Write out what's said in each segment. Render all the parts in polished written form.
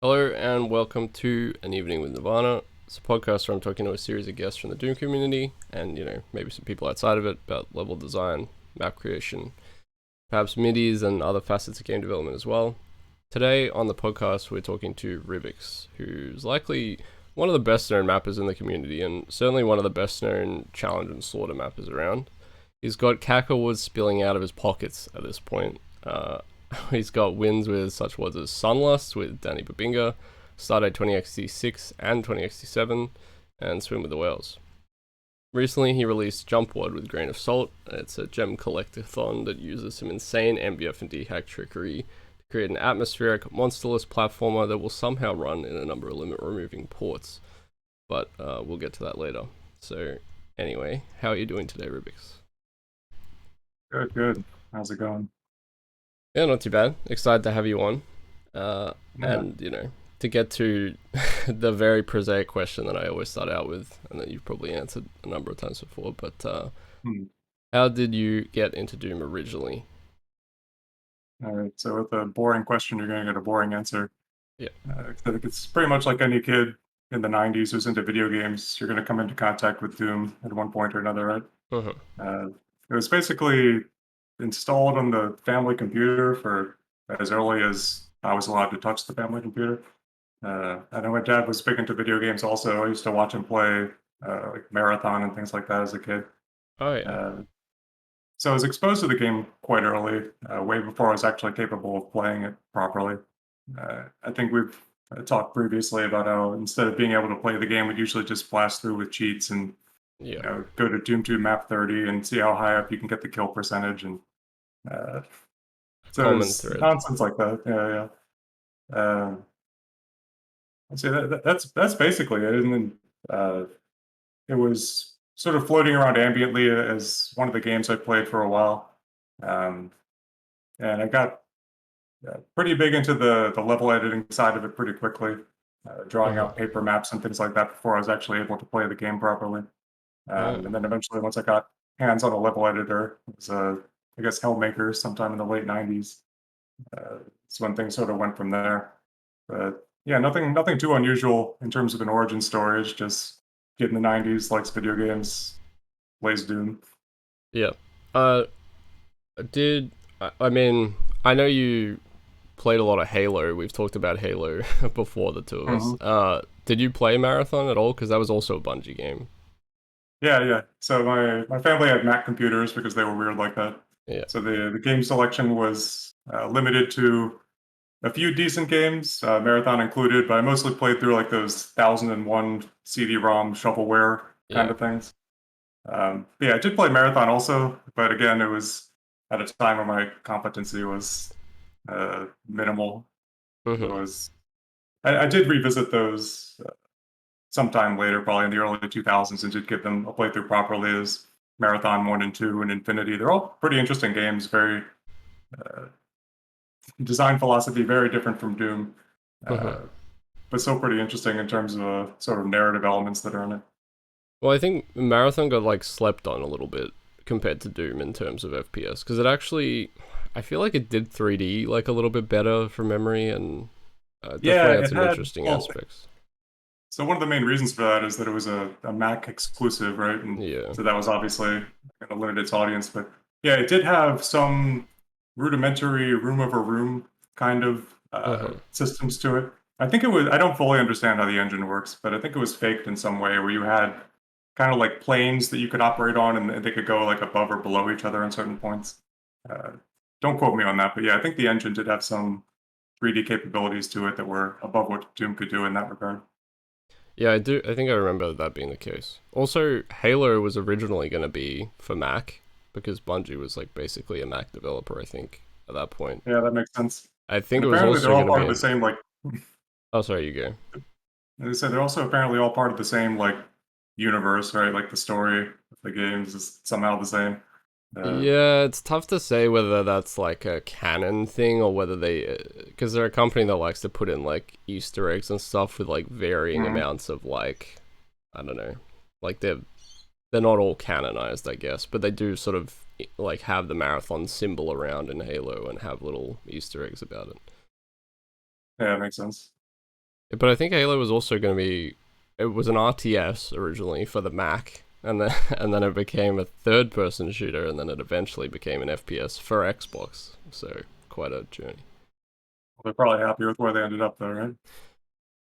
Hello and welcome to An Evening with Nirvana. It's a podcast where I'm talking to a series of guests from the Doom community and, maybe some people outside of it about level design, map creation, perhaps midis and other facets of game development as well. Today on the podcast we're talking to Ribbiks, who's likely one of the best known mappers in the community and certainly one of the best known challenge and slaughter mappers around. He's got cacoward spilling out of his pockets at this point. He's got wins with such words as Sunlust with Dannebubinga, Stardate 20xd6 and 20xd7, and Swim with the Whales. Recently, he released Jumpward with Grain of Salt. It's a gem collectathon that uses some insane MBF and DHack trickery to create an atmospheric, monsterless platformer that will somehow run in a number of limit-removing ports. But we'll get to that later. So, anyway, how are you doing today, Ribbiks? Good. How's it going? Yeah, not too bad. Excited to have you on. Yeah. And, to get to the very prosaic question that I always start out with, and that you've probably answered a number of times before, but Hmm. how did you get into Doom originally? All right. So with a boring question, you're going to get a boring answer. Yeah. I think it's pretty much like any kid in the 90s who's into video games. You're going to come into contact with Doom at one point or another, right? Uh-huh. Uh, it was basically installed on the family computer for as early as I was allowed to touch the family computer. I know my dad was big into video games also. I used to watch him play like Marathon and things like that as a kid. Oh, yeah. Uh, So I was exposed to the game quite early, way before I was actually capable of playing it properly. I think we've talked previously about how instead of being able to play the game, we'd usually just blast through with cheats and Yeah. go to Doom 2 map 30 and see how high up you can get the kill percentage. And uh, so Common it's thread. nonsense like that. Yeah. See, that's basically it. And then it was sort of floating around ambiently as one of the games I played for a while. Um, and I got pretty big into the level editing side of it pretty quickly, drawing Uh-huh. out paper maps and things like that before I was actually able to play the game properly. Oh. And then eventually, once I got hands on a level editor, it was I guess Hellmaker sometime in the late '90s. It's when things sort of went from there. But yeah, nothing too unusual in terms of an origin story. It's just kid in the '90s likes video games, plays Doom. Yeah. Uh, I mean, I know you played a lot of Halo. We've talked about Halo before, the two of us. Mhm. Did you play Marathon at all? Because that was also a Bungie game. Yeah. So my family had Mac computers because they were weird like that. Yeah. So the game selection was limited to a few decent games, Marathon included, but I mostly played through like those 1001 CD-ROM shovelware kind Yeah. of things. But yeah, I did play Marathon also, but again, it was at a time where my competency was minimal. It Mm-hmm. was I did revisit those sometime later, probably in the early 2000s, and did give them a playthrough properly as Marathon 1 and 2 and Infinity. They're all pretty interesting games, very uh, design philosophy, very different from Doom, Mm-hmm. uh, but still pretty interesting in terms of sort of narrative elements that are in it. Well, I think Marathon got like slept on a little bit compared to Doom in terms of FPS because it actually, I feel like it did 3D like a little bit better from memory and Yeah, definitely had it some had, interesting well, aspects. so one of the main reasons for that is that it was a Mac exclusive, right? And Yeah. so that was obviously going to limit its audience. But yeah, it did have some rudimentary room over room kind of Uh-huh. systems to it. I think it was, I don't fully understand how the engine works, but I think it was faked in some way where you had kind of like planes that you could operate on and they could go like above or below each other in certain points. Uh, don't quote me on that, but yeah, I think the engine did have some 3D capabilities to it that were above what Doom could do in that regard. Yeah, I do. I think I remember that being the case. Also, Halo was originally going to be for Mac because Bungie was like basically a Mac developer, I think, at that point. Yeah, that makes sense. I think And it was apparently they're also all going to part be of the in. same, like, Oh, sorry, you go. they said they're also apparently all part of the same, like, universe, right? Like the story of the games is somehow the same. Uh, Yeah, it's tough to say whether that's like a canon thing or whether they, because they're a company that likes to put in like Easter eggs and stuff with like varying mhm. amounts of like, I don't know, like they're not all canonized, I guess, but they do sort of like have the marathon symbol around in Halo and have little Easter eggs about it. Yeah, that makes sense. But I think Halo was also going to be. It was an RTS originally for the Mac, and then and then it became a third-person shooter, and then it eventually became an FPS for Xbox. So quite a journey. They're probably happy with where they ended up, though, right?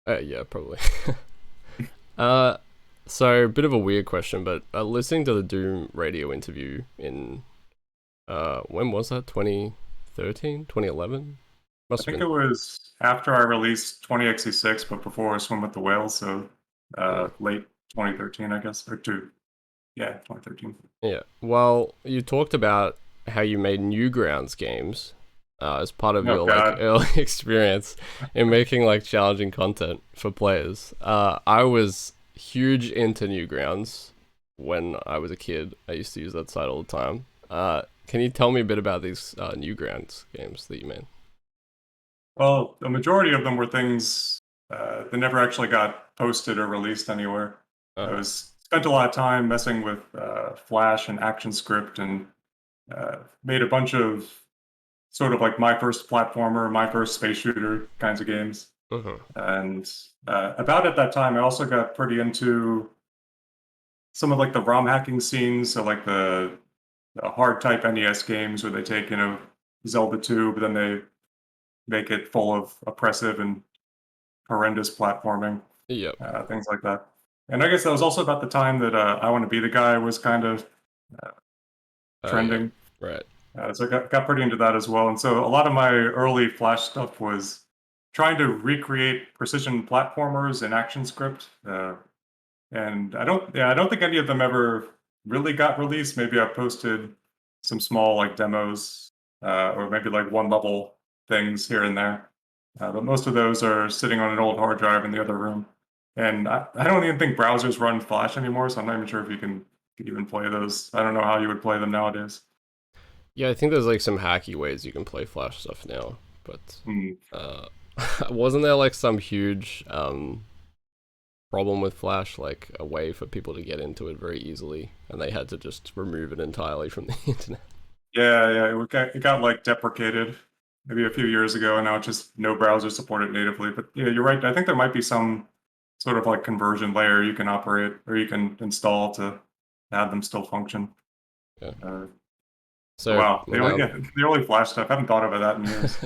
Yeah, probably. uh, so a bit of a weird question, but listening to the Doom radio interview in when was that? 2013, 2011? I Must have think been. it was after I released 20xc6, but before Swim with the Whales, so Mm, late 2013, I guess, or two. Yeah, 2013. yeah. Well, you talked about how you made Newgrounds games as part of Oh your like God. early experience in making like challenging content for players. I was huge into Newgrounds when I was a kid. I used to use that site all the time. Can you tell me a bit about these Newgrounds games that you made? Well, the majority of them were things that never actually got posted or released anywhere. I Uh, was spent a lot of time messing with Flash and ActionScript and made a bunch of sort of like my first platformer, my first space shooter kinds of games. uh-huh. And about at that time, I also got pretty into some of like the ROM hacking scenes, so like the hard type NES games where they take, Zelda 2, but then they make it full of oppressive and horrendous platforming, Yep. things like that. And I guess that was also about the time that I Want to Be the Guy was kind of uh, Yep. trending. Right. So I got pretty into that as well. And so a lot of my early Flash stuff was trying to recreate precision platformers in ActionScript. And I don't think any of them ever really got released. Maybe I posted some small like demos, or maybe like one level things here and there. But most of those are sitting on an old hard drive in the other room. And I don't even think browsers run Flash anymore, so I'm not even sure if you can even play those. I don't know how you would play them nowadays. Yeah, I think there's like some hacky ways you can play Flash stuff now, but Hmm. uh, wasn't there like some huge problem with Flash, like a way for people to get into it very easily, and they had to just remove it entirely from the internet? Yeah, it got like deprecated maybe a few years ago, and now it's just no browser support it natively. But yeah, you're right. I think there might be some sort of like conversion layer you can operate or you can install to have them still function. Yeah. Uh, So wow, well now, the early Flash stuff. I haven't thought about that in years.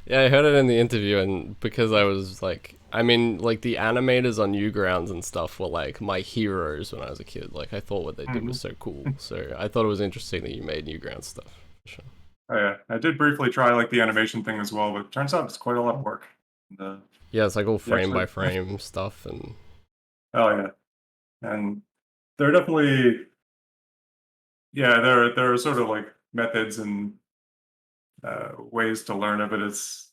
yeah, I heard it in the interview, and because I was like, I mean, like the animators on Newgrounds and stuff were like my heroes when I was a kid. Like I thought what they did was Mhm. so cool. So I thought it was interesting that you made Newgrounds stuff. For sure. Oh yeah, I did briefly try like the animation thing as well, but it turns out it's quite a lot of work. And, Yeah, it's like all you frame actually, by frame stuff, and oh yeah, and there are definitely there are sort of like methods and ways to learn it, but it's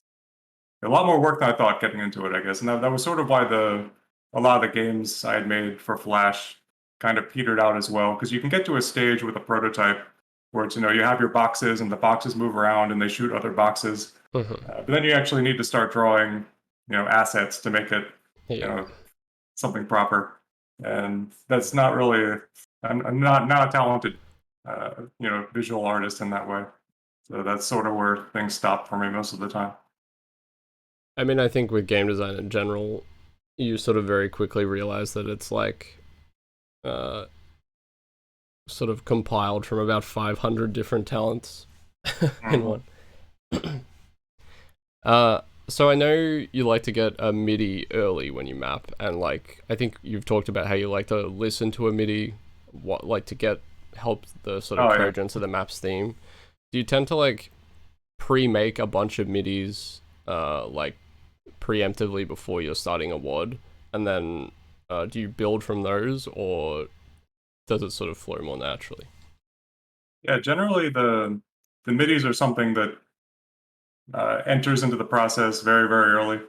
a lot more work than I thought getting into it, I guess. And that was sort of why the a lot of the games I had made for Flash kind of petered out as well, because you can get to a stage with a prototype where it's, you have your boxes and the boxes move around and they shoot other boxes. mhm. But then you actually need to start drawing, assets to make it, you Yeah. know, something proper. And that's not really, I'm not a talented, visual artist in that way. So that's sort of where things stop for me most of the time. I mean, I think with game design in general, you sort of very quickly realize that it's like uh, sort of compiled from about 500 different talents in Mhm. one. uh, so I know you like to get a MIDI early when you map, and like I think you've talked about how you like to listen to a MIDI, what like to get help the sort of Oh yeah. coherence of the map's theme. Do you tend to like pre-make a bunch of MIDIs, like preemptively before you're starting a WOD, and then do you build from those, or does it sort of flow more naturally? Yeah, generally the midis are something that enters into the process very, very early.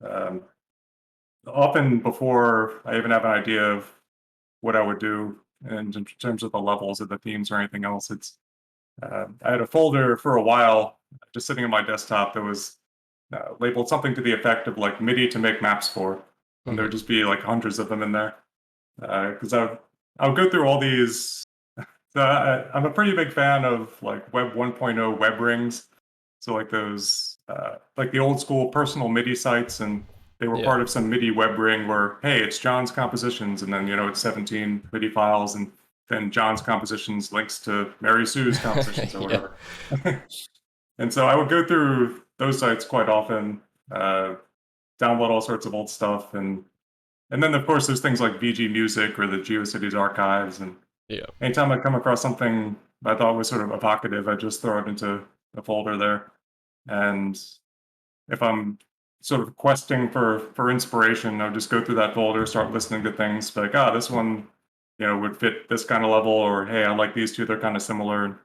Um, Often before I even have an idea of what I would do in terms of the levels of the themes or anything else. I had a folder for a while just sitting on my desktop that was labeled something to the effect of like MIDI to make maps for, and Mm-hmm. there'd just be like hundreds of them in there. Because I would go through all these. So I'm a pretty big fan of like Web 1.0 web rings. So like those, like the old school personal MIDI sites and they were Yeah. part of some MIDI web ring where, hey, it's John's compositions, and then it's 17 MIDI files, and then John's compositions links to Mary Sue's compositions or Yeah. whatever. And so I would go through those sites quite often, uh, download all sorts of old stuff, and then of course there's things like VG Music or the GeoCities archives, and Yeah. anytime I come across something I thought was sort of evocative, I just throw it into a folder there. And if I'm sort of questing for inspiration, I'll just go through that folder, start listening to things, like, this one, would fit this kind of level, or hey, I like these two, they're kind of similar.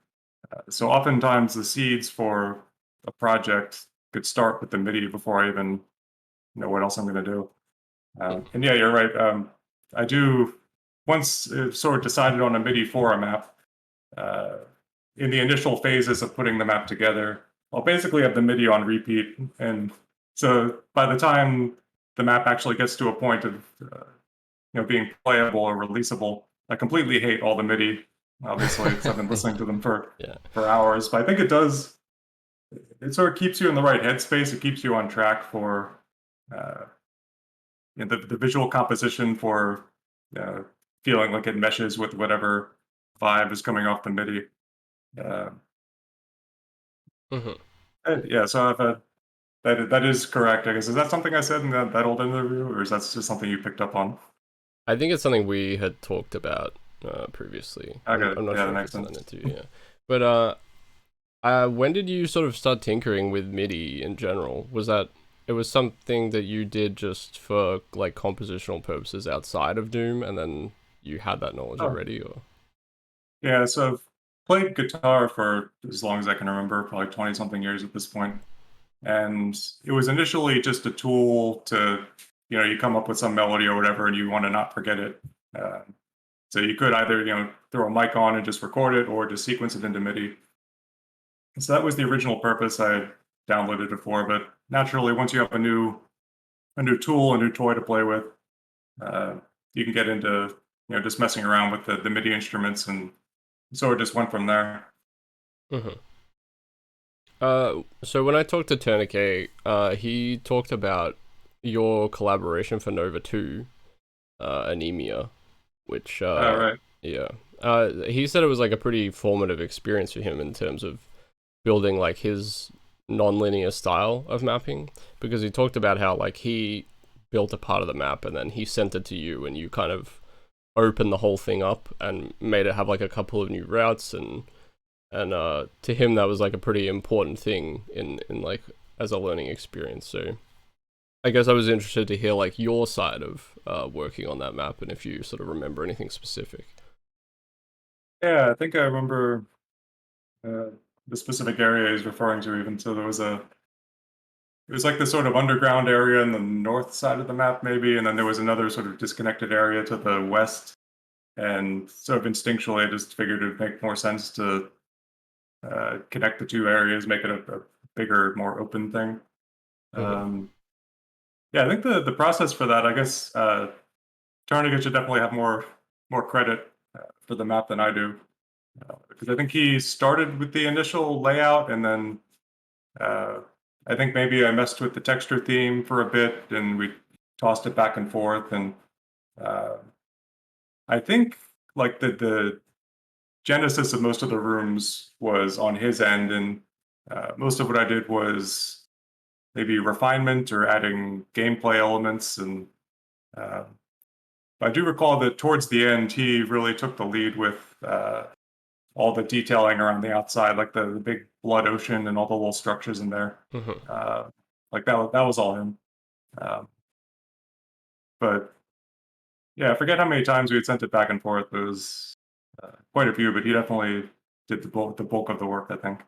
So oftentimes the seeds for a project could start with the MIDI before I even know what else I'm going to do. And yeah, you're right. I do once sort of decided on a MIDI for a map. Uh, in the initial phases of putting the map together, I'll basically have the MIDI on repeat, and so by the time the map actually gets to a point of being playable or releasable, I completely hate all the MIDI. Obviously, because I've been listening to them Yeah. for hours, but I think it does. It sort of keeps you in the right headspace. It keeps you on track for uh, the visual composition for uh, feeling like it meshes with whatever vibe is coming off the MIDI. Uh, Hmm. yeah, so I've had, that is correct. I guess is that something I said in that old interview, or is that just something you picked up on? I think it's something we had talked about previously. Okay, I'm not yeah, sure that if makes it's in that sense. interview. Yeah. But when did you sort of start tinkering with MIDI in general? Was that it was something that you did just for like compositional purposes outside of Doom, and then you had that knowledge Oh, already, or? yeah, so I've played guitar for as long as I can remember, probably 20 something years at this point. And it was initially just a tool to, you come up with some melody or whatever, and you want to not forget it. Uh, so you could either, throw a mic on and just record it, or just sequence it into MIDI. So that was the original purpose I had downloaded it for. But naturally, once you have a new tool, a new toy to play with, uh, you can get into just messing around with the MIDI instruments, and so it just went from there. Hmm. So when I talked to Tourniquet, he talked about your collaboration for Nova 2, Anemia, which, Right. yeah. He said it was like a pretty formative experience for him in terms of building like his non-linear style of mapping, because he talked about how like he built a part of the map and then he sent it to you and you kind of opened the whole thing up and made it have like a couple of new routes, and to him that was like a pretty important thing in like as a learning experience. So I guess I was interested to hear like your side of working on that map, and if you sort of remember anything specific. Yeah, I think I remember uh, the specific area he's referring to. Even so, it was like the sort of underground area in the north side of the map, maybe, and then there was another sort of disconnected area to the west. And sort of instinctually, I just figured it'd make more sense to connect the two areas, make it a bigger, more open thing. Hmm. Um, yeah, I think the process for that, I guess, Tarnigan should definitely have more credit for the map than I do, because I think he started with the initial layout, and then uh, I think maybe I messed with the texture theme for a bit, and we tossed it back and forth, and uh, I think like the genesis of most of the rooms was on his end, and most of what I did was maybe refinement or adding gameplay elements. And uh, I do recall that towards the end, he really took the lead with all the detailing around the outside, like the big blood ocean and all the little structures in there. Hmm. Uh, like that was all him. Um, but yeah, I forget how many times we had sent it back and forth. It was quite a few, but he definitely did the bulk of the work, I think.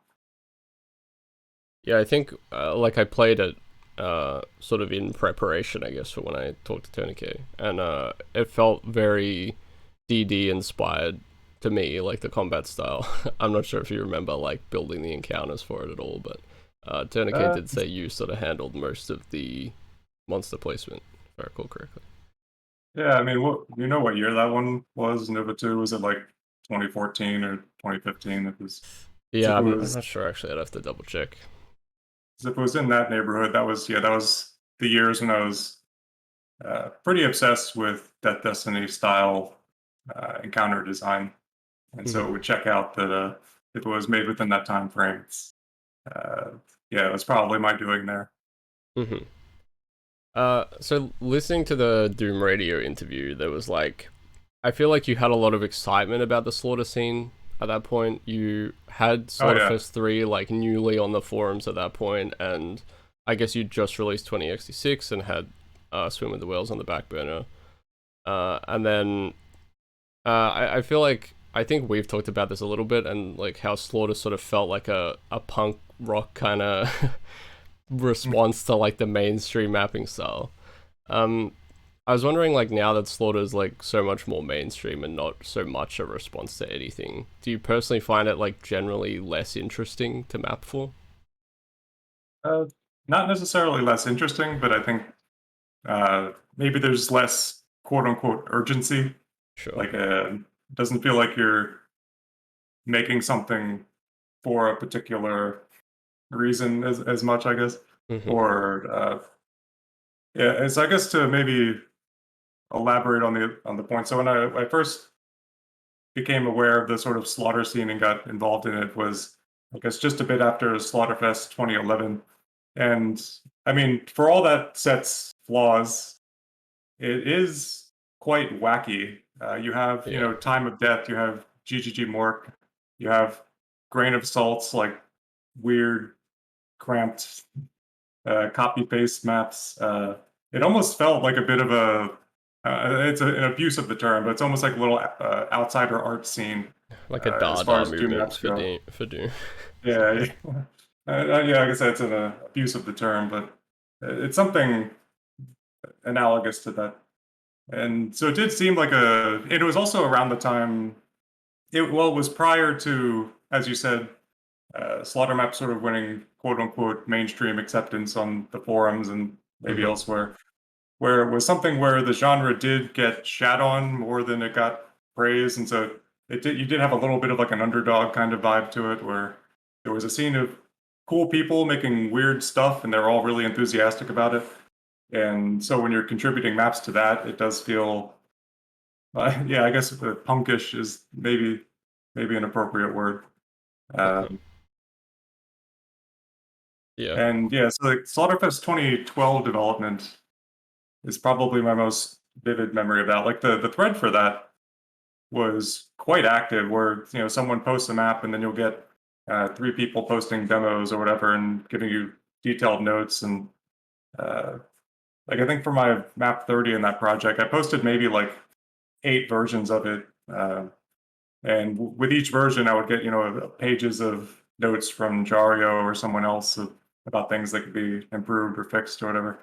Yeah, I think like I played it sort of in preparation, I guess, for when I talked to Tourniquet, and it felt very DD inspired to me, like the combat style. I'm not sure if you remember like building the encounters for it at all, but Tourniquet Uh, did say you sort of handled most of the monster placement, if I recall correctly. yeah, I mean, what year that one was? Nova 2, was it like 2014 or 2015? It was, as Yeah, if it I'm was, not sure actually. I'd have to double check. as if it was in that neighborhood. That was, yeah, that was the years when I was pretty obsessed with Death Destiny style encounter design, and so Hmm. would check out that if it was made within that time frame. Uh, yeah, it was probably my doing there. Hmm. So listening to the Doom Radio interview, there was like, I feel like you had a lot of excitement about the Slaughter scene at that point. You had Oh yeah, Slaughterfest 3 like newly on the forums at that point, and I guess you just released 2066 and had Swim with the Whales on the back burner. And then I feel like I think we've talked about this a little bit, and like how Slaughter sort of felt like a punk rock kind of response to like the mainstream mapping style. Um, I was wondering, like, now that Slaughter's like so much more mainstream and not so much a response to anything, do you personally find it like generally less interesting to map for? uh, not necessarily less interesting, but I think maybe there's less quote unquote urgency. Sure. Like, it doesn't feel like you're making something for a particular reason as much, I guess. Mm-hmm. Or yeah, it's I guess to maybe elaborate on the point. So when I first became aware of the sort of slaughter scene and got involved in it was I guess just a bit after Slaughterfest 2011. And I mean, for all that set's flaws, it is quite wacky. You have, Yeah. Time of Death, you have GGG Mork, you have Grain of Salts, like weird, cramped copy paste maps. It almost felt like a bit of an abuse of the term, but it's almost like a little outsider art scene Like a as far Dada as Doom movement maps for go. Doom. Yeah, yeah. Yeah, I guess that's an abuse of the term, but it's something analogous to that. And so it did seem like it was also around the time, it was prior to, as you said, Slaughter Map sort of winning quote unquote mainstream acceptance on the forums and maybe Mm-hmm. elsewhere, where it was something where the genre did get shat on more than it got praise. And so you did have a little bit of like an underdog kind of vibe to it, where there was a scene of cool people making weird stuff and they're all really enthusiastic about it. And so when you're contributing maps to that, it does feel, yeah, I guess punkish is maybe an appropriate word. Mm-hmm. Um, Yeah. and yeah, so like Slaughterfest 2012 development is probably my most vivid memory of that. Like the thread for that was quite active, where someone posts a map and then you'll get three people posting demos or whatever and giving you detailed notes. And uh, like I think for my map 30 in that project, I posted maybe like 8 versions of it. And with each version, I would get pages of notes from Jario or someone else about things that could be improved or fixed or whatever.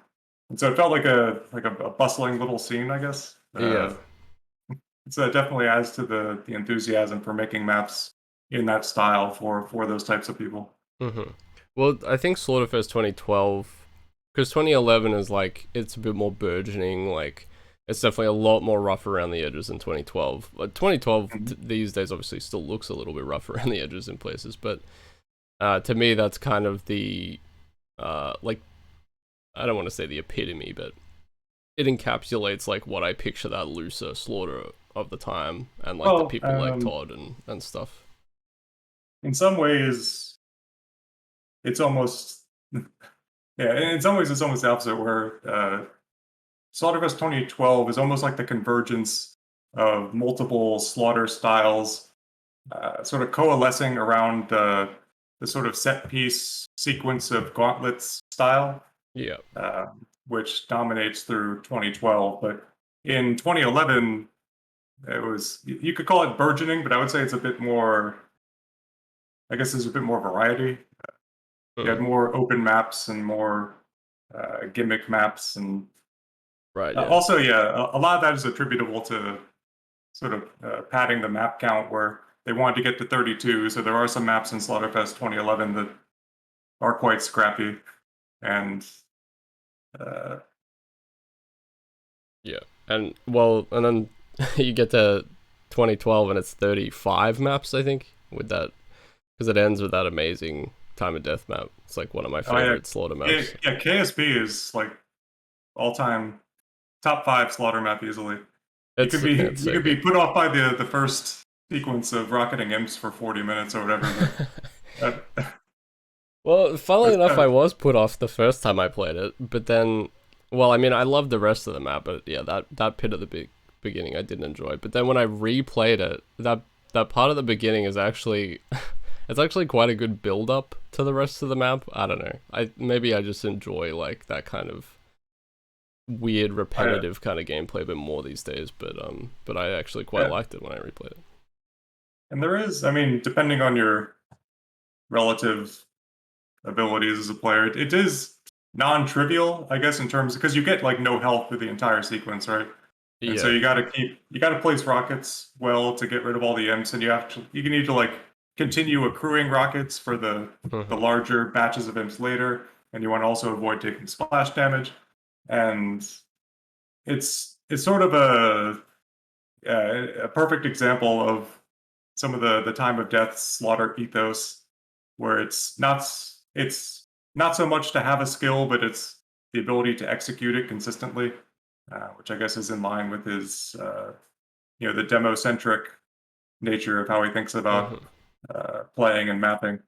And so it felt like a bustling little scene, I guess. Yeah. So it definitely adds to the enthusiasm for making maps in that style for those types of people. Mm-hmm. Well, I think Slaughterfest 2012, because 2011 is like, it's a bit more burgeoning, like, it's definitely a lot more rough around the edges than 2012. Like, 2012 Mhm. these days obviously still looks a little bit rough around the edges in places, but to me that's kind of the, like, I don't want to say the epitome, but it encapsulates like what I picture that looser Slaughter of the time, and like the Well, people like Todd and stuff. in some ways, it's almost yeah. In some ways, it's almost the opposite. Where Slaughterfest 2012 is almost like the convergence of multiple slaughter styles, sort of coalescing around the sort of set piece sequence of gauntlets style, Yeah. uh, which dominates through 2012. But in 2011, it was you could call it burgeoning, but I would say it's a bit more. I guess there's a bit more variety. You had Mm. more open maps and more gimmick maps, and Right. Yeah. also, yeah, a lot of that is attributable to sort of padding the map count, where they wanted to get to 32. So there are some maps in Slaughterfest 2011 that are quite scrappy, and uh, Yeah. And well, and then you get to 2012 and it's 35 maps, I think, with that, because it ends with that amazing Time of Death map. It's like one of my oh yeah, favorite Slaughter yeah, maps. yeah, KSP is like all-time top 5 slaughter map easily. It's You so could be good. put off by the first sequence of rocketing imps for 40 minutes or whatever, but Well, funnily it's enough, kind I of, was put off the first time I played it, but then, well, I mean, I loved the rest of the map, but yeah, that pit at the beginning I didn't enjoy. But then when I replayed it, that part of the beginning is actually, it's actually quite a good build up to the rest of the map. I don't know. Maybe I just enjoy like that kind of weird, I, repetitive kind of gameplay a bit more these days. But I actually quite yeah. liked it when I replayed it. And there is, I mean, depending on your relative abilities as a player, it is non-trivial, I guess, in terms because you get like no health through the entire sequence, right? And so Yeah. you got to place rockets well to get rid of all the imps, and you need to like continue accruing rockets for the Hmm. larger batches of imps later, and you want to also avoid taking splash damage. And it's sort of a perfect example of some of the time of death slaughter ethos, where it's not so much to have a skill, but it's the ability to execute it consistently, which I guess is in line with his the demo centric nature of how he thinks about Hmm. playing and mapping.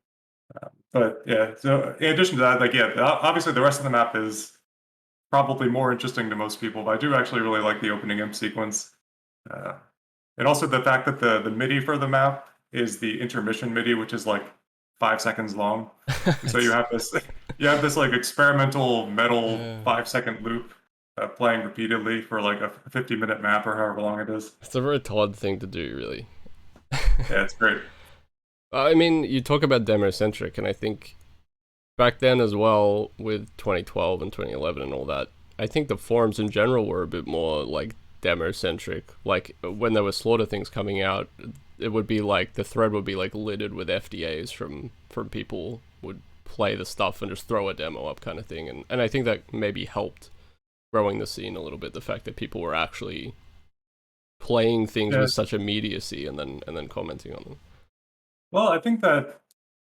But yeah, so in addition to that, like yeah, obviously the rest of the map is probably more interesting to most people, but I do actually really like the opening imp sequence. Uh, and also the fact that the MIDI for the map is the intermission MIDI, which is like 5 seconds long. And so It's, you have this like experimental metal uh, 5 second loop playing repeatedly for like a 50-minute map or however long it is. it's a very Todd thing to do, really. Yeah, it's great. I mean, you talk about demo centric, and I think back then as well, with 2012 and 2011 and all that, I think the forums in general were a bit more like demo centric. Like when there were slaughter things coming out, it would be like the thread would be like littered with FDAs from people would play the stuff and just throw a demo up kind of thing. And I think that maybe helped growing the scene a little bit. The fact that people were actually playing things Yeah. with such immediacy and then commenting on them. Well, I think that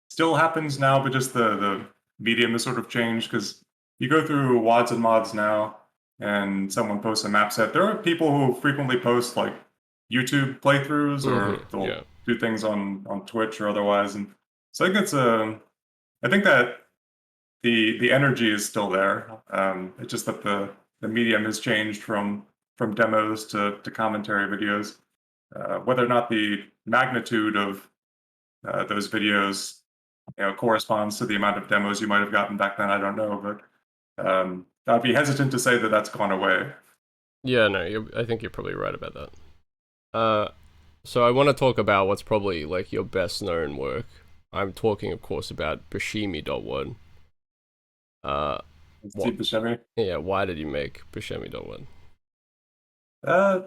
still happens now, but just the medium has sort of changed because you go through wads and mods now, and someone posts a map set. There are people who frequently post like YouTube playthroughs, or they'll Yeah. do things on Twitch or otherwise. And so I think I think that the energy is still there. It's just that the medium has changed from demos to commentary videos. Whether or not the magnitude of those videos corresponds to the amount of demos you might have gotten back then. I don't know, but I'd be hesitant to say that that's gone away. Yeah, no, I think you're probably right about that. Uh, so I want to talk about what's probably like your best known work. I'm talking, of course, about Bashimi.word. Uh, what? Steve Buscemi. Yeah, why did you make Bashimi.word? Uh,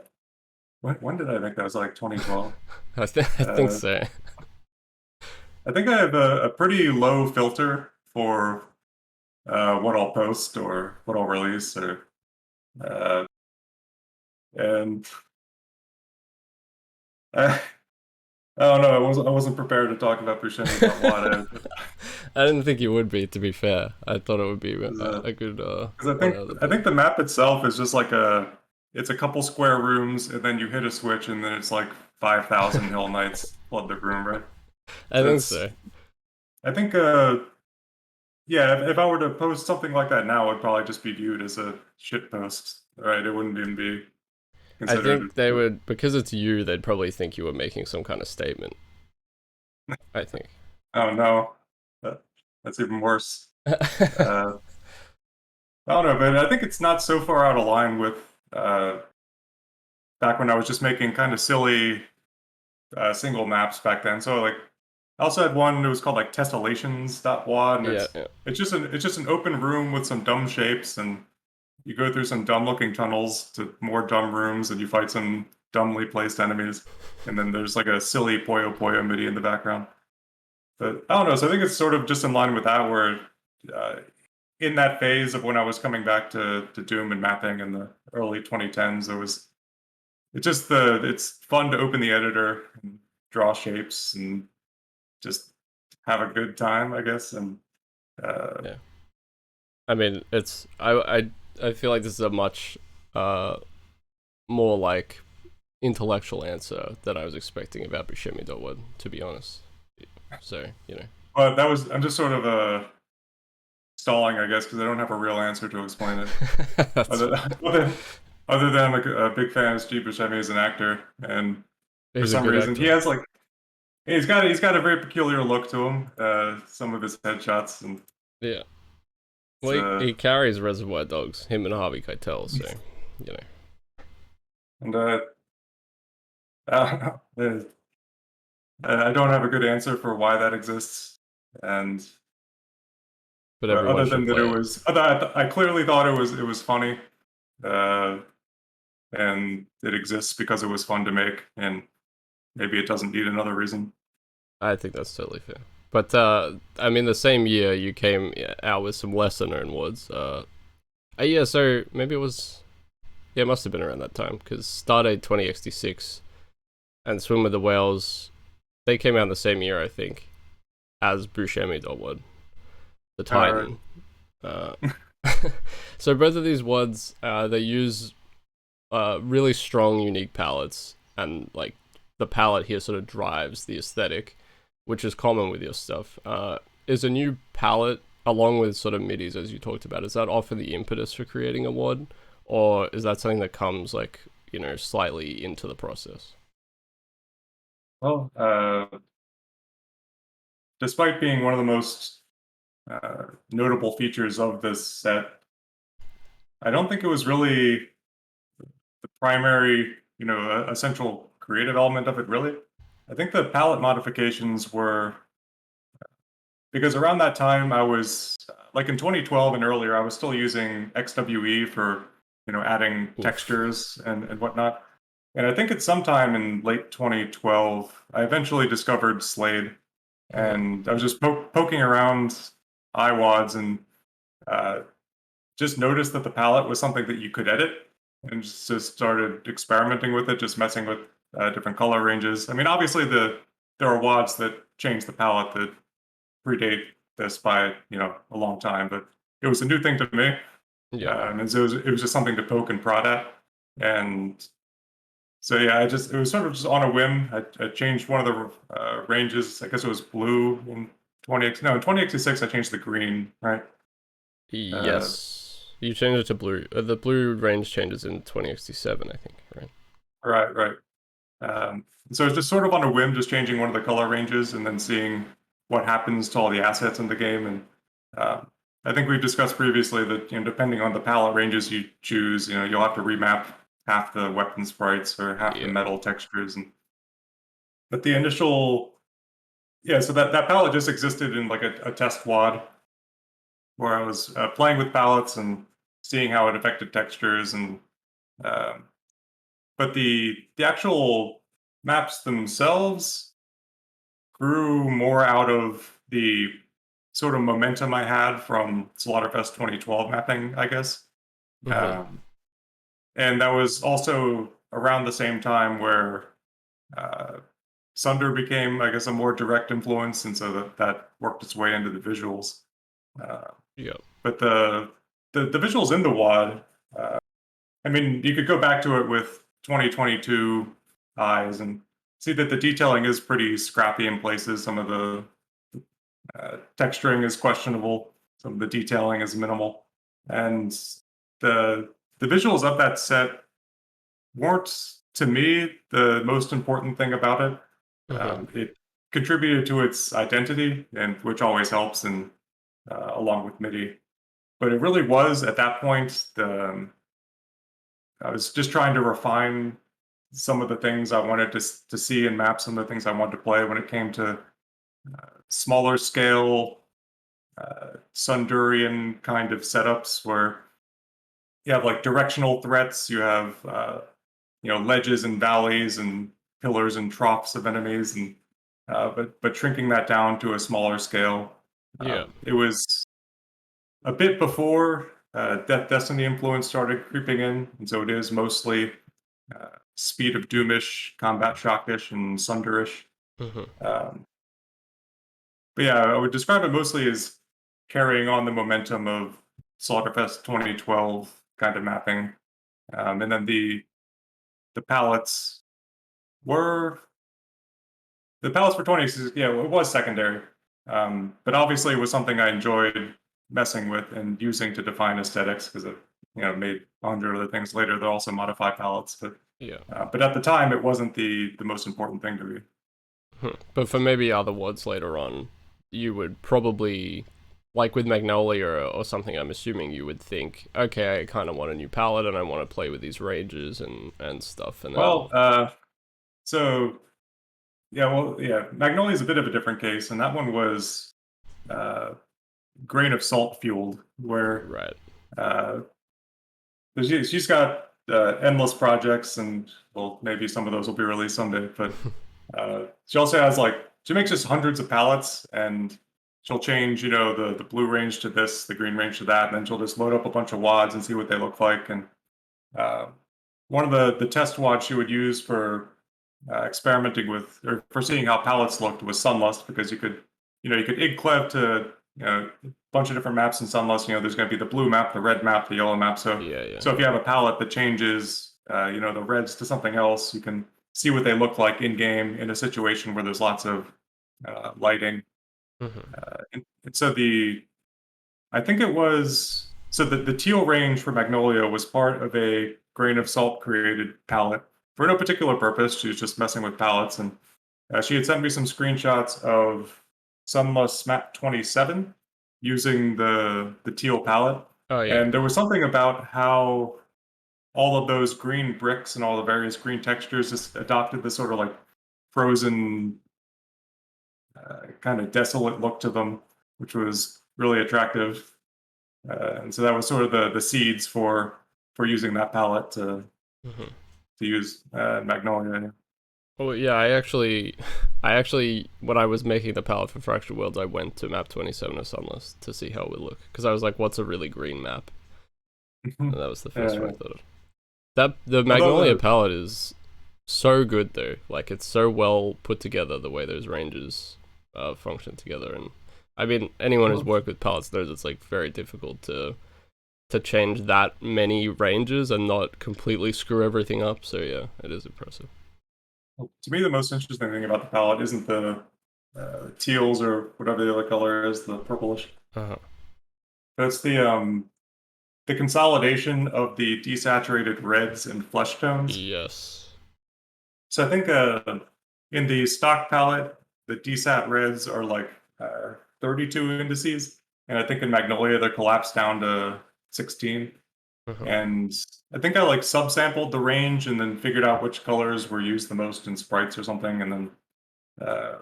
when did I make that? It was like 2012. I think Uh, so. I think I have a pretty low filter for what I'll post or what I'll release, or uh, and I, I don't know. I wasn't prepared to talk about Buscemi.wad. I didn't think you would be. To be fair, I thought it would be Because a good one out of the I blue. think the map itself is just like it's a couple square rooms, and then you hit a switch, and then it's like 5,000 Hill Knights flood the room, right? I So think it's so. I think yeah, if I were to post something like that now, it'd probably just be viewed as a shit post, right? It wouldn't even be I considered. think they would, because it's you. They'd probably think you were making some kind of statement. I think. Oh no, that, that's even worse. Uh, I don't know, but I think it's not so far out of line with uh, back when I was just making kind of silly single maps back then. So like, I also had one that was called like tessellations.wad, and Yeah, yeah. it's just an open room with some dumb shapes, and you go through some dumb looking tunnels to more dumb rooms, and you fight some dumbly placed enemies, and then there's like a silly Puyo Puyo MIDI in the background. But I don't know. So I think it's sort of just in line with that, where uh, in that phase of when I was coming back to Doom and mapping in the early 2010s, there was it's fun to open the editor and draw shapes and just have a good time, I guess. And uh, Yeah. I mean, it's I feel like this is a much uh more like intellectual answer that I was expecting about Buscemi Dotwood, to be honest. So, you know. But that was I'm just sort of stalling, I guess, because I don't have a real answer to explain it. That's Other, fine. other, other than I'm a big fan of Steve Buscemi as an actor, and for He's a some good reason he actor. has like he's got a very peculiar look to him. Some of his headshots and Yeah. it's, Well, he carries Reservoir Dogs, him and Harvey Keitel, so, you know. and uh, I don't have a good answer for why that exists, and But but everyone other should than that, play it. I clearly thought it was funny, uh, and it exists because it was fun to make, and maybe it doesn't need another reason. I think that's totally fair. But, I mean, the same year you came out with some lesser known woods. Yeah, so maybe it was. Yeah, it must have been around that time, because Stardate 2066 and Swim with the Whales, they came out in the same year, I think, as Buscemi Dotwood, the Uh, Titan. Uh, so both of these WUDs, they use really strong, unique palettes, and like the palette here sort of drives the aesthetic, which is common with your stuff. Is a new palette along with sort of midis as you talked about? Is that often the impetus for creating a WUD, or is that something that comes like slightly into the process? well, despite being one of the most notable features of this set, I don't think it was really the primary, essential creative element of it, really. I think the palette modifications were because around that time I was like in 2012 and earlier, I was still using XWE for, adding Oof. textures and whatnot. And I think it's sometime in late 2012, I eventually discovered Slade, Uh-huh. and I was just poking around iWads and uh, just noticed that the palette was something that you could edit, and just started experimenting with it, just messing with different color ranges. I mean, obviously there are WADs that change the palette that predate this by a long time, but it was a new thing to me, Yeah. and so it was just something to poke and prod at, and so yeah, it was sort of just on a whim. I changed one of the ranges. I guess it was blue in 20X. No, in 2066 I changed the green, right? Uh, Yes. You changed it to blue. The blue range changes in 2067, I think, right? right, right. So it's just sort of on a whim, just changing one of the color ranges and then seeing what happens to all the assets in the game. And uh, I think we've discussed previously that depending on the palette ranges you choose, you'll have to remap half the weapon sprites or half the Yeah. metal textures. And but the initial, yeah, so that palette just existed in like a test wad where I was playing with palettes and seeing how it affected textures and um, but the actual maps themselves grew more out of the sort of momentum I had from Slaughterfest 2012 mapping, I guess. Mm-hmm. Um, and that was also around the same time where uh, Sunder became, I guess, a more direct influence, and so that worked its way into the visuals. Uh, Yeah. but the visuals in the WAD, uh, I mean, you could go back to it with 2022 eyes and see that the detailing is pretty scrappy in places. Some of the texturing is questionable. Some of the detailing is minimal, and the the visuals of that set weren't, to me, the most important thing about it. Mm-hmm. It contributed to its identity, and which always helps, and along with MIDI. But it really was at that point I was just trying to refine some of the things I wanted to see and map some of the things I wanted to play when it came to smaller scale Sundurian kind of setups where you have like directional threats, you have ledges and valleys and pillars and troughs of enemies, and but shrinking that down to a smaller scale. Yeah. It was a bit before Death Destiny influence started creeping in, and so it is mostly speed of doomish, combat shockish, and sunderish. Mm-hmm. Um, but yeah, I would describe it mostly as carrying on the momentum of Slaughterfest 2012 kind of mapping. And then the palettes were the palettes for 26. Yeah, it was secondary, but obviously it was something I enjoyed messing with and using to define aesthetics because it made 100 other things later that also modify palettes. Yeah. But at the time, it wasn't the most important thing to me. But for maybe other words later on, you would probably, like with Magnolia or something, I'm assuming you would think, okay, I kind of want a new palette and I want to play with these ranges and stuff. And then, Well, so yeah, Magnolia is a bit of a different case, and that one was uh, grain of salt fueled, where right. uh, she's got endless projects, and well, maybe some of those will be released someday. But she also has she makes just hundreds of palettes, and she'll change the blue range to this, the green range to that, and then she'll just load up a bunch of wads and see what they look like. And uh, one of the test wads she would use for experimenting with or for seeing how palettes looked was Sunlust, because you could igclev to a bunch of different maps in Sunlust. There's going to be the blue map, the red map, the yellow map. So Yeah. so if you have a palette that changes the reds to something else, you can see what they look like in game in a situation where there's lots of lighting. Mm-hmm. And so I think it was so the teal range for Magnolia was part of a grain of salt created palette for no particular purpose. She was just messing with palettes, and she had sent me some screenshots of Sunlust Map 27 using the teal palette, Oh, yeah. and there was something about how all of those green bricks and all the various green textures just adopted this sort of like frozen, kind of desolate look to them, which was really attractive. And so that was sort of the seeds for using that palette Mm-hmm. to use Magnolia. Well, yeah, I actually, when I was making the palette for Fractured Worlds, I went to map 27 of Sunless to see how it would look. Because I was like, what's a really green map? And that was the first one I thought of. The Magnolia palette is so good, though. Like, it's so well put together, the way those ranges function together. And, I mean, anyone who's worked with palettes knows it's, like, very difficult to change that many ranges and not completely screw everything up. So, yeah, it is impressive. To me, the most interesting thing about the palette isn't the teals or whatever the other color is, the purplish. Uh-huh. But it's the consolidation of the desaturated reds and flesh tones. Yes. So I think in the stock palette, the desat reds are like 32 indices, and I think in Magnolia they're collapsed down to 16. Uh-huh. And I think I like subsampled the range and then figured out which colors were used the most in sprites or something, and then uh,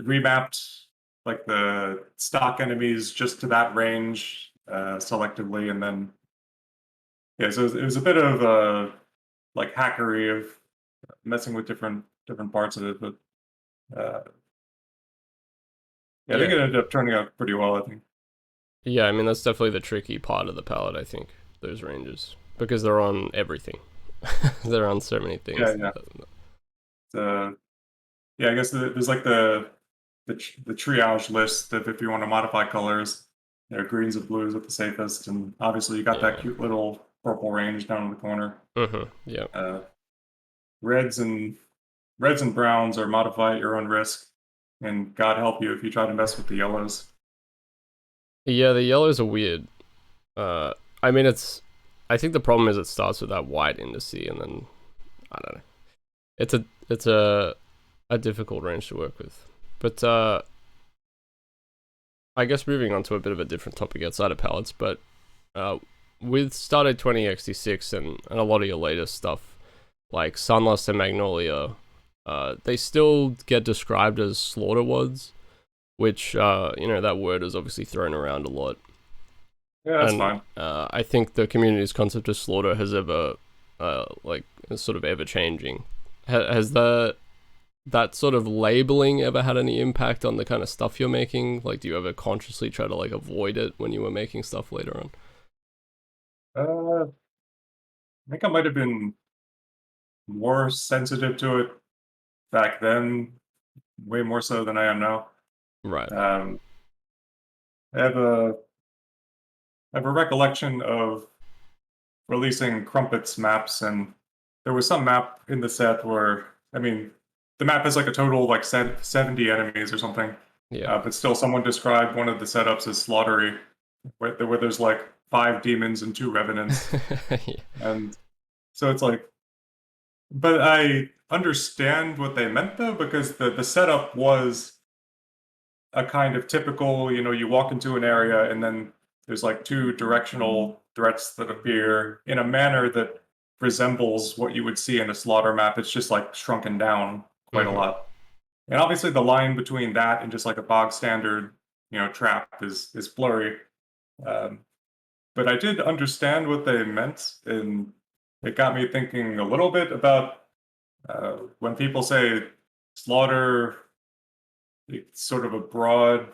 remapped like the stock enemies just to that range selectively, and then yeah, so it was a bit of like hackery of messing with different parts of it, but uh, yeah, I think it ended up turning out pretty well. I think. Yeah, I mean, that's definitely the tricky part of the palette, I think, those ranges. Because they're on everything. They're on so many things. Yeah. I guess there's like the triage list of if you want to modify colors, greens and blues are the safest, and obviously you got that cute little purple range down in the corner. Mm-hmm. Yeah. Reds and browns are modify at your own risk, and God help you if you try to mess with the yellows. Yeah, the yellows are weird. I mean, I think the problem is it starts with that white indice, and then I don't know. It's a difficult range to work with, but I guess moving on to a bit of a different topic outside of palettes, but with Stardate 20XT6 and a lot of your latest stuff, like Sunlust and Magnolia, they still get described as slaughter wads, which that word is obviously thrown around a lot. Yeah, that's fine. I think the community's concept of slaughter has ever, is sort of ever changing. Has that sort of labeling ever had any impact on the kind of stuff you're making? Like, do you ever consciously try to like avoid it when you were making stuff later on? I think I might have been more sensitive to it back then, way more so than I am now. Right. I have a recollection of releasing Crumpets maps, and there was some map in the set where, I mean, the map has like a total of like 70 enemies or something, Yeah. but still someone described one of the setups as slaughtery, where there's like 5 demons and 2 revenants. Yeah. And so it's like, but I understand what they meant though, because the setup was a kind of typical, you walk into an area and then there's like 2 directional threats that appear in a manner that resembles what you would see in a slaughter map. It's just like shrunken down quite a Hmm. lot. And obviously the line between that and just like a bog standard, trap is blurry. Um, but I did understand what they meant, and it got me thinking a little bit about when people say slaughter, it's sort of a broad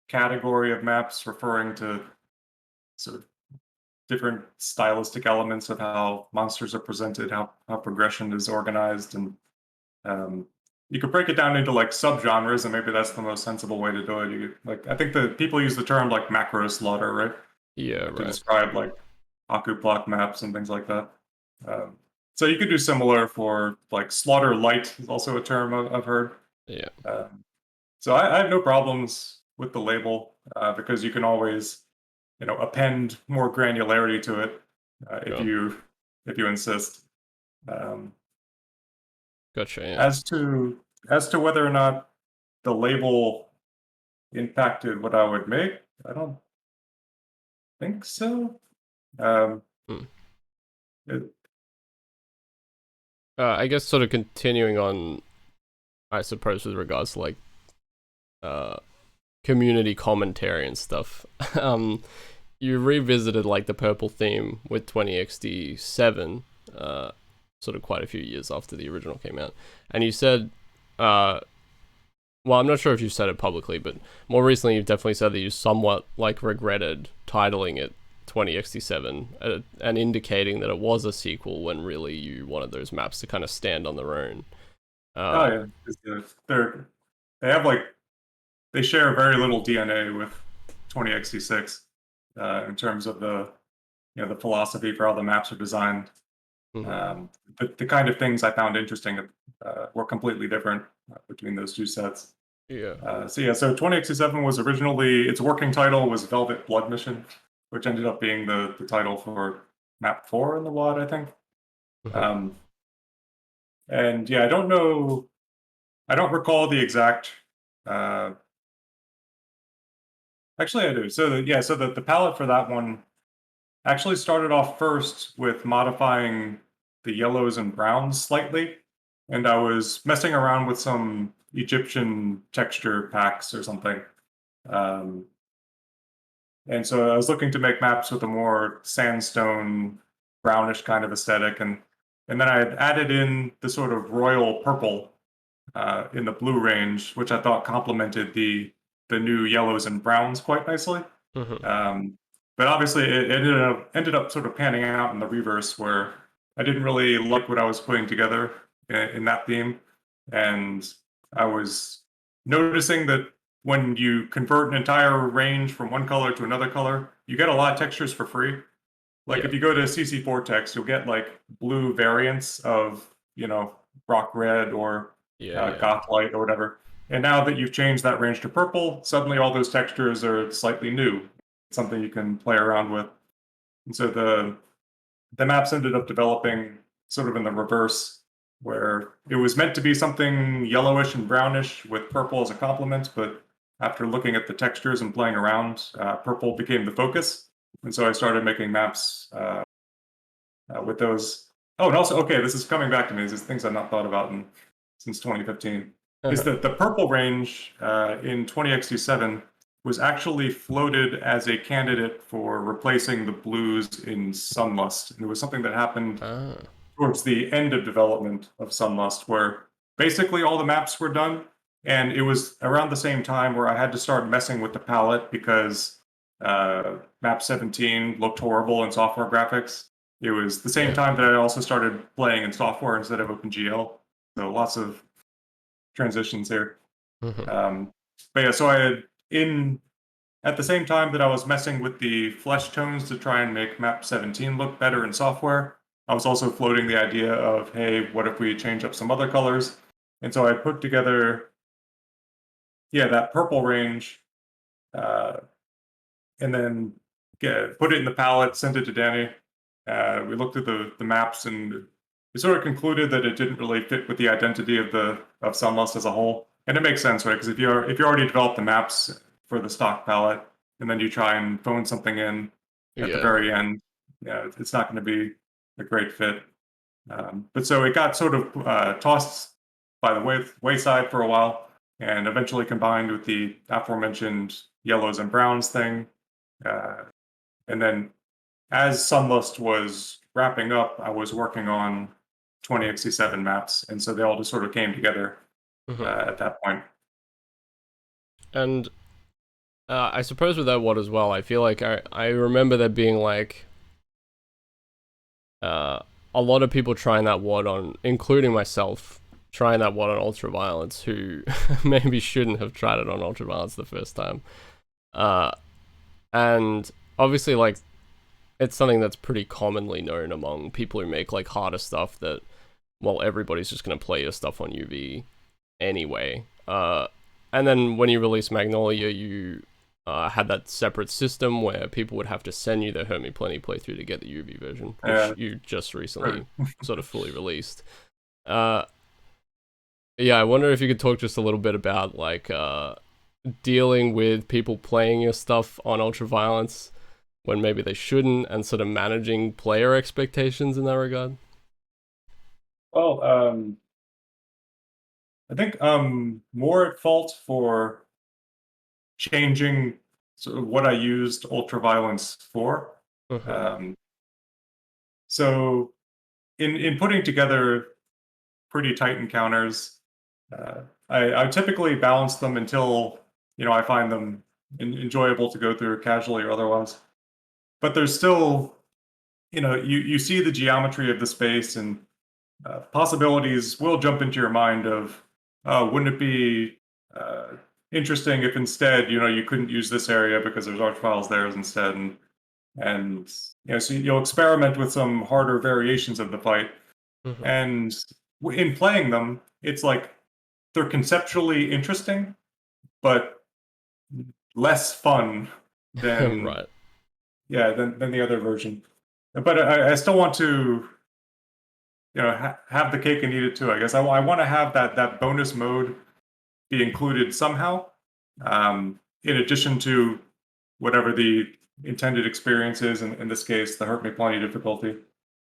category of maps referring to sort of different stylistic elements of how monsters are presented, how progression is organized, and um, you could break it down into like subgenres, and maybe that's the most sensible way to do it. I think the people use the term like macro slaughter, right, Yeah, to right. describe like Aku block maps and things like that. Um, so you could do similar for like slaughter light is also a term I've heard. Yeah. Um, so I have no problems with the label because you can always, append more granularity to it if Sure. you insist. Um, Gotcha. Yeah. as to whether or not the label impacted what I would make, I don't think so. Um, Hmm. it, I guess sort of continuing on, I suppose, with regards to like uh community commentary and stuff. um, you revisited like the purple theme with 20XD7, sort of quite a few years after the original came out, and you said, uh, well, I'm not sure if you said it publicly, but more recently you've definitely said that you somewhat like regretted titling it 20XD7 and indicating that it was a sequel when really you wanted those maps to kind of stand on their own. oh Uh, yeah, they have like they share very little DNA with 20XT6 in terms of the philosophy for how the maps are designed. mhm. Um, the kind of things I found interesting were completely different between those two sets. Yeah. So 20XT7 was originally its working title was Velvet Blood Mission, which ended up being the title for map 4 in the WAD, I think. Mhm. Um, and yeah, I don't recall the exact. Uh, Actually, I do. So the palette for that one actually started off first with modifying the yellows and browns slightly, and I was messing around with some Egyptian texture packs or something. Um, and so I was looking to make maps with a more sandstone, brownish kind of aesthetic, and then I had added in the sort of royal purple in the blue range, which I thought complemented the new yellows and browns quite nicely. Mhm. Um, but obviously, it ended up sort of panning out in the reverse, where I didn't really like what I was putting together in that theme, and I was noticing that when you convert an entire range from one color to another color, you get a lot of textures for free. Like Yeah. if you go to CC Vortex, you'll get like blue variants of rock red or Yeah. Yeah. goth light or whatever. And now that you've changed that range to purple, suddenly all those textures are slightly new. It's something you can play around with. And so the maps ended up developing sort of in the reverse, where it was meant to be something yellowish and brownish with purple as a complement, but after looking at the textures and playing around, purple became the focus. And so I started making maps with those. Oh, and also, okay, this is coming back to me. This is things I've not thought about since 2015. Is Uh-huh. that the purple range in 20XT7 was actually floated as a candidate for replacing the blues in Sunlust. And it was something that happened Ah. towards the end of development of Sunlust, where basically all the maps were done. And it was around the same time where I had to start messing with the palette because map 17 looked horrible in software graphics. It was the same Yeah. time that I also started playing in software instead of OpenGL. So lots of transitions here. Mhm. Um, but yeah, so I had in at the same time that I was messing with the flesh tones to try and make map 17 look better in software, I was also floating the idea of, hey, what if we change up some other colors? And so I put together, yeah, that purple range, uh, and then put it in the palette, sent it to Danny. We looked at the maps, and we sort of concluded that it didn't really fit with the identity of Sunlust as a whole. And it makes sense, right? Because if you already developed the maps for the stock palette, and then you try and phone something in at the Yeah. very end, yeah, it's not going to be a great fit. But so it got sort of tossed by the wayside for a while, and eventually combined with the aforementioned yellows and browns thing. Uh, and then as Sunlust was wrapping up, I was working on 20xc7 maps, and so they all just sort of came together Hmm. at that point. And I suppose with that WOD as well, I feel like I remember there being like uh, a lot of people trying that WOD on, including myself, trying that WOD on Ultraviolence, who maybe shouldn't have tried it on Ultraviolence the first time. Uh, and obviously, like, it's something that's pretty commonly known among people who make like harder stuff that, well, everybody's just gonna play your stuff on UV anyway. And then when you release Magnolia, you had that separate system where people would have to send you their Hurt Me Plenty playthrough to get the UV version, which you just recently sort of fully released. Yeah, I wonder if you could talk just a little bit about like dealing with people playing your stuff on Ultraviolence when maybe they shouldn't, and sort of managing player expectations in that regard. Well, I think more at fault for changing sort of what I used ultraviolence for. Uh-huh. Um, so in putting together pretty tight encounters, uh, I typically balance them until I find them enjoyable to go through casually or otherwise. But there's still you see the geometry of the space, and possibilities will jump into your mind of, wouldn't it be interesting if instead, you couldn't use this area because there's arch files there instead, and so you'll experiment with some harder variations of the fight, Uh-huh. and in playing them, it's like they're conceptually interesting, but less fun than Right. than the other version. But I still want to have the cake and eat it too. I guess I want to have that bonus mode be included somehow, in addition to whatever the intended experience is. In this case, the Hurt Me Plenty difficulty.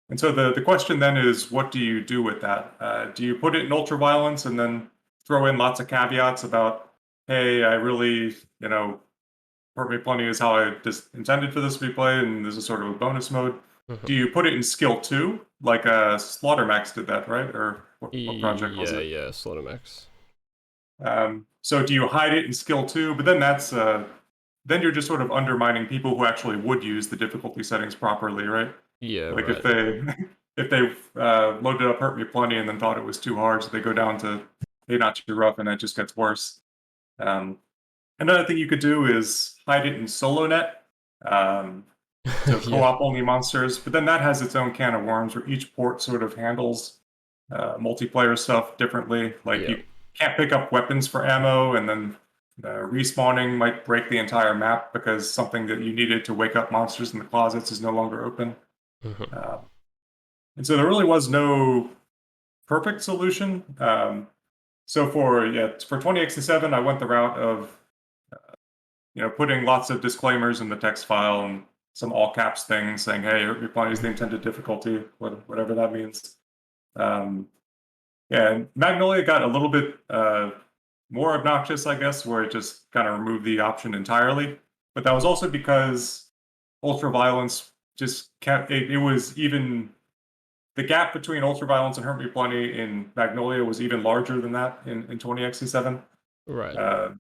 And so the question then is, what do you do with that? Do you put it in ultraviolence and then throw in lots of caveats about, hey, I really, Hurt Me Plenty is how I just intended for this to be played, and this is sort of a bonus mode. Uh-huh. Do you put it in skill 2? Like Slaughtermax did that, right? Or what project was Yeah, it? yeah, Slaughtermax. So do you hide it in skill 2? But then then you're just sort of undermining people who actually would use the difficulty settings properly, right? Yeah, Like if right. they if they loaded up Hurt Me Plenty and then thought it was too hard, so they go down to Hey Not Too Rough, and it just gets worse. Um, Another thing you could do is hide it in solo net. Um, so Yeah. co-op only monsters, but then that has its own can of worms where each port sort of handles multiplayer stuff differently. Like Yeah. you can't pick up weapons for ammo, and then respawning might break the entire map because something that you needed to wake up monsters in the closets is no longer open. Uh-huh. Uh, and so there really was no perfect solution. So for 20xc7, I went the route of putting lots of disclaimers in the text file and some all caps things saying, "Hey, your point is the intended difficulty," whatever that means. Um, yeah, and Magnolia got a little bit more obnoxious, I guess, where it just kind of removed the option entirely. But that was also because ultraviolence just kept it was even the gap between ultraviolence and Hurt Me Plenty in Magnolia was even larger than that in 20xc7. Right. Uh,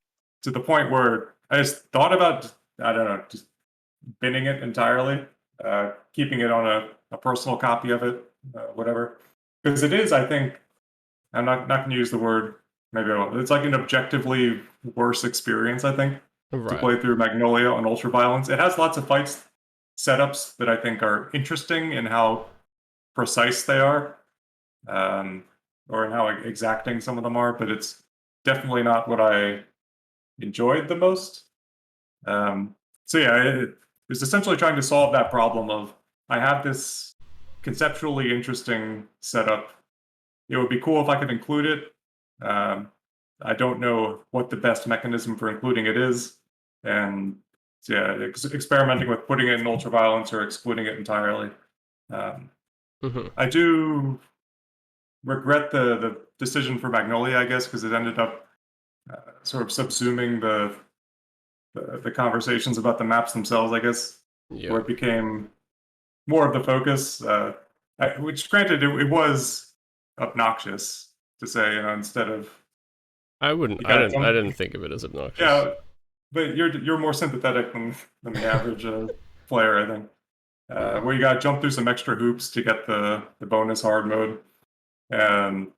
to the point where I just thought about, I don't know, just binning it entirely, keeping it on a personal copy of it, whatever. Because it is, I think, I'm not going to use the word, maybe I won't. It's like an objectively worse experience, I think. to Right. play through Magnolia on Ultraviolence. It has lots of fights setups that I think are interesting in how precise they are, um, or in how exacting some of them are, but it's definitely not what I enjoyed the most. Um, so yeah, it's essentially trying to solve that problem of I have this conceptually interesting setup. It would be cool if I could include it. I don't know what the best mechanism for including it is, and so yeah, experimenting with putting it in ultraviolence or excluding it entirely. Um, Hmm. I do regret the decision for Magnolia, I guess, because it ended up sort of subsuming the conversations about the maps themselves, I guess, Yeah. where it became more of the focus. Which, granted, it was obnoxious to say, instead of I wouldn't. you I got to didn't. I jump. didn't think of it as obnoxious. Yeah, but you're more sympathetic than the average player, I think. Mm. Where you got to jump through some extra hoops to get the bonus hard mode, and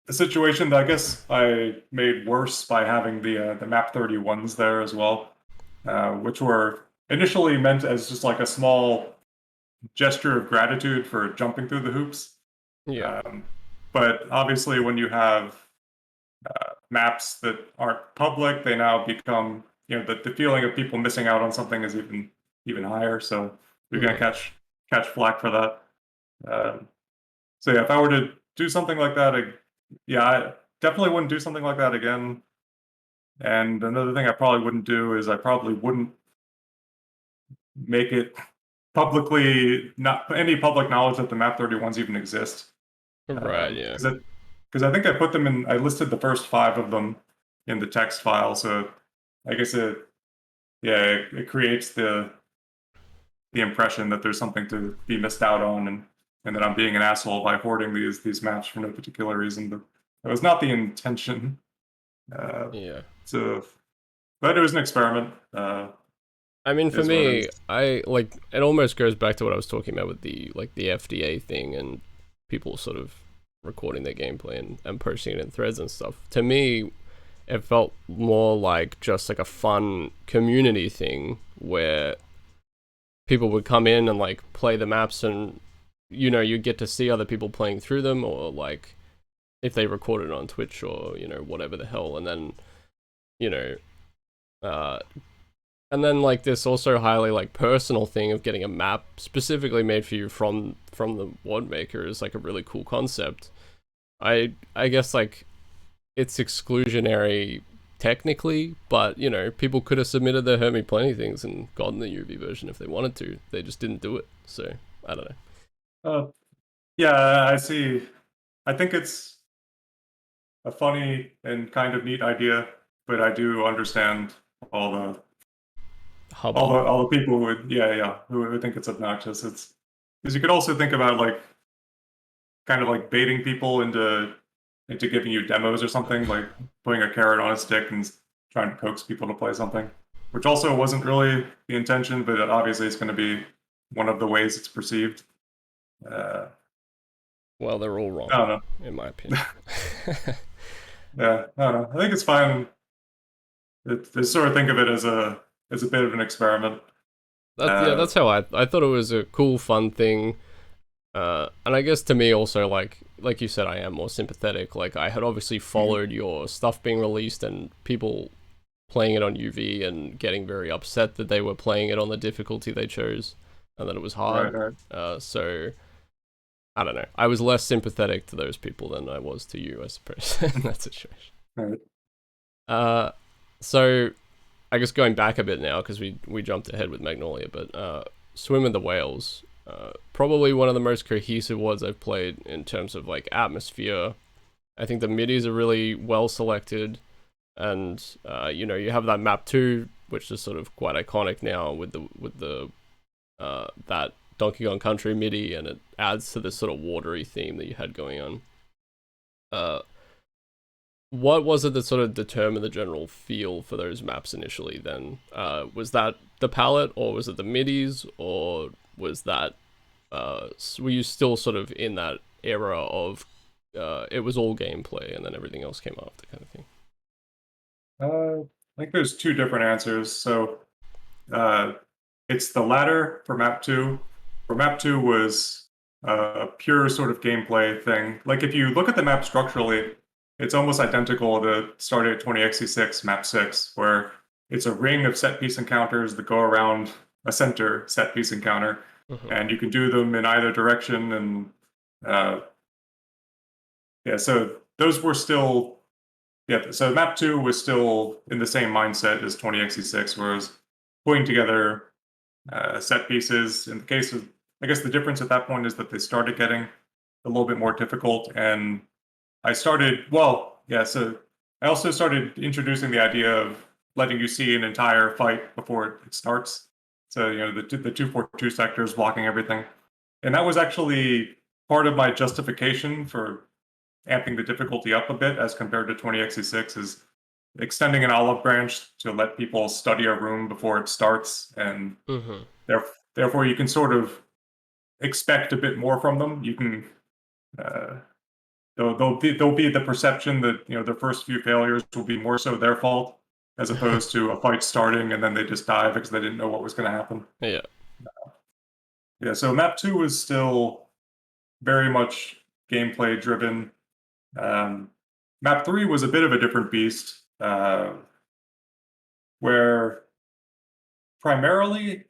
a situation that I guess I made worse by having the map 31s there as well, which were initially meant as just like a small gesture of gratitude for jumping through the hoops. Yeah. Um, but obviously, when you have maps that aren't public, they now become, the feeling of people missing out on something is even higher. So you're gonna Mm. catch flack for that. Um, so yeah, if I were to do something like that, yeah, I definitely wouldn't do something like that again. And another thing I probably wouldn't do is I probably wouldn't make it publicly, not any public knowledge that the map 31s even exist. Right. Yeah. Because I think I put them in, I listed the first five of them in the text file. So I guess yeah, it creates the impression that there's something to be missed out on, and that I'm being an asshole by hoarding these maps for no particular reason. But that was not the intention. Uh, Yeah. so, but it was an experiment. I mean, for Is what it me, is. I like it almost goes back to what I was talking about with the FDA thing and people sort of recording their gameplay and posting it in threads and stuff. To me, it felt more like just like a fun community thing where people would come in and like play the maps and you get to see other people playing through them, or like if they record it on Twitch or whatever the hell, and then you know uh and then like this also highly like personal thing of getting a map specifically made for you from the WOD maker is like a really cool concept. I guess like it's exclusionary technically, but people could have submitted their Hurt Me Plenty things and gotten the UV version if they wanted to. They just didn't do it. So I don't know. Uh, yeah, I see. I think it's a funny and kind of neat idea, but I do understand all the Hubbub. all the people who would who would think it's obnoxious. It's because you could also think about like kind of like baiting people into giving you demos or something, like putting a carrot on a stick and trying to coax people to play something, which also wasn't really the intention, but obviously it's going to be one of the ways it's perceived. Uh, Well, they're all I wrong, don't know. in my opinion. Yeah, I don't know. I think it's fine. They sort of think of it as a bit of an experiment. Yeah, Uh, that's how I thought it was a cool, fun thing. And I guess to me also like you said, I am more sympathetic. Like I had obviously mhm. followed your stuff being released and people playing it on UV and getting very upset that they were playing it on the difficulty they chose and that it was Right, hard. right, So I don't know. I was less sympathetic to those people than I was to you, I suppose, in that situation. right. Uh, so I guess going back a bit now because we jumped ahead with Magnolia, but Swim with the Whales, probably one of the most cohesive ones I've played in terms of like atmosphere. I think the midis are really well selected, and you have that map too, which is sort of quite iconic now with the that Donkey Kong Country midi, and it adds to this sort of watery theme that you had going on. Uh, what was it that sort of determined the general feel for those maps initially then? Was that the palette, or was it the midis, or was that were you still sort of in that era of it was all gameplay and then everything else came after kind of thing? think there's two different answers. So uh, it's the latter for map two. For map two was a pure sort of gameplay thing. Like if you look at the map structurally, it's almost identical to Stardate 20xc6 map 6, where it's a ring of set piece encounters that go around a center set piece encounter, Hmm. and you can do them in either direction. And uh, yeah, so those were still yeah. So map two was still in the same mindset as 20xc6, whereas putting together set pieces. In the case of, I guess the difference at that point is that they started getting a little bit more difficult, and I started, well, yeah, so I also started introducing the idea of letting you see an entire fight before it starts. So, the 242 sectors blocking everything. And that was actually part of my justification for amping the difficulty up a bit as compared to 20xc6 is extending an olive branch to let people study a room before it starts, and Hmm. therefore you can sort of expect a bit more from them. You can uh, there'll be the perception that the first few failures will be more so their fault as opposed to a fight starting and then they just die because they didn't know what was going to happen. Yeah. Yeah, so map two was still very much gameplay driven. Um, map three was a bit of a different beast, where primarily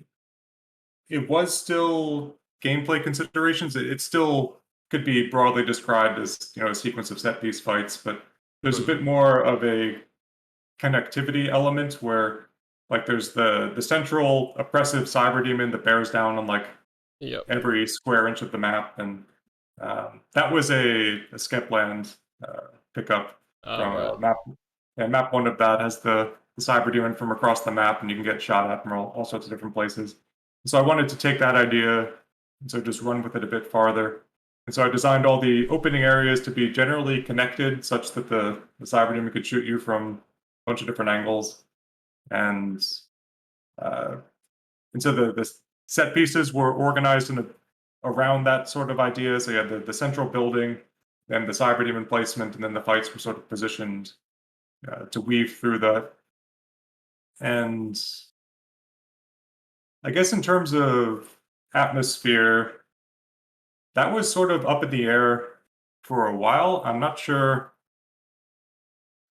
it was still gameplay considerations. It still could be broadly described as a sequence of set piece fights, but there's a Hmm. bit more of a connectivity element where like there's the central oppressive cyber demon that bears down on like Yep. every square inch of the map, and that was a Skepland pickup All from right. map. And map one of that has the cyber demon from across the map, and you can get shot at from all sorts of different places. So I wanted to take that idea and so just run with it a bit farther. And so I designed all the opening areas to be generally connected, such that the cyber demon could shoot you from a bunch of different angles. And uh, and so the set pieces were organized around that sort of idea. So you had the central building, then the cyber demon placement, and then the fights were sort of positioned to weave through that. And I guess in terms of atmosphere, that was sort of up in the air for a while. I'm not sure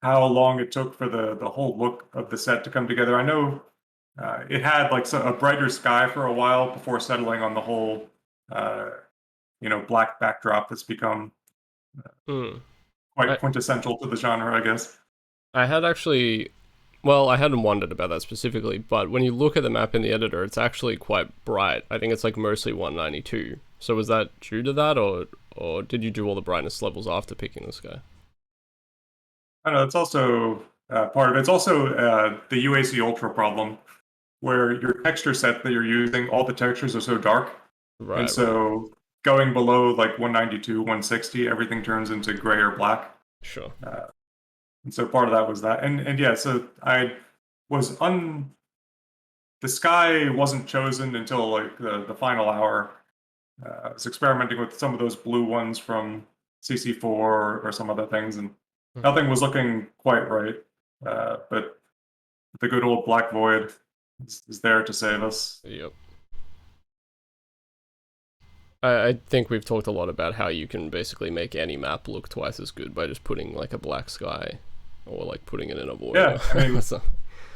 how long it took for the whole look of the set to come together. I know it had like a brighter sky for a while before settling on the whole, uh, black backdrop that's become Mm. quite I quintessential to the genre, I guess. I had actually, well, I hadn't wondered about that specifically, but when you look at the map in the editor, it's actually quite bright. I think it's like mostly 192. So was that due to that, or did you do all the brightness levels after picking this guy? I know it's also part of it. It's also the UAC Ultra problem, where your texture set that you're using, all the textures are so dark, and Right, right. so going below like 192, 160, everything turns into gray or black. Sure. Uh, and so part of that was that, and yeah, so I was un the sky wasn't chosen until like the final hour. I was experimenting with some of those blue ones from CC4 or some other things, and Hmm. nothing was looking quite right. But the good old Black Void is there to save us. Yep. I think we've talked a lot about how you can basically make any map look twice as good by just putting like a black sky or like putting it in a void. Yeah, I mean, So,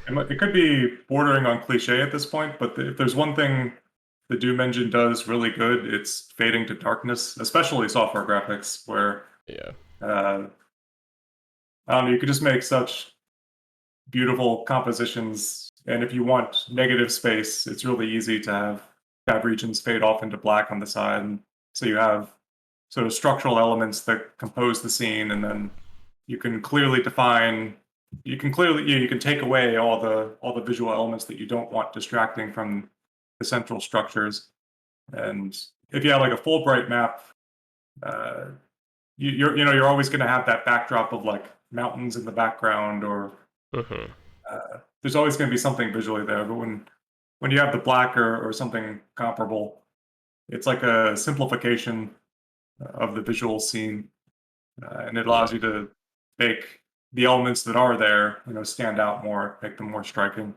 it could be bordering on cliche at this point, but if there's one thing the Doom engine does really good, it's fading to darkness, especially software graphics, where yeah. uh, I don't know, you could just make such beautiful compositions. And if you want negative space, it's really easy to have regions fade off into black on the side. And so you have sort of structural elements that compose the scene, and then you can clearly define. You can take away all the visual elements that you don't want distracting from the central structures. And if you have like a Fulbright map, uh, you're always going to have that backdrop of like mountains in the background, or Hmm. there's always going to be something visually there. But when you have the black or something comparable, it's like a simplification of the visual scene, and it allows Yeah. you to make the elements that are there, stand out more, make them more striking.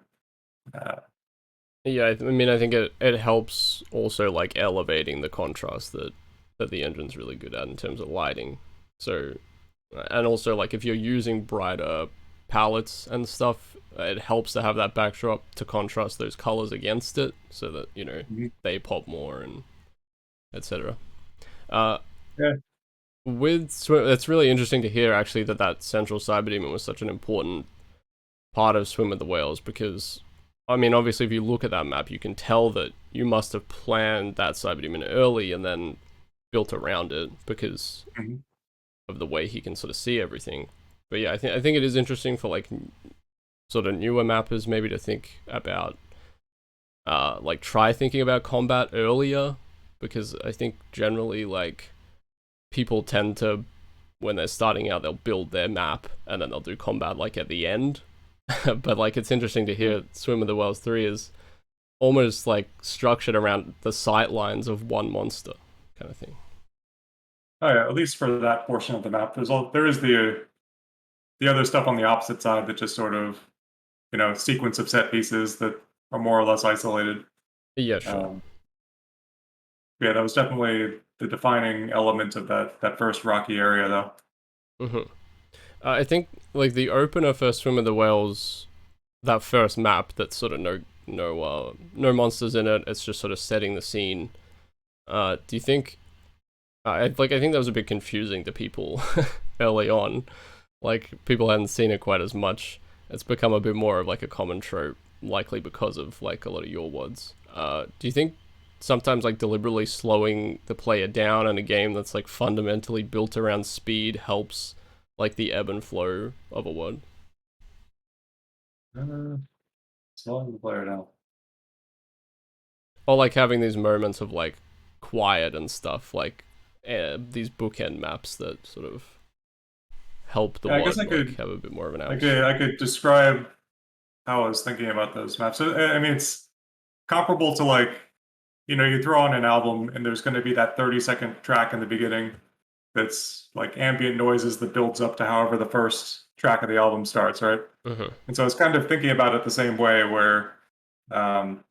Uh, Yeah, I mean, I think it helps also like elevating the contrast that the engine's really good at in terms of lighting. So, and also like if you're using brighter palettes and stuff, it helps to have that backdrop to contrast those colors against it, so that mhm. they pop more and etc. Uh, Yeah. it's really interesting to hear actually that central cyber was such an important part of Swim with the Whales, because I mean, obviously if you look at that map you can tell that you must have planned that cyber early and then built around it because Mhm. of the way he can sort of see everything. But yeah, I think it is interesting for like sort of newer mappers maybe to think about like try thinking about combat earlier, because I think generally like people tend to, when they're starting out, they'll build their map and then they'll do combat like at the end. But like it's interesting to hear Swim of the Wells 3 is almost like structured around the sight lines of one monster kind of thing. Oh yeah, at least for that portion of the map. There is the other stuff on the opposite side that just sort of sequence of set pieces that are more or less isolated. Yeah, sure. Um, yeah, that was definitely the defining element of that first rocky area, though. hmm I think like the opener for Swim of the Whales, that first map that's sort of no monsters in it. It's just sort of setting the scene. Do you think? I think that was a bit confusing to people early on. Like people hadn't seen it quite as much. It's become a bit more of like a common trope, likely because of like a lot of your words. Do you think sometimes like deliberately slowing the player down in a game that's like fundamentally built around speed helps like the ebb and flow of a word? Uh, Slowing the player down. Or like having these moments of like quiet and stuff, like these bookend maps that sort of help the Yeah, I guess WOD like have a bit more of an ouch. I could describe how I was thinking about those maps. So, I mean, it's comparable to like, you throw on an album and there's going to be that 30-second track in the beginning that's like ambient noises that builds up to however the first track of the album starts, right? Mm-hmm. And so I was kind of thinking about it the same way, where um,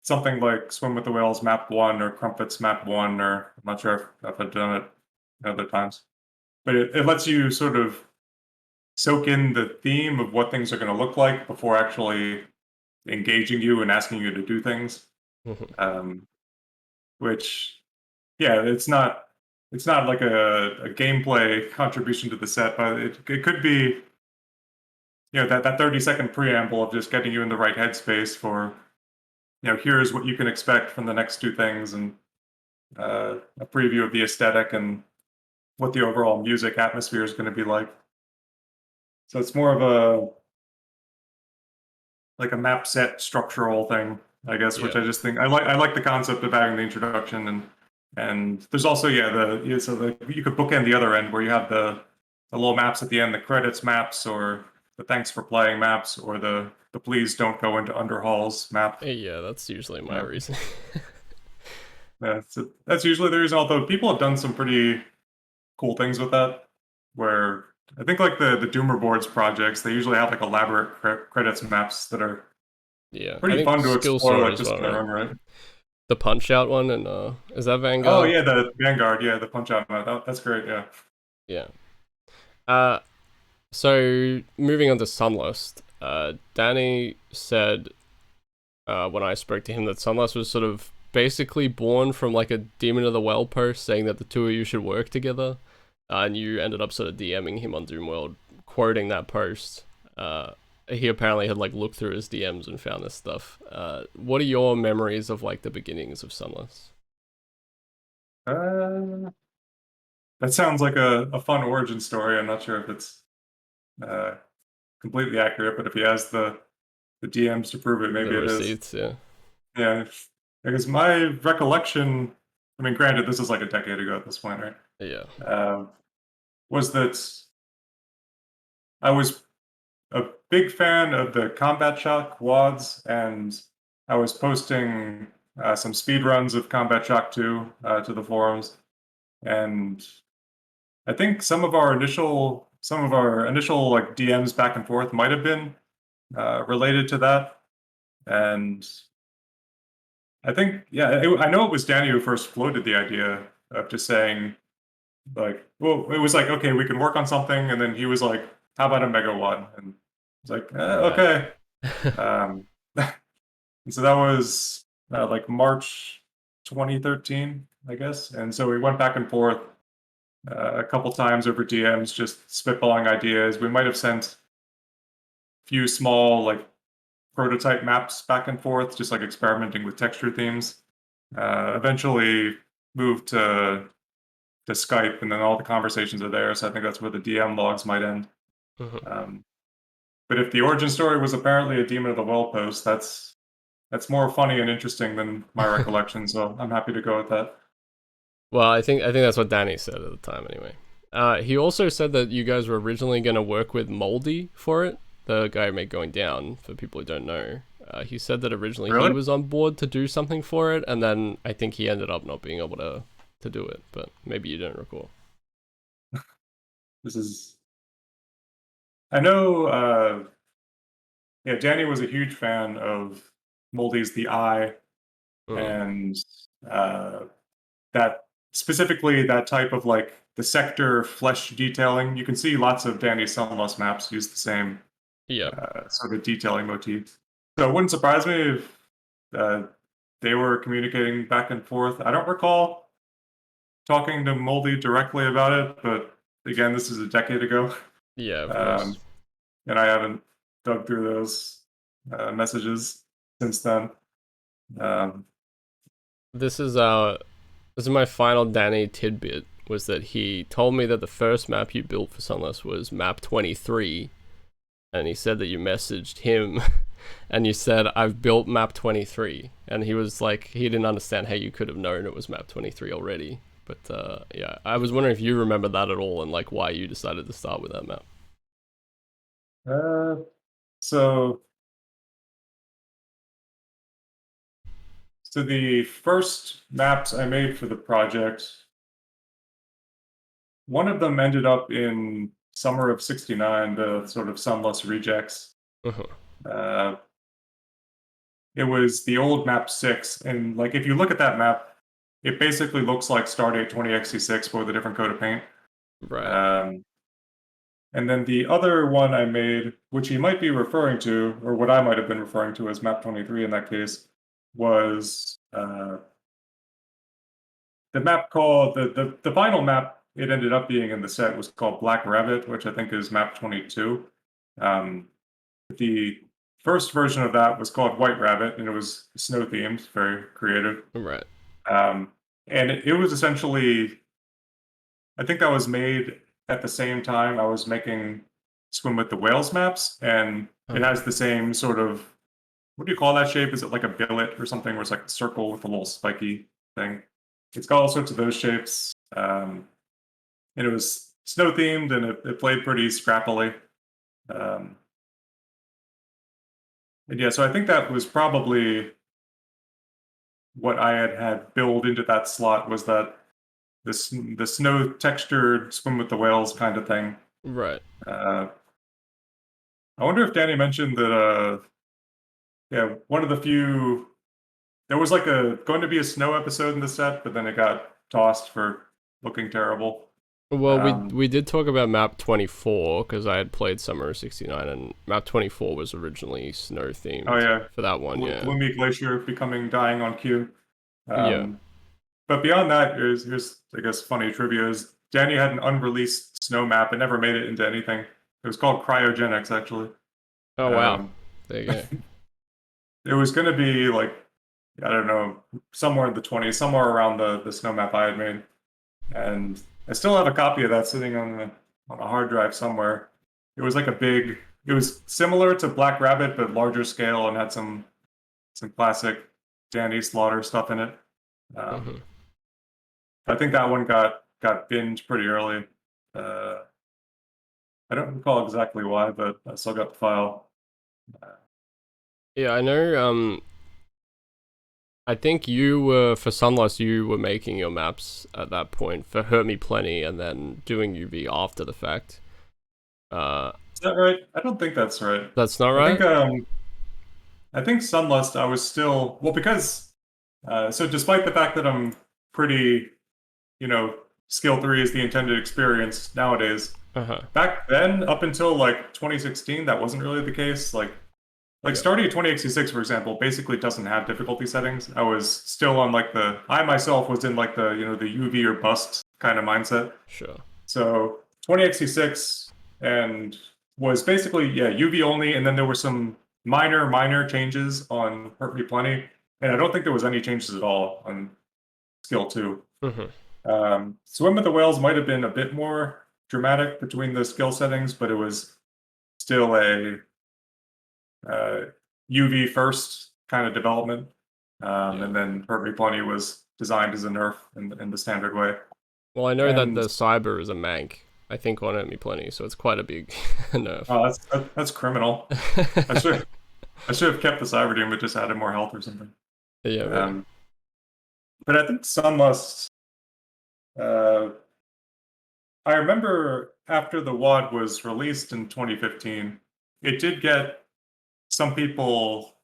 something like Swim with the Whales Map 1 or Crumpets Map 1, or I'm not sure if I've done it other times, but it lets you sort of soak in the theme of what things are going to look like before actually engaging you and asking you to do things. Mm-hmm. Um, which, yeah, it's not like a gameplay contribution to the set, but it could be that 30-second preamble of just getting you in the right headspace for here's what you can expect from the next two things, and a preview of the aesthetic and what the overall music atmosphere is going to be like. So it's more of a like a map set structural thing, I guess, which Yeah. I just think I like the concept of having the introduction, and there's also so you could bookend the other end where you have the little maps at the end, the credits maps, or the thanks for playing maps, or the please don't go into underhalls map. Yeah, that's usually my Yeah, reason. that's usually the reason. Although people have done some pretty cool things with that, where I think like the Doomer boards projects, they usually have like elaborate credits maps that are Yeah, I pretty think fun to Skill explore, Sword like as just well, in their right? own right. The Punch Out one, and is that Oh Vanguard? yeah, the Vanguard, yeah, the Punch Out map. That's great. Yeah. Yeah. Uh, so moving on to Sunlust, Danny said when I spoke to him that Sunlust was sort of basically born from like a Demon of the Well post saying that the two of you should work together, and you ended up sort of DMing him on Doomworld, quoting that post. He apparently had like looked through his DMs and found this stuff. What are your memories of like the beginnings of Sunlust? Uh, that sounds like a fun origin story. I'm not sure if it's uh, completely accurate, but if he has the DMs to prove it, The maybe it is. receipts, yeah. Yeah, because my recollection, I mean, granted, this is like a decade ago at this point, right? Yeah. Uh, was that I was a big fan of the Combat Shock WADs, and I was posting some speed runs of Combat Shock 2 to the forums. And I think some of our initial some of our initial like DMs back and forth might have been related to that. And I think, yeah, I know it was Danny who first floated the idea of just saying, like, well, it was like, okay, we can work on something, and then he was like, how about a megawatt? And it's like, Right. okay. Um, and so that was like March 2013, I guess. And so we went back and forth a couple times over DMs, just spitballing ideas. We might have sent a few small like prototype maps back and forth, just like experimenting with texture themes. Eventually moved to Skype, and then all the conversations are there. So I think that's where the DM logs might end. Mhm. Um, but if the origin story was apparently a Demon of the Well post, that's more funny and interesting than my recollection. So I'm happy to go with that. Well, I think that's what Danny said at the time, anyway. He also said that you guys were originally going to work with Moldy for it, the guy who made Going Down. For people who don't know, he said that originally he Really? was on board to do something for it, and then I think he ended up not being able to do it. But maybe you don't recall. This is. I know. Yeah, Danny was a huge fan of Moldy's The Eye, Mm. and uh, that specifically that type of like the sector flesh detailing. You can see lots of Danny's Sunlust maps use the same Yep. sort of detailing motif. So it wouldn't surprise me if uh, they were communicating back and forth. I don't recall talking to Moldy directly about it, but again, this is a decade ago, Yeah, of course. um, and I haven't dug through those messages since then. Um, This is uh this is my final Danny tidbit. Was that he told me that the first map you built for Sunless was map 23, and he said that you messaged him and you said, I've built map 23. And he was like, he didn't understand how you could have known it was map 23 already. But yeah, I was wondering if you remember that at all and like why you decided to start with that map. uh, so, so the first maps I made for the project, one of them ended up in summer of '69, the sort of Sunless rejects. Uh-huh. Uh, it was the old map 6, and like if you look at that map, it basically looks like Stardate 20xc6 with a different coat of paint. Right. Um, and then the other one I made, which he might be referring to, or what I might have been referring to as map 23 in that case, was the map called the final map it ended up being in the set was called Black Rabbit, which I think is map 22. Um, the first version of that was called White Rabbit, and it was snow themed, very creative. Right. Um, and it was essentially, I think that was made at the same time I was making Swim with the Whales maps, and it Uh-huh. has the same sort of, what do you call that shape? Is it like a billet or something where it's like a circle with a little spiky thing? It's got all sorts of those shapes. And it was snow themed, and it played pretty scrappily. Um, and yeah, so I think that was probably what I had built into that slot was that the snow textured swim with the whales kind of thing. Right. Uh, I wonder if Danny mentioned that. Yeah, one of the few. There was like a going to be a snow episode in the set, but then it got tossed for looking terrible. Well, we Um, we did talk about map 24 because I had played Summer of 69 and map 24 was originally snow oh themed yeah, for that one, yeah. gloomy glacier becoming dying on cue. Yeah. Um, But beyond that, here's I guess funny trivia is Danny had an unreleased snow map and never made it into anything. It was called Cryogenics actually. Oh wow. Um, There you go. it was going to be like I don't know somewhere in the 20s, somewhere around the snow map I had made, and I still have a copy of that sitting on a hard drive somewhere. It was like a big. It was similar to Black Rabbit but larger scale and had some classic Danny Slaughter stuff in it. Mhm. Um, I think that one got binned pretty early. Uh, I don't recall exactly why, but I still got the file. Yeah, I know. I think you were for Sunless. You were making your maps at that point for Hurt Me Plenty, and then doing UV after the fact. Is that right? I don't think that's right. That's not I think right. um I think Sunlust I was still well because so despite the fact that I'm pretty, you know, skill 3 is the intended experience nowadays, Uh huh. back then up until like 2016 that wasn't really the case. Like Yeah. starting at 2066, for example, basically doesn't have difficulty settings. I was still on like I myself was in like the UV or bust kind of mindset. Sure. So 2066 and was basically, yeah, UV only. And then there were some minor changes on Hurt Me Plenty. And I don't think there was any changes at all on skill 2. Mm-hmm. Swim with the Whales might have been a bit more dramatic between the skill settings, but it was still a uh, UV first kind of development. Yeah. And then Hurt Me Plenty was designed as a nerf in the standard way. Well, I know that And the cyber is a mank. I think on Hurt Me Plenty, so it's quite a big nerf. oh, that's criminal. I should I should have kept the Cyber Doom, but just added more health or something. Yeah, maybe. Um, but I think Sunlust. Uh, I remember after the WAD was released in 2015, it did get some people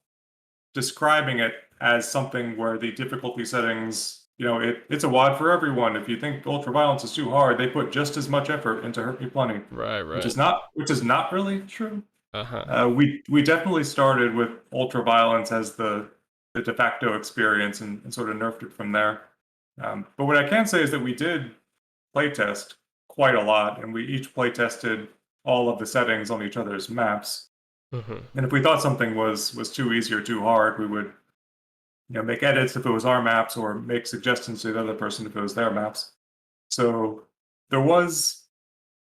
describing it as something where the difficulty settings, it's a WAD for everyone. If you think ultraviolence is too hard, they put just as much effort into Hurt Me Plenty, Right, which right. is not really true. Uh-huh. We definitely started with ultraviolence as the de facto experience and sort of nerfed it from there. But what I can say is that we did playtest quite a lot, and we each playtested all of the settings on each other's maps. Mm-hmm. And if we thought something was too easy or too hard, we would make edits if it was our maps or make suggestions to the other person if it was their maps. So there was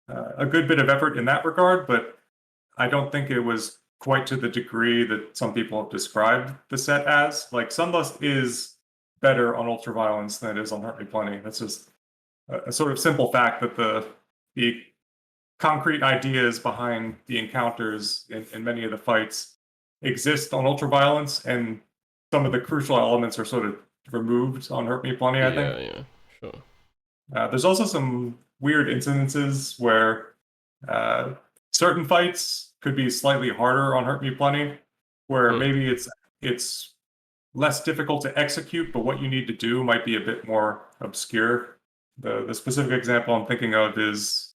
a good bit of effort in that regard, but I don't think it was quite to the degree that some people have described the set as. Like Sunlust is better on ultraviolence than it is on Hurt Me Plenty. That's just a sort of simple fact that the concrete ideas behind the encounters in many of the fights exist on ultraviolence, and some of the crucial elements are sort of removed on Hurt Me Plenty, I think. Yeah, yeah. Sure. There's also some weird incidences where uh, certain fights could be slightly harder on Hurt Me Plenty, where Hmm. maybe it's less difficult to execute, but what you need to do might be a bit more obscure. The specific example I'm thinking of is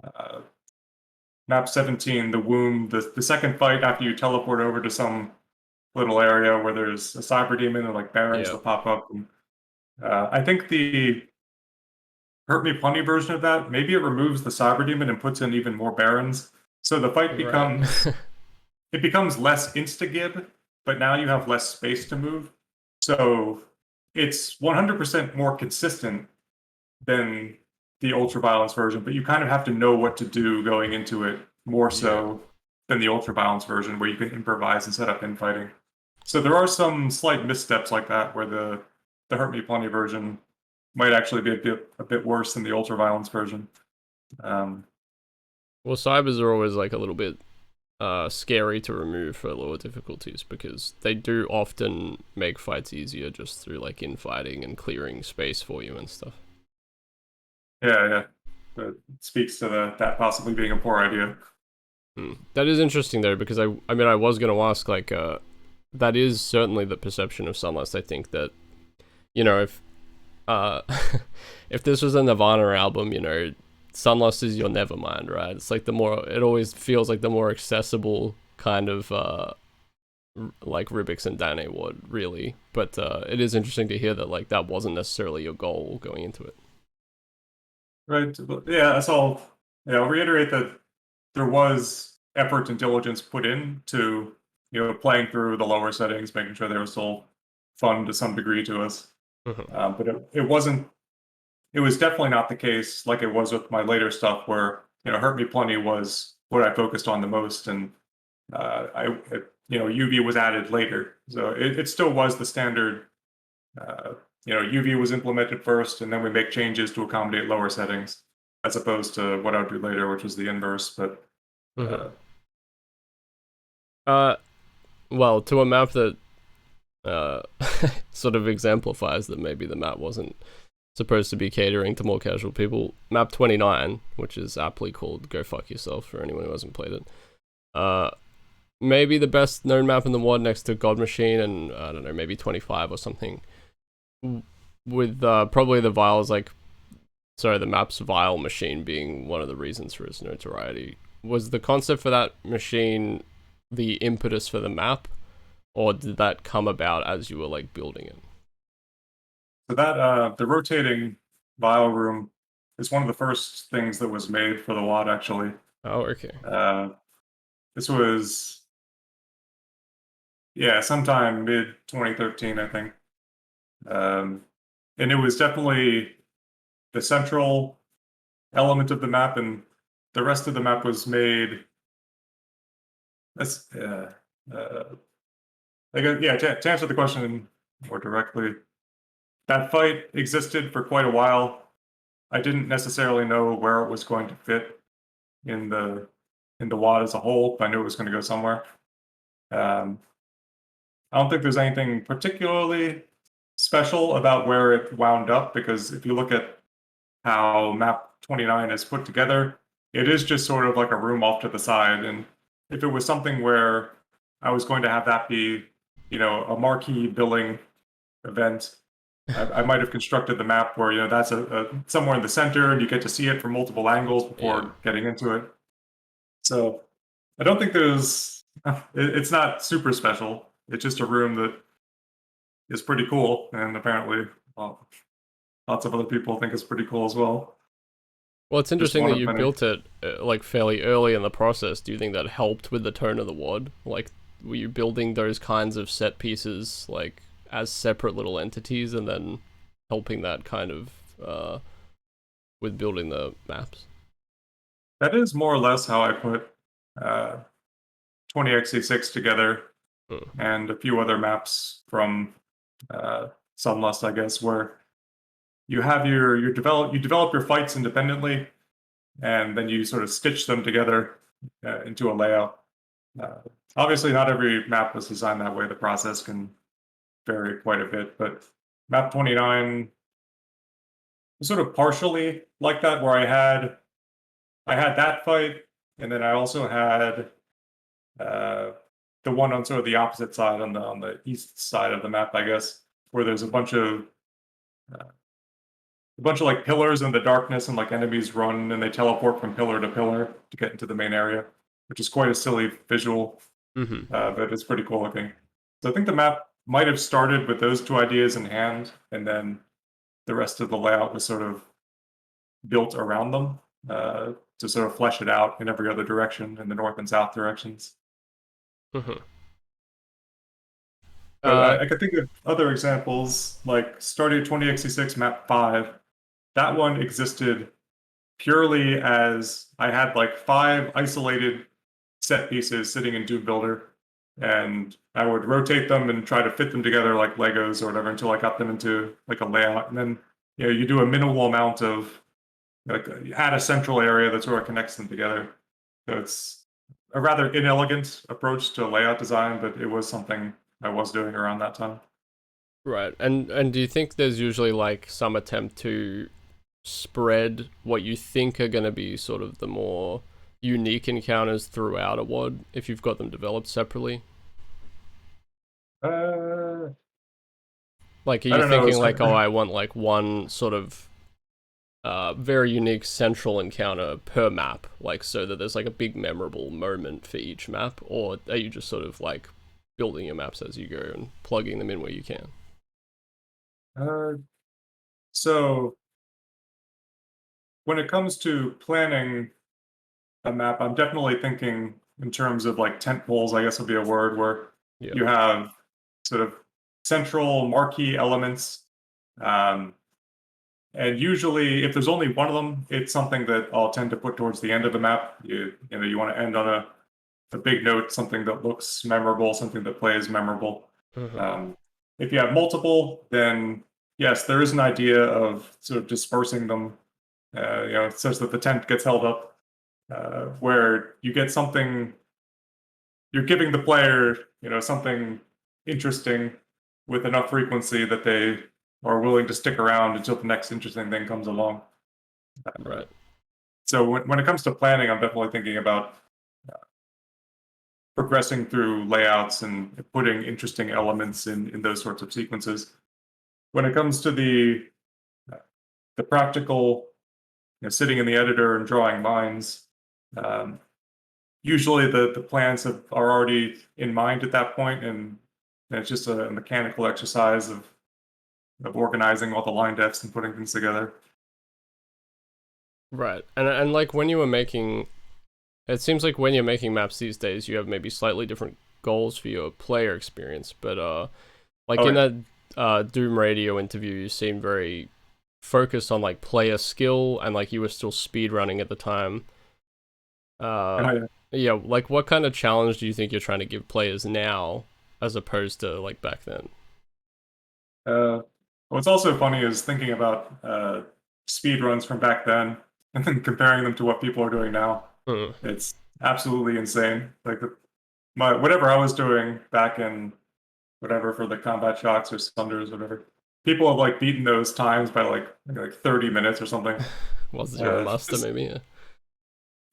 uh, map 17, the womb, the second fight after you teleport over to some little area where there's a cyber demon and like barons Yeah. that pop up. And, I think the Hurt Me Plenty version of that, maybe it removes the cyber demon and puts in even more barons. So the fight Right. becomes less insta-gib, but now you have less space to move. So it's 100% more consistent than the ultraviolence version, but you kind of have to know what to do going into it more Yeah. so than the ultraviolence version where you can improvise and set up infighting. So there are some slight missteps like that where the Hurt Me Plenty version might actually be a bit worse than the ultraviolence version. Um, Well, cybers are always like a little bit scary to remove for lower difficulties because they do often make fights easier just through like infighting and clearing space for you and stuff. yeah. That speaks to that possibly being a poor idea. Hmm. That is interesting though because I mean I was gonna ask like that is certainly the perception of Sunlust. I think that if uh if this was a Nirvana album, Sunlust is your Nevermind, right? It's like it always feels like the more accessible kind of like Ribbiks and Danne would really, but it is interesting to hear that like that wasn't necessarily your goal going into it. Right. But yeah, so I'll reiterate that there was effort and diligence put into playing through the lower settings, making sure they were still fun to some degree to us. Mhm. But it wasn't. It was definitely not the case like it was with my later stuff, where Hurt Me Plenty was what I focused on the most, and UV was added later, so it still was the standard. Uh, UV was implemented first, and then we make changes to accommodate lower settings, as opposed to what I'll do later, which was the inverse. But Mhm. uh, Uh, well, to a map that uh sort of exemplifies that maybe the map wasn't supposed to be catering to more casual people. Map 29, which is aptly called Go Fuck Yourself for anyone who hasn't played it. Maybe the best known map in the WoD next to God Machine and, I don't know, maybe 25 or something. With probably the the map's Vial Machine being one of the reasons for its notoriety. Was the concept for that machine the impetus for the map, or did that come about as you were like building it? So that the rotating vial room is one of the first things that was made for the WoD actually. Oh, okay. This was sometime mid 2013, I think. And it was definitely the central element of the map, and the rest of the map was made. That's to answer the question more directly, that fight existed for quite a while. I didn't necessarily know where it was going to fit in the WoD as a whole, but I knew it was going to go somewhere. I don't think there's anything particularly special about where it wound up, because if you look at how map 29 is put together, it is just sort of like a room off to the side. And if it was something where I was going to have that be, a marquee billing event, I might have constructed the map where, that's a somewhere in the center and you get to see it from multiple angles before getting into it. So I don't think it's not super special. It's just a room that is pretty cool, and apparently, well, lots of other people think it's pretty cool as well. Well, it's interesting that you built it like fairly early in the process. Do you think that helped with the tone of the WoD? Like, were you building those kinds of set pieces like as separate little entities, and then helping that kind of with building the maps? That is more or less how I put 20xc6 together, and a few other maps from Sunlust, I guess, where you have you develop your fights independently, and then you sort of stitch them together into a layout. Obviously, not every map was designed that way. The process can vary quite a bit, but map 29 was sort of partially like that, where I had that fight, and then I also had the one on sort of the opposite side, on the east side of the map, I guess, where there's a bunch of like pillars in the darkness, and like enemies run and they teleport from pillar to pillar to get into the main area, which is quite a silly visual, but it's pretty cool looking. So I think the map might have started with those two ideas in hand, and then the rest of the layout was sort of built around them to sort of flesh it out in every other direction, in the north and south directions. I could think of other examples, like Stardate 20xc6 map 5. That one existed purely as I had like 5 isolated set pieces sitting in Doom Builder, and I would rotate them and try to fit them together like Legos or whatever until I got them into like a layout. And then you do a minimal amount of like add a central area that sort of connects them together. So it's a rather inelegant approach to layout design, but it was something I was doing around that time. Right. And do you think there's usually like some attempt to spread what you think are going to be sort of the more unique encounters throughout a WoD if you've got them developed separately? Like, are you thinking like, oh, I want like one sort of very unique central encounter per map, like so that there's like a big memorable moment for each map, or are you just sort of like building your maps as you go and plugging them in where you can? So when it comes to planning a map, I'm definitely thinking in terms of like tent poles, I guess would be a word, where you have sort of central marquee elements. And usually, if there's only one of them, it's something that I'll tend to put towards the end of the map. You want to end on a big note, something that looks memorable, something that plays memorable. If you have multiple, then yes, there is an idea of sort of dispersing them, such that the tent gets held up, where you get something. You're giving the player, something interesting with enough frequency that they or willing to stick around until the next interesting thing comes along. Right. So when it comes to planning, I'm definitely thinking about progressing through layouts and putting interesting elements in those sorts of sequences. When it comes to the practical, sitting in the editor and drawing lines, um, usually the plans are already in mind at that point, and it's just a mechanical exercise of organizing all the line defs and putting things together. Right. And like when you were making, it seems like when you're making maps these days, you have maybe slightly different goals for your player experience. But like in that Doom Radio interview, you seemed very focused on like player skill, and like you were still speed running at the time. Yeah, like what kind of challenge do you think you're trying to give players now as opposed to like back then? What's also funny is thinking about speed runs from back then and then comparing them to what people are doing now. It's absolutely insane. Like whatever I was doing back in whatever for the combat shocks or thunders, whatever. People have like beaten those times by like 30 minutes or something. Was Zero Master maybe? Yeah.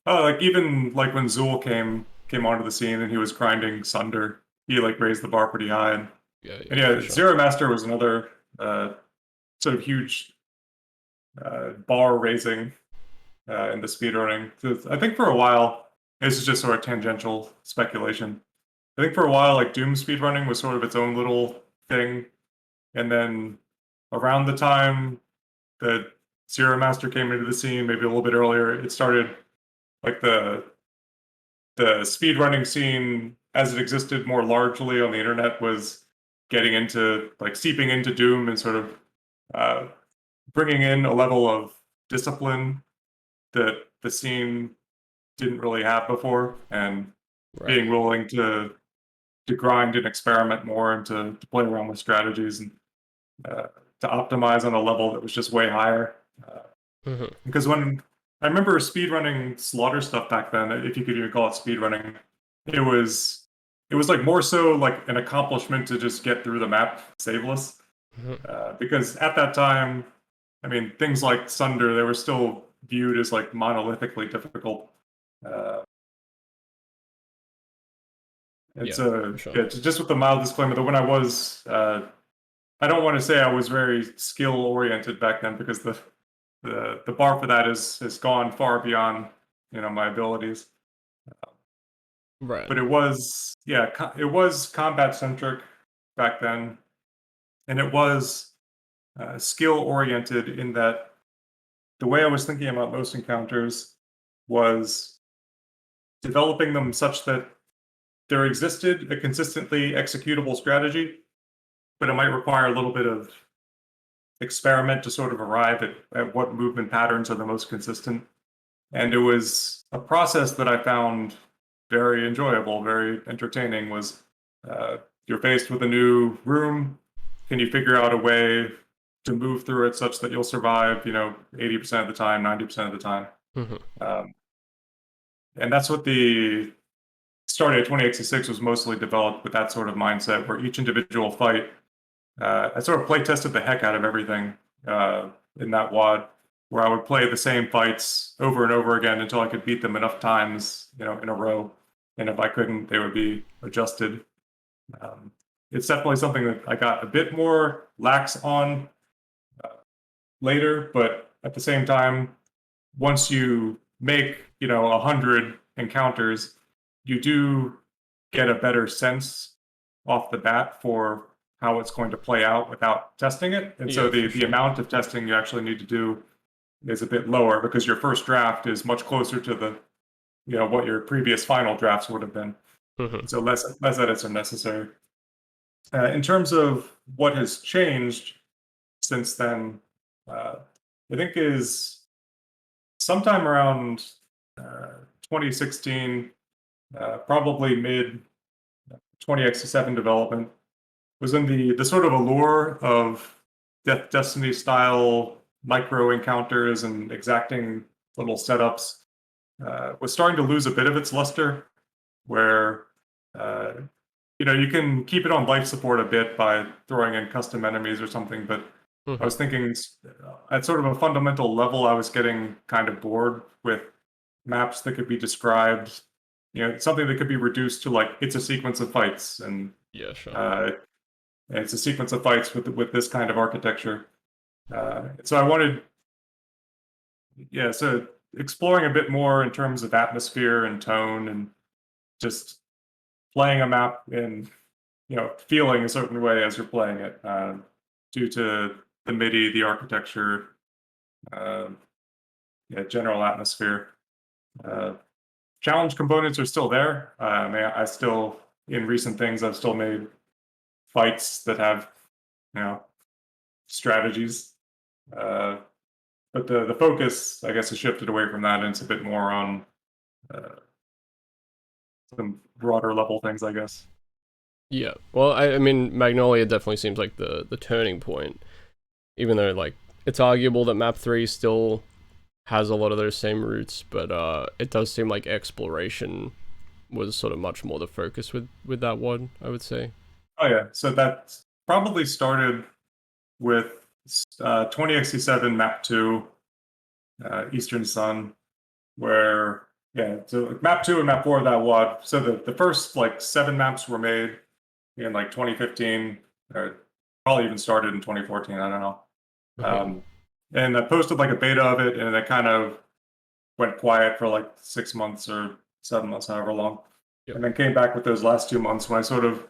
Oh, like even like when Zool came onto the scene and he was grinding Sunder, he like raised the bar pretty high. And sure. Zero Master was another sort of huge bar raising in the speedrunning. I think for a while, this is just sort of tangential speculation. I think for a while, like Doom speedrunning was sort of its own little thing, and then around the time that Zero Master came into the scene, maybe a little bit earlier, it started like the speedrunning scene as it existed more largely on the internet was getting into like seeping into Doom and sort of bringing in a level of discipline that the scene didn't really have before, and being willing to grind and experiment more and to play around with strategies and to optimize on a level that was just way higher. Because when I remember speedrunning slaughter stuff back then, if you could even call it speedrunning, it was like more so like an accomplishment to just get through the map saveless. Because at that time, I mean, things like Sunder, they were still viewed as like monolithically difficult. Sure. Just with the mild disclaimer that when I was, I don't want to say I was very skill oriented back then because the bar for that has gone far beyond my abilities. Right. But it was it was combat centric back then, and it was skill oriented in that the way I was thinking about most encounters was developing them such that there existed a consistently executable strategy, but it might require a little bit of experiment to sort of arrive at what movement patterns are the most consistent. And it was a process that I found very enjoyable, very entertaining. Was you're faced with a new room, can you figure out a way to move through it such that you'll survive 80% of the time, 90% of the time. And that's what the Stardate 2066 was mostly developed with, that sort of mindset where each individual fight, I sort of play tested the heck out of everything in that WAD, where I would play the same fights over and over again until I could beat them enough times, in a row. And if I couldn't, they would be adjusted. It's definitely something that I got a bit more lax on later, but at the same time, once you make 100 encounters, you do get a better sense off the bat for how it's going to play out without testing it. And so the amount of testing you actually need to do is a bit lower because your first draft is much closer to the what your previous final drafts would have been. So less edits are necessary. In terms of what has changed since then, I think is sometime around 2016, probably mid 20x7 development, was in the sort of allure of Destiny style micro encounters and exacting little setups was starting to lose a bit of its luster, where you can keep it on life support a bit by throwing in custom enemies or something, but I Hmm. was thinking at sort of a fundamental level, I was getting kind of bored with maps that could be described, something that could be reduced to like it's a sequence of fights, Yeah, sure. uh, and it's a sequence of fights with this kind of architecture. So I wanted, yeah, so exploring a bit more in terms of atmosphere and tone, and just playing a map and feeling a certain way as you're playing it, due to the MIDI, the architecture, um, yeah, general atmosphere. Uh, Challenge components are still there. I still, in recent things, I've still made fights that have, you know, strategies. Uh, but the focus, I guess, has shifted away from that, and it's a bit more on uh, some broader level things, I guess. Yeah. Well, I mean, Magnolia definitely seems like the turning point, even though like it's arguable that Map 3 still has a lot of those same roots, but it does seem like exploration was sort of much more the focus with that one, I would say. Oh yeah, so that probably started with 20xc7 Map 2, Eastern Sun, where yeah, so like, map 2 and map 4 of that WAD. So the first like 7 maps were made in like 2015, or probably even started in 2014. I don't know. Hmm. Um, and I posted like a beta of it, and it kind of went quiet for like 6 months or 7 months, however long, Yep. and then came back with those last 2 months when I sort of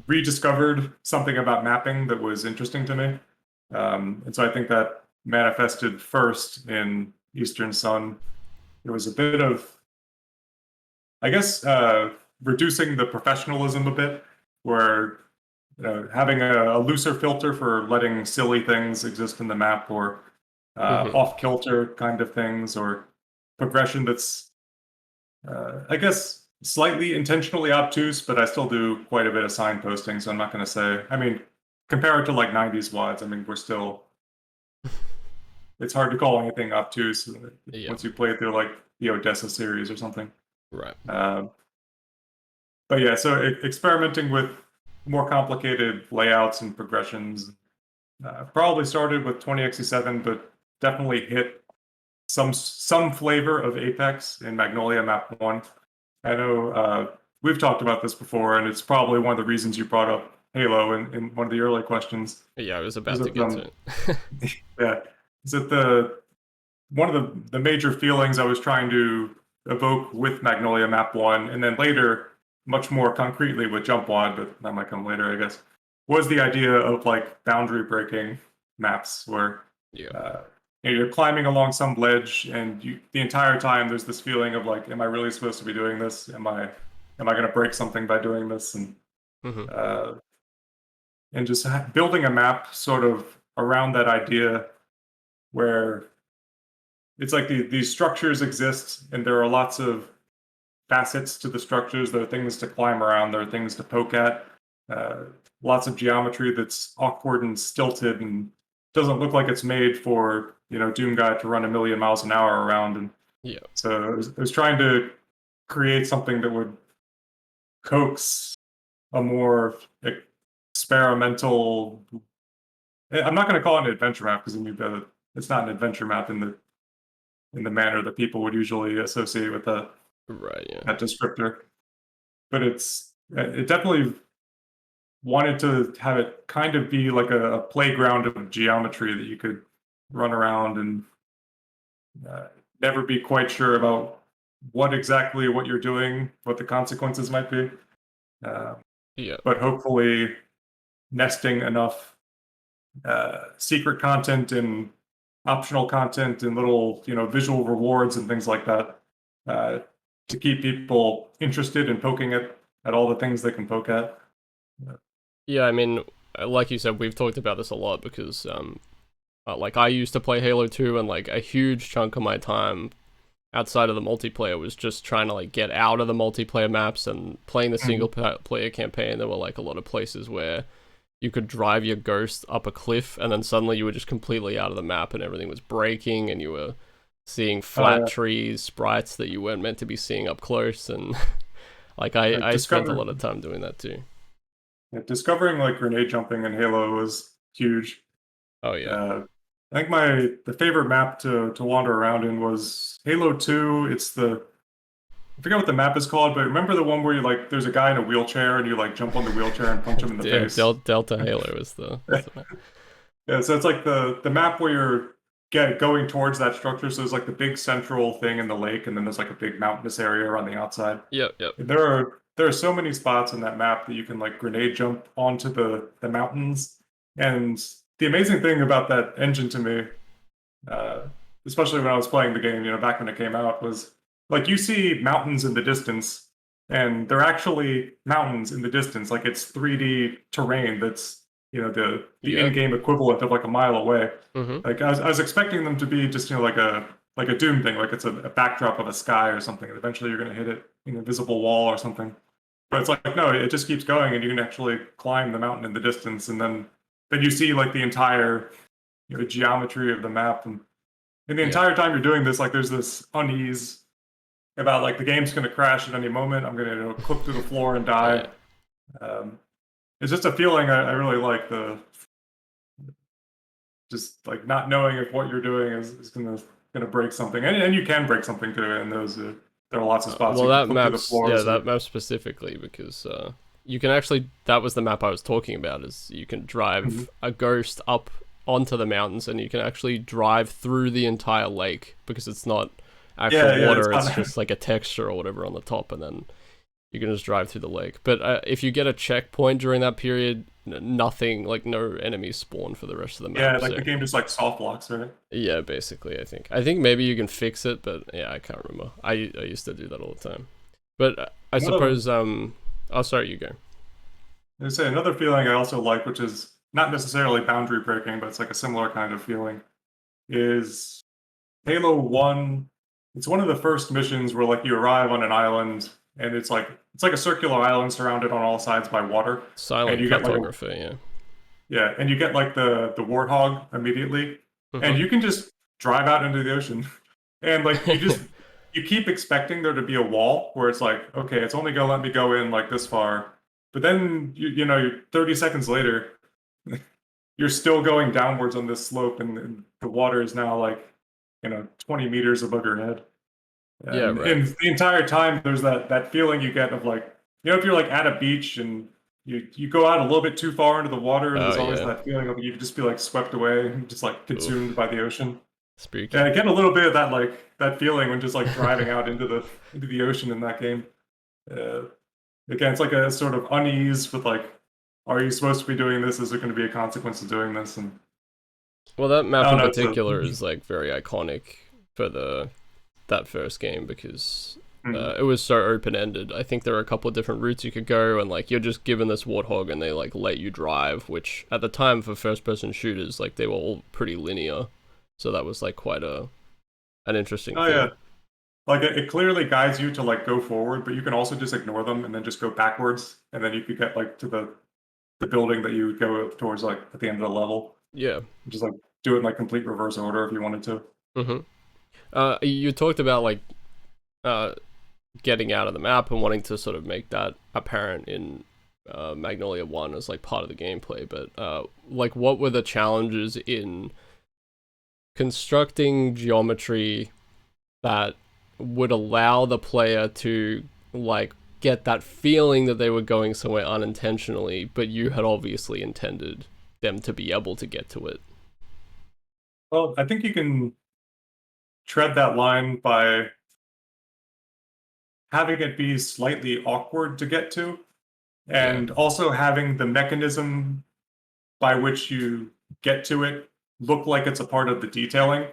rediscovered something about mapping that was interesting to me. And so I think that manifested first in Eastern Sun. It was a bit of, I guess, reducing the professionalism a bit, where having a looser filter for letting silly things exist in the map, or Hmm. off kilter kind of things, or progression that's, I guess, slightly intentionally obtuse, but I still do quite a bit of signposting, so I'm not going to say, I mean, compared to like 90s WADs, I mean, we're still, it's hard to call anything obtuse Yeah. once you play through like the Odessa series or something. Right. Um, but yeah, so experimenting with more complicated layouts and progressions. Probably started with 20xc7, but definitely hit some flavor of Apex in Magnolia Map 1. I know we've talked about this before, and it's probably one of the reasons you brought up Halo in one of the early questions. Yeah, I was Is about to that get to it. yeah, is that the one of the major feelings I was trying to evoke with Magnolia Map 1, and then later, much more concretely with Jump Wad, but that might come later, I guess, was the idea of like boundary breaking maps where Yeah. uh, you're climbing along some ledge, and the entire time there's this feeling of like, am I really supposed to be doing this? Am I going to break something by doing this? Hmm. Uh, and just building a map sort of around that idea where it's like these structures exist, and there are lots of facets to the structures. There are things to climb around. There are things to poke at. Uh, Lots of geometry that's awkward and stilted and doesn't look like it's made for Doom Guy to run a million miles an hour around. And Yeah. so I was trying to create something that would coax a more experimental. I'm not going to call it an adventure map because it's not an adventure map in the manner that people would usually associate with Right. Yeah. that descriptor. But it definitely wanted to have it kind of be like a playground of geometry that you could run around and uh, never be quite sure about what you're doing, what the consequences might be. Uh, Yeah. but hopefully nesting enough secret content and optional content and little visual rewards and things like that, uh, to keep people interested in poking at all the things they can poke at. Yeah. I mean, like you said, we've talked about this a lot because like I used to play Halo 2, and like a huge chunk of my time outside of the multiplayer was just trying to like get out of the multiplayer maps and playing the single Mhm. player campaign. There were like a lot of places where you could drive your ghost up a cliff, and then suddenly you were just completely out of the map and everything was breaking, and you were seeing Oh flat yeah, trees, sprites that you weren't meant to be seeing up close. And like I like I spent a lot of time doing that too. discovering like grenade jumping in Halo was huge. Oh yeah. Uh, I think the favorite map to wander around in was Halo 2. It's the I forget what the map is called, but remember the one where you like there's a guy in a wheelchair and you like jump on the wheelchair and punch him in the Yeah, face. Delta Halo is the Yeah, so it's like the map where you're going towards that structure. So there's like the big central thing in the lake, and then there's like a big mountainous area around the outside. Yep, yep. And there are so many spots in that map that you can like grenade jump onto the mountains. And the amazing thing about that engine to me, uh, especially when I was playing the game, back when it came out, was like you see mountains in the distance, and they're actually mountains in the distance. Like it's 3D terrain that's the Yep. in-game equivalent of like a mile away. Mm-hmm. Like I was expecting them to be just like a Doom thing, like it's a backdrop of a sky or something, and eventually you're gonna hit it in a visible wall or something. But it's like no, it just keeps going, and you can actually climb the mountain in the distance, and then you see like the entire geometry of the map, and the Yeah. entire time you're doing this, like there's this unease about like the game's gonna crash at any moment. I'm gonna clip through the floor and Oh yeah. die. Um, it's just a feeling I really like the just like not knowing if what you're doing is gonna break something, and you can break something too. And there are lots of spots Well, you can that clip through the map's yeah, floors that or. map specifically because you can actually that was the map I was talking about. Is you can Mhm. drive a ghost up onto the mountains, and you can actually drive through the entire lake because it's not actual Yeah, it's water; it's fun. just like a texture or whatever on the top, and then you can just drive through the lake. But if you get a checkpoint during that period, nothing like no enemies spawn for the rest of the Yeah, map. like So the game just like soft locks, right? yeah, basically, I think maybe you can fix it, but yeah, I can't remember. I used to do that all the time. But I Another, suppose oh sorry, you go. I say another feeling I also like, which is not necessarily boundary breaking, but it's like a similar kind of feeling, is Halo 1. It's one of the first missions where like you arrive on an island and it's like a circular island surrounded on all sides by water, and Silent you get like a cartographer, yeah. yeah, and you get like the warthog immediately, and Mhm. you can just drive out into the ocean, and like you keep expecting there to be a wall where it's like, okay, it's only gonna let me go in like this far, but then you're 30 seconds later, you're still going downwards on this slope, and the water is now like 20 meters above your head. Yeah, right. And the entire time, there's that feeling you get of like, if you're like at a beach and you go out a little bit too far into the water, and Oh there's always yeah. that feeling of you could just be like swept away, and just like consumed Oof. by the ocean. Yeah, Spooky. I get a little bit of that that feeling when just like driving out into the ocean in that game. Uh, Again, it's like a sort of unease with like, are you supposed to be doing this? Is there going to be a consequence of doing this? And Well, that I map don't in know. It's a particular is like very iconic for the that first game because mm, it was so open ended. I think there are a couple of different routes you could go, and like you're just given this warthog, and they like let you drive. Which at the time for first person shooters, like they were all pretty linear, so that was like quite an interesting oh yeah, thing. like it clearly guides you to like go forward, but you can also just ignore them and then just go backwards, and then you could get like to the building that you would go towards like at the end of the level. Yeah. Just like do it in like complete reverse order if you wanted to. Mm-hmm. You talked about like uh getting out of the map and wanting to sort of make that apparent in Magnolia 1 as like part of the gameplay, but like what were the challenges in constructing geometry that would allow the player to like get that feeling that they were going somewhere unintentionally, but you had obviously intended them to be able to get to it. Well, I think you can tread that line by having it be slightly awkward to get to, Yeah, and also having the mechanism by which you get to it look like it's a part of the detailing.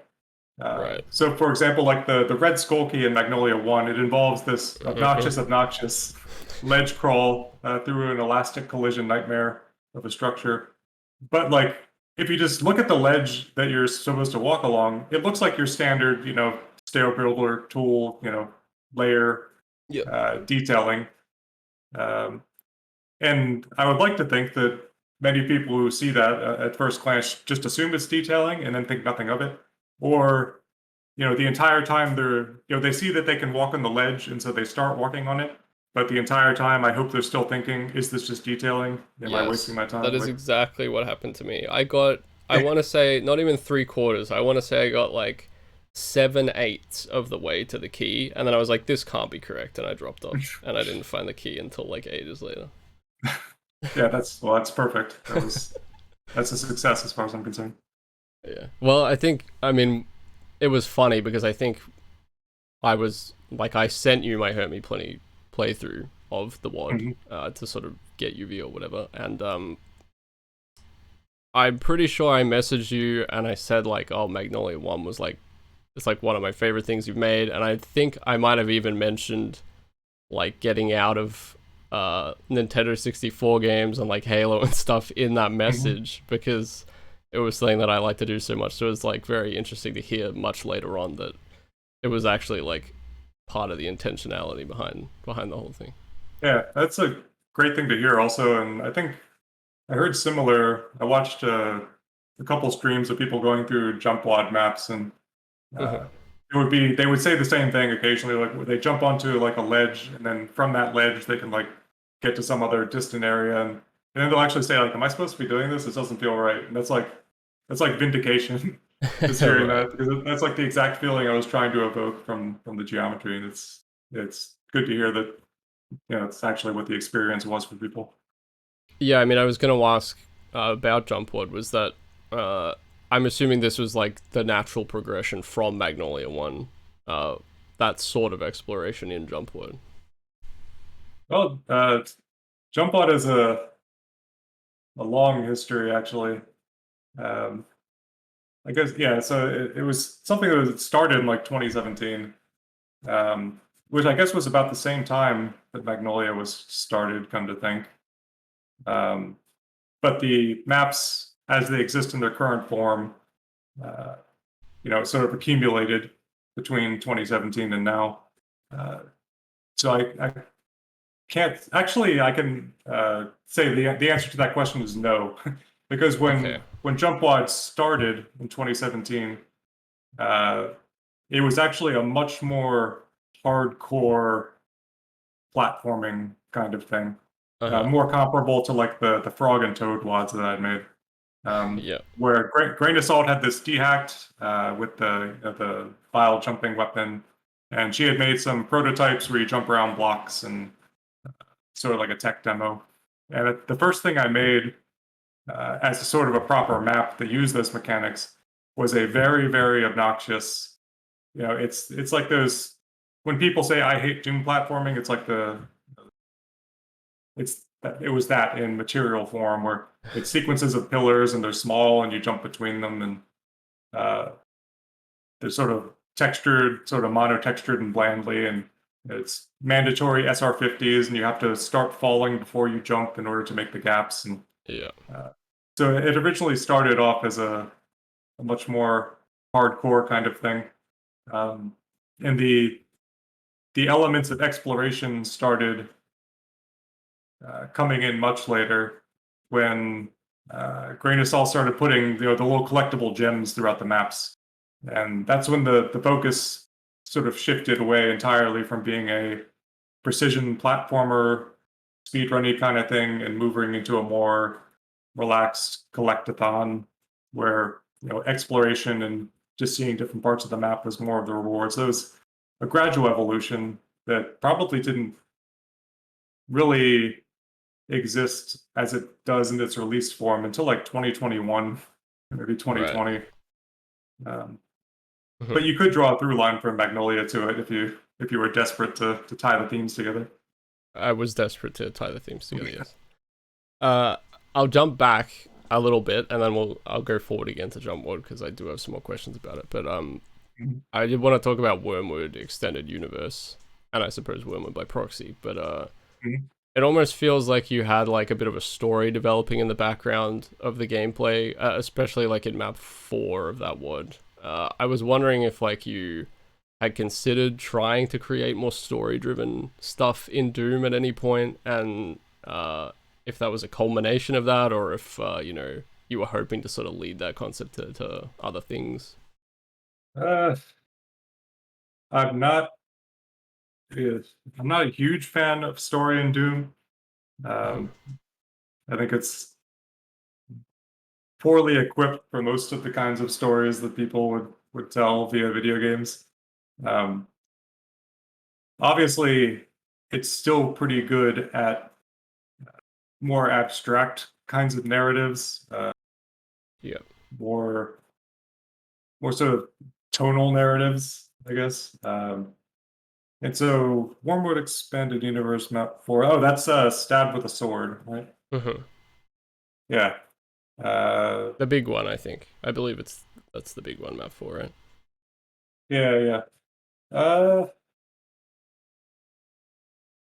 right. So, for example, like the Red Skull Key in Magnolia 1, it involves this Mm-hmm. obnoxious ledge crawl through an elastic collision nightmare of a structure. But like, if you just look at the ledge that you're supposed to walk along, it looks like your standard, stair builder tool, layer Yep. detailing. Um, and I would like to think that many people who see that at first glance just assume it's detailing and then think nothing of it. Or, the entire time they see that they can walk on the ledge and so they start walking on it. But the entire time, I hope they're still thinking, is this just detailing? Am I wasting Yes, my that time? is Like, exactly what happened to me. I got I want to say not even 3/4. I want to say I got like 7/8 of the way to the key, and then I was like, "This can't be correct," and I dropped off, and I didn't find the key until like ages later. Yeah, that's perfect. That's a success as far as I'm concerned. Yeah. Well, I mean, it was funny because I think I was like, I sent you my Hurt Me Plenty playthrough of the WOD Hmm. to sort of get UV or whatever, and I'm pretty sure I messaged you and I said like, "Oh, Magnolia One was like, it's like one of my favorite things you've made," and I think I might have even mentioned like getting out of Nintendo 64 games and like Halo and stuff in that Hmm. message because it was something that I like to do so much. So it was like very interesting to hear much later on that it was actually like part of the intentionality behind the whole thing. Yeah, that's a great thing to hear also, and I think I heard similar. I watched a couple streams of people going through jump wad maps, and Mhm. they would say the same thing occasionally, like where they jump onto like a ledge, and then from that ledge they can like get to some other distant area, and then they'll actually say like, "Am I supposed to be doing this? This doesn't feel right." And that's like vindication, just hearing Right. that because that's like the exact feeling I was trying to evoke from the geometry, and it's good to hear that it's actually what the experience was for people. Yeah, I mean, I was gonna ask about Jump Ward. Was that uh, I'm assuming this was like the natural progression from Magnolia One, uh, that sort of exploration in Jump Ward. Well, jump bot is a long history actually. Um, I guess yeah. So it was something that was started in like 2017, which I guess was about the same time that Magnolia was started. Come to think, um, but the maps as they exist in their current form, uh, sort of accumulated between 2017 and now. Uh, so I can't actually. I can say the answer to that question is no, because Okay. when Jump Wad started in 2017, uh, it was actually a much more hardcore platforming kind of thing, Uh huh. more comparable to like the Frog and Toad wads that I made, Yeah. where Grain Assault had this dehacked with the file jumping weapon, and she had made some prototypes where you jump around blocks and sort of like a tech demo. And the first thing I made as a sort of a proper map that used those mechanics was a very obnoxious. It's like those when people say I hate Doom platforming. It's like it was that in material form where it's sequences of pillars and they're small and you jump between them and uh, they're sort of textured, sort of monotextured and blandly, and it's mandatory SR50s and you have to start falling before you jump in order to make the gaps and Yeah. uh, so it originally started off as a much more hardcore kind of thing. Um, and the elements of exploration started coming in much later when Grain of Salt started putting the little collectible gems throughout the maps, and that's when the focus sort of shifted away entirely from being a precision platformer, speedrunny kind of thing, and moving into a more relaxed collectathon where exploration and just seeing different parts of the map was more of the reward. So it was a gradual evolution that probably didn't really exist as it does in its released form until like 2021, maybe Right. 2020. Um, Mhm. but you could draw a through line from Magnolia to it if you were desperate to tie the themes together. I was desperate to tie the themes together. Yes. Uh, I'll jump back a little bit, and then I'll go forward again to Jump Ward because I do have some more questions about it. But I did want to talk about Wormwood Extended Universe, and I suppose Wormwood by proxy. But it almost feels like you had like a bit of a story developing in the background of the gameplay, especially like in map 4 of that WOD. I was wondering if like you had considered trying to create more story-driven stuff in Doom at any point, and if that was a culmination of that, or if you were hoping to sort of lead that concept to other things. Uh, I'm not I'm not a huge fan of story in Doom. Hmm. Um, I think it's poorly equipped for most of the kinds of stories that people would tell via video games. Um, Obviously, it's still pretty good at more abstract kinds of narratives, Yeah. more sort of tonal narratives, I guess. And so Wormwood Expanded Universe Map 4. Oh, that's Stabbed with a Sword, right? Hmm. Yeah. Uh, The big one, I think. I believe that's the big one, map 4, right? yeah, yeah. Uh,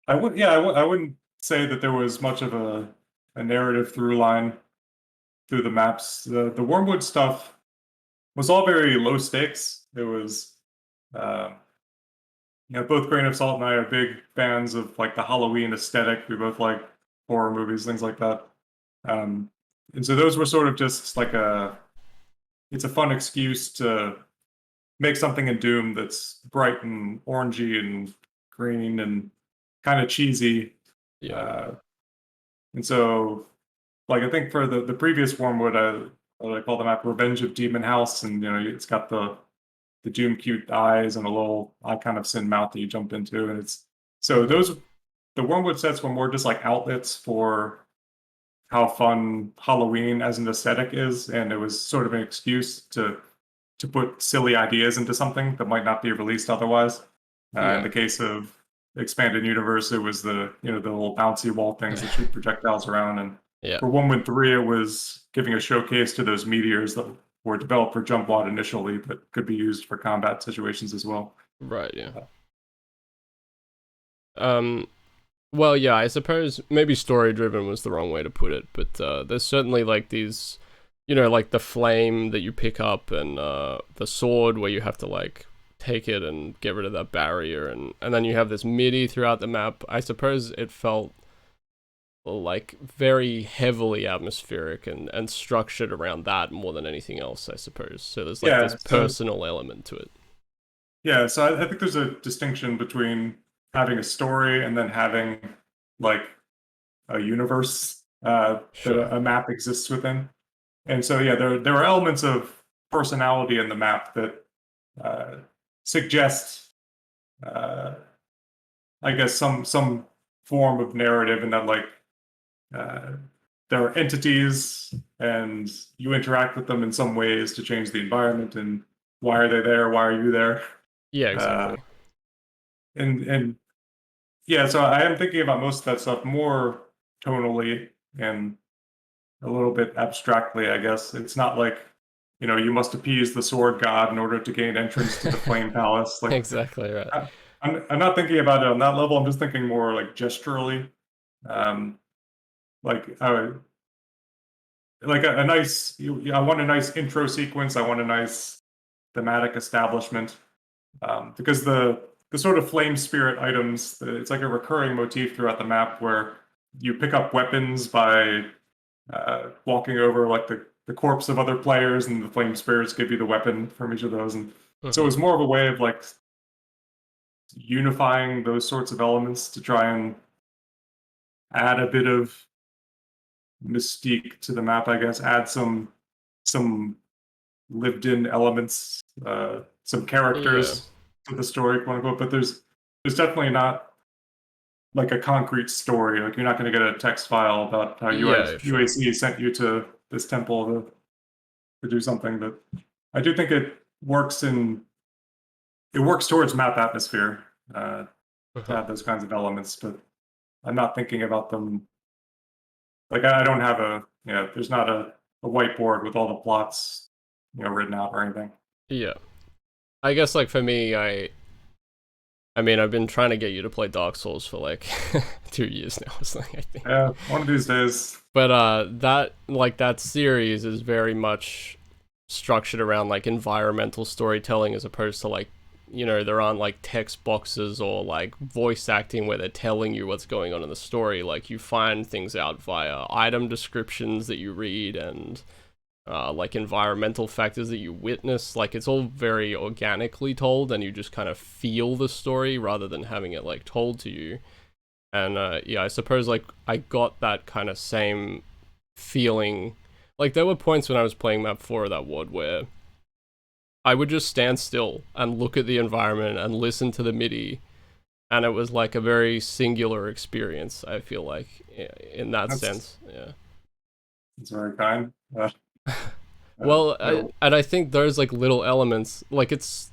I wouldn't say that there was much of a narrative through line through the maps. The Wormwood stuff was all very low stakes. It was, uh, both Grain of Salt and I are big fans of like the Halloween aesthetic. We both like horror movies, things like that. Um, and so those were sort of just like it's a fun excuse to make something in Doom that's bright and orangey and green and kind of cheesy. Yeah. Uh, and so, like, I think for the previous Wormwood, what I call the map Revenge of Demon House, and it's got the Doom cute eyes and a little eye kind of sin mouth that you jump into, and it's so Hmm. those the Wormwood sets were more just like outlets for how fun Halloween as an aesthetic is, and it was sort of an excuse to put silly ideas into something that might not be released otherwise. In Yeah. the case of Expanded Universe, it was the little bouncy wall things that shoot projectiles around, and Yeah. for Wormwood 3, it was giving a showcase to those meteors that were developed for jump wad initially, but could be used for combat situations as well. Right, yeah. Uh, Um, well, yeah, I suppose maybe story driven was the wrong way to put it, but there's certainly like these, like the flame that you pick up and the sword where you have to like take it and get rid of that barrier, and then you have this midi throughout the map. I suppose it felt like very heavily atmospheric and structured around that more than anything else, I suppose. So there's like this yeah, so personal element to it. yeah, so I think there's a distinction between having a story and then having like a universe that Sure. a map exists within. And so yeah, there are elements of personality in the map that uh, suggest, uh, I guess, some form of narrative, and that like uh, there are entities, and you interact with them in some ways to change the environment. And why are they there? Why are you there? Yeah, Uh, exactly. and yeah, so I am thinking about most of that stuff more tonally and a little bit abstractly, I guess. It's not like, you must appease the sword god in order to gain entrance to the flame palace. Like, Exactly right. I'm not thinking about it on that level. I'm just thinking more like gesturally. Um, like, a nice, I want a nice intro sequence. I want a nice thematic establishment. Because the sort of flame spirit items, it's like a recurring motif throughout the map where you pick up weapons by walking over like the corpse of other players, and the flame spirits give you the weapon from each of those. And so it Hmm. was more of a way of like unifying those sorts of elements to try and add a bit of mystique to the map, I guess. Add some lived in elements, some Yeah. characters to the story, quote unquote. But there's definitely not like a concrete story. Like you're not going to get a text file about how Yeah, sure. UAC sent you to this temple to do something. But I do think it works towards map atmosphere to Uh-huh. have those kinds of elements. But I'm not thinking about them like I don't have there's not a whiteboard with all the plots written out or anything. Yeah. I guess like for me, I mean, I've been trying to get you to play Dark Souls for like 2 years now or something, I think. Yeah, one of these days. But that series is very much structured around like environmental storytelling as opposed to like there aren't like text boxes or like voice acting where they're telling you what's going on in the story. Like you find things out via item descriptions that you read and like environmental factors that you witness. Like it's all very organically told, and you just kind of feel the story rather than having it like told to you. And yeah, I suppose like I got that kind of same feeling Like there were points when I was playing map 4 of that WOD where I would just stand still and look at the environment and listen to the MIDI, and it was like a very singular experience. I feel like in that That's sense, yeah. that's very kind. Well, Yeah, and I think those like little elements, like it's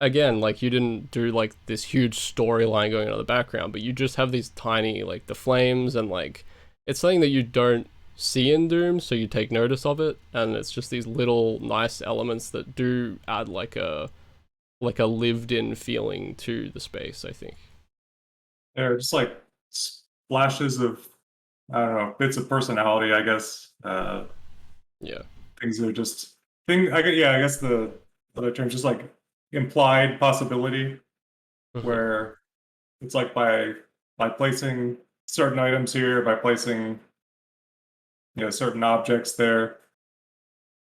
again like you didn't do like this huge storyline going on in the background, but you just have these tiny like the flames and like it's something that you don't see in Doom, so you take notice of it, and it's just these little nice elements that do add like a lived-in feeling to the space. I think. they're just like splashes of, I don't know, bits of personality, I guess. Yeah. Things that are just yeah, I guess the other term just like implied possibility, Hmm. where it's like by placing certain items here, by placing certain objects there,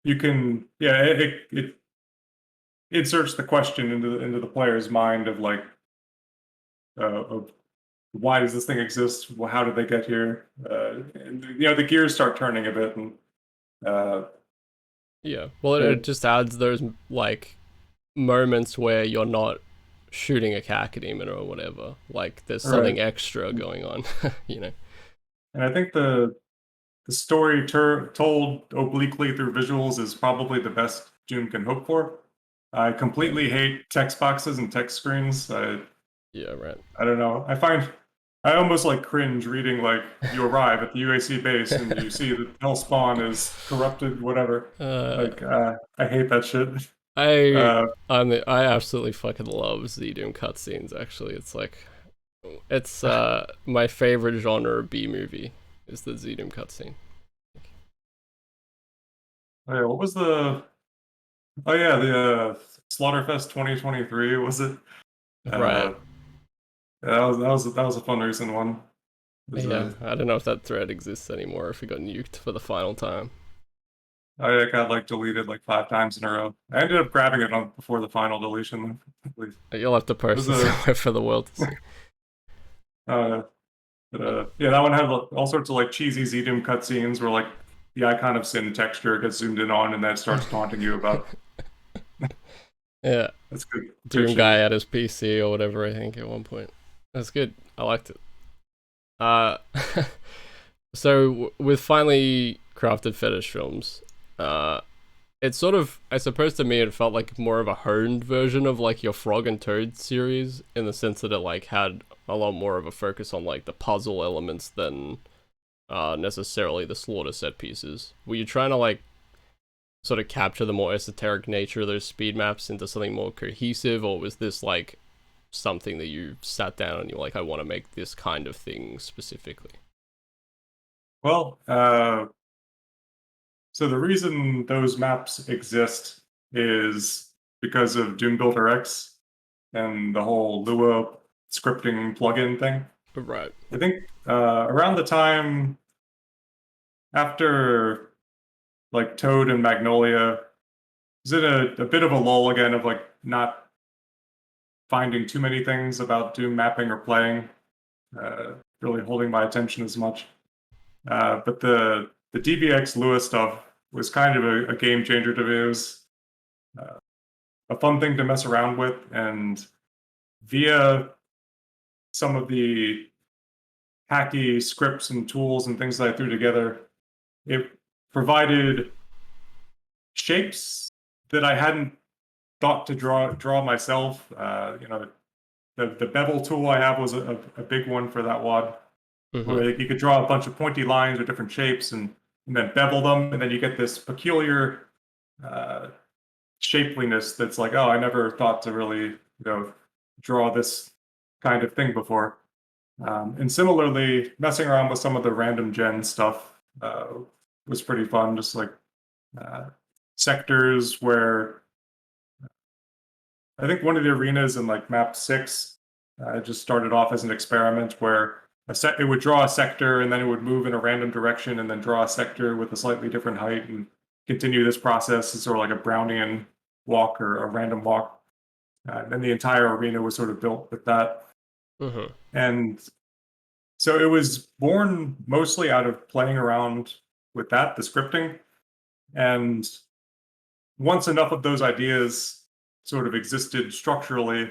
you can it inserts the question into the player's mind of like of why does this thing exist? Well, how did they get here? And, the gears start turning a bit, and uh, Yeah. Well, it it, just adds those like moments where you're not shooting a cacodemon or whatever. Like there's right. something extra going on, you know. And I think the story told obliquely through visuals is probably the best Doom can hope for. I Yeah. completely hate text boxes and text screens. Yeah. Right. I don't know. I almost like cringe reading like you arrive at the UAC base and you see that Hell Spawn is corrupted, whatever. uh, Like I hate that shit. I Uh, I absolutely fucking love Z Doom cutscenes. Actually, it's like it's my favorite genre B movie is the Z Doom cutscene. oh yeah, what was the? Oh yeah, the Slaughterfest 2023 was it? Right. Uh, yeah, that was a fun recent one. It was Yeah. I don't know if that thread exists anymore. If it got nuked for the final time. I got like deleted like 5 times in a row. I ended up grabbing it on before the final deletion. At least You'll have to it post was it a somewhere for the world to see. uh, yeah, that one had all sorts of like cheesy Z-Doom cutscenes where like the icon of sin texture gets zoomed in on and then it starts taunting you about. Yeah. That's good, good Doom shit. guy at his PC or whatever. I think at one point. That's good. I liked it. Uh, so with finally crafted fetish films, it's sort of, I suppose to me it felt like more of a honed version of like your Frog and Toad series, in the sense that it like had a lot more of a focus on like the puzzle elements than necessarily the slaughter set pieces. Were you trying to like sort of capture the more esoteric nature of those speed maps into something more cohesive, or was this like something that you sat down and you're like, I want to make this kind of thing specifically? Well, so the reason those maps exist is because of Doom Builder X and the whole Lua scripting plugin thing. Right. I think around the time after like Toad and Magnolia, is it a bit of a lull again of like not finding too many things about Doom mapping or playing, really holding my attention as much. But the DBX Lua stuff was kind of a game changer to me. It was uh, a fun thing to mess around with, and via some of the hacky scripts and tools and things that I threw together, it provided shapes that I hadn't thought to draw myself. The Bevel tool I have was a big one for that wad, Mm-hmm. where you could draw a bunch of pointy lines or different shapes and then bevel them, and then you get this peculiar uh, shapeliness that's like, oh, I never thought to really draw this kind of thing before. And similarly, messing around with some of the random gen stuff was pretty fun. Just like uh, sectors where I think one of the arenas in like map 6 just started off as an experiment where it would draw a sector and then it would move in a random direction and then draw a sector with a slightly different height and continue this process. It's sort of like a Brownian walk or a random walk. And then the entire arena was sort of built with that. Mm-hmm. And so it was born mostly out of playing around with that, the scripting. And once enough of those ideas sort of existed structurally,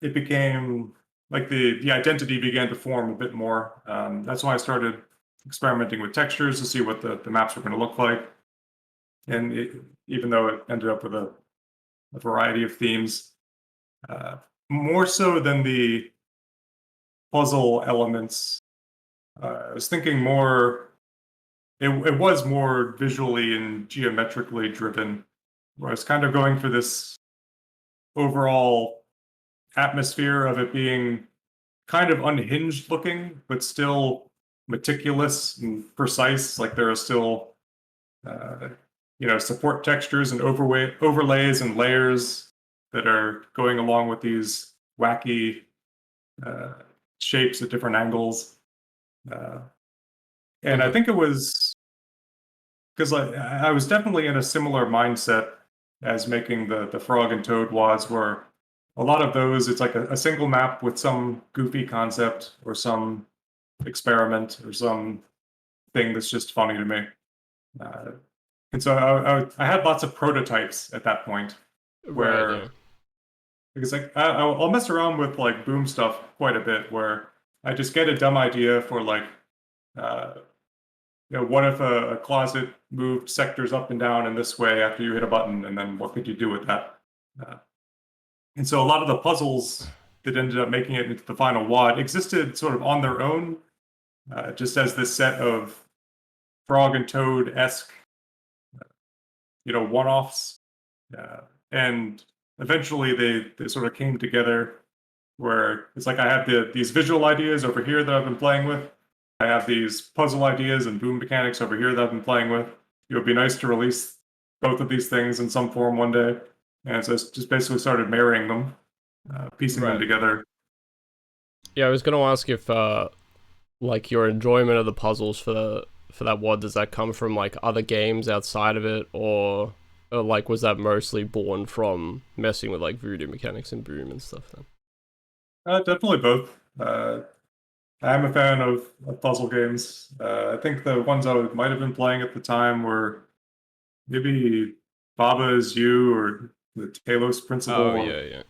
it became like the identity began to form a bit more. That's why I started experimenting with textures to see what the maps were going to look like. And even though it ended up with a variety of themes, more so than the puzzle elements, I was thinking more, it was more visually and geometrically driven, where I was kind of going for this overall atmosphere of it being kind of unhinged looking, but still meticulous and precise. Like there are still, support textures and overlays and layers that are going along with these wacky shapes at different angles. And I think it was because I was definitely in a similar mindset as making the frog and toad wads, where a lot of those, it's like a single map with some goofy concept or some experiment or some thing that's just funny to me. And so I had lots of prototypes at that point where, Right, yeah. because like I'll mess around with like boom stuff quite a bit, where I just get a dumb idea for like, uh, what if a closet moved sectors up and down in this way after you hit a button, and then what could you do with that? Uh, and so a lot of the puzzles that ended up making it into the final wad existed sort of on their own, just as this set of frog and toad-esque, one-offs. And eventually they sort of came together where it's like I have these visual ideas over here that I've been playing with. I have these puzzle ideas and boom mechanics over here that I've been playing with. It would be nice to release both of these things in some form one day. And so it's just basically started marrying them, piecing them Right. together. Yeah, I was gonna ask if like your enjoyment of the puzzles for that wad, does that come from like other games outside of it, or like was that mostly born from messing with like voodoo mechanics and boom and stuff then? Definitely both. I'm a fan of puzzle games. I think the ones I might have been playing at the time were maybe Baba Is You or the Talos Oh Principle, yeah,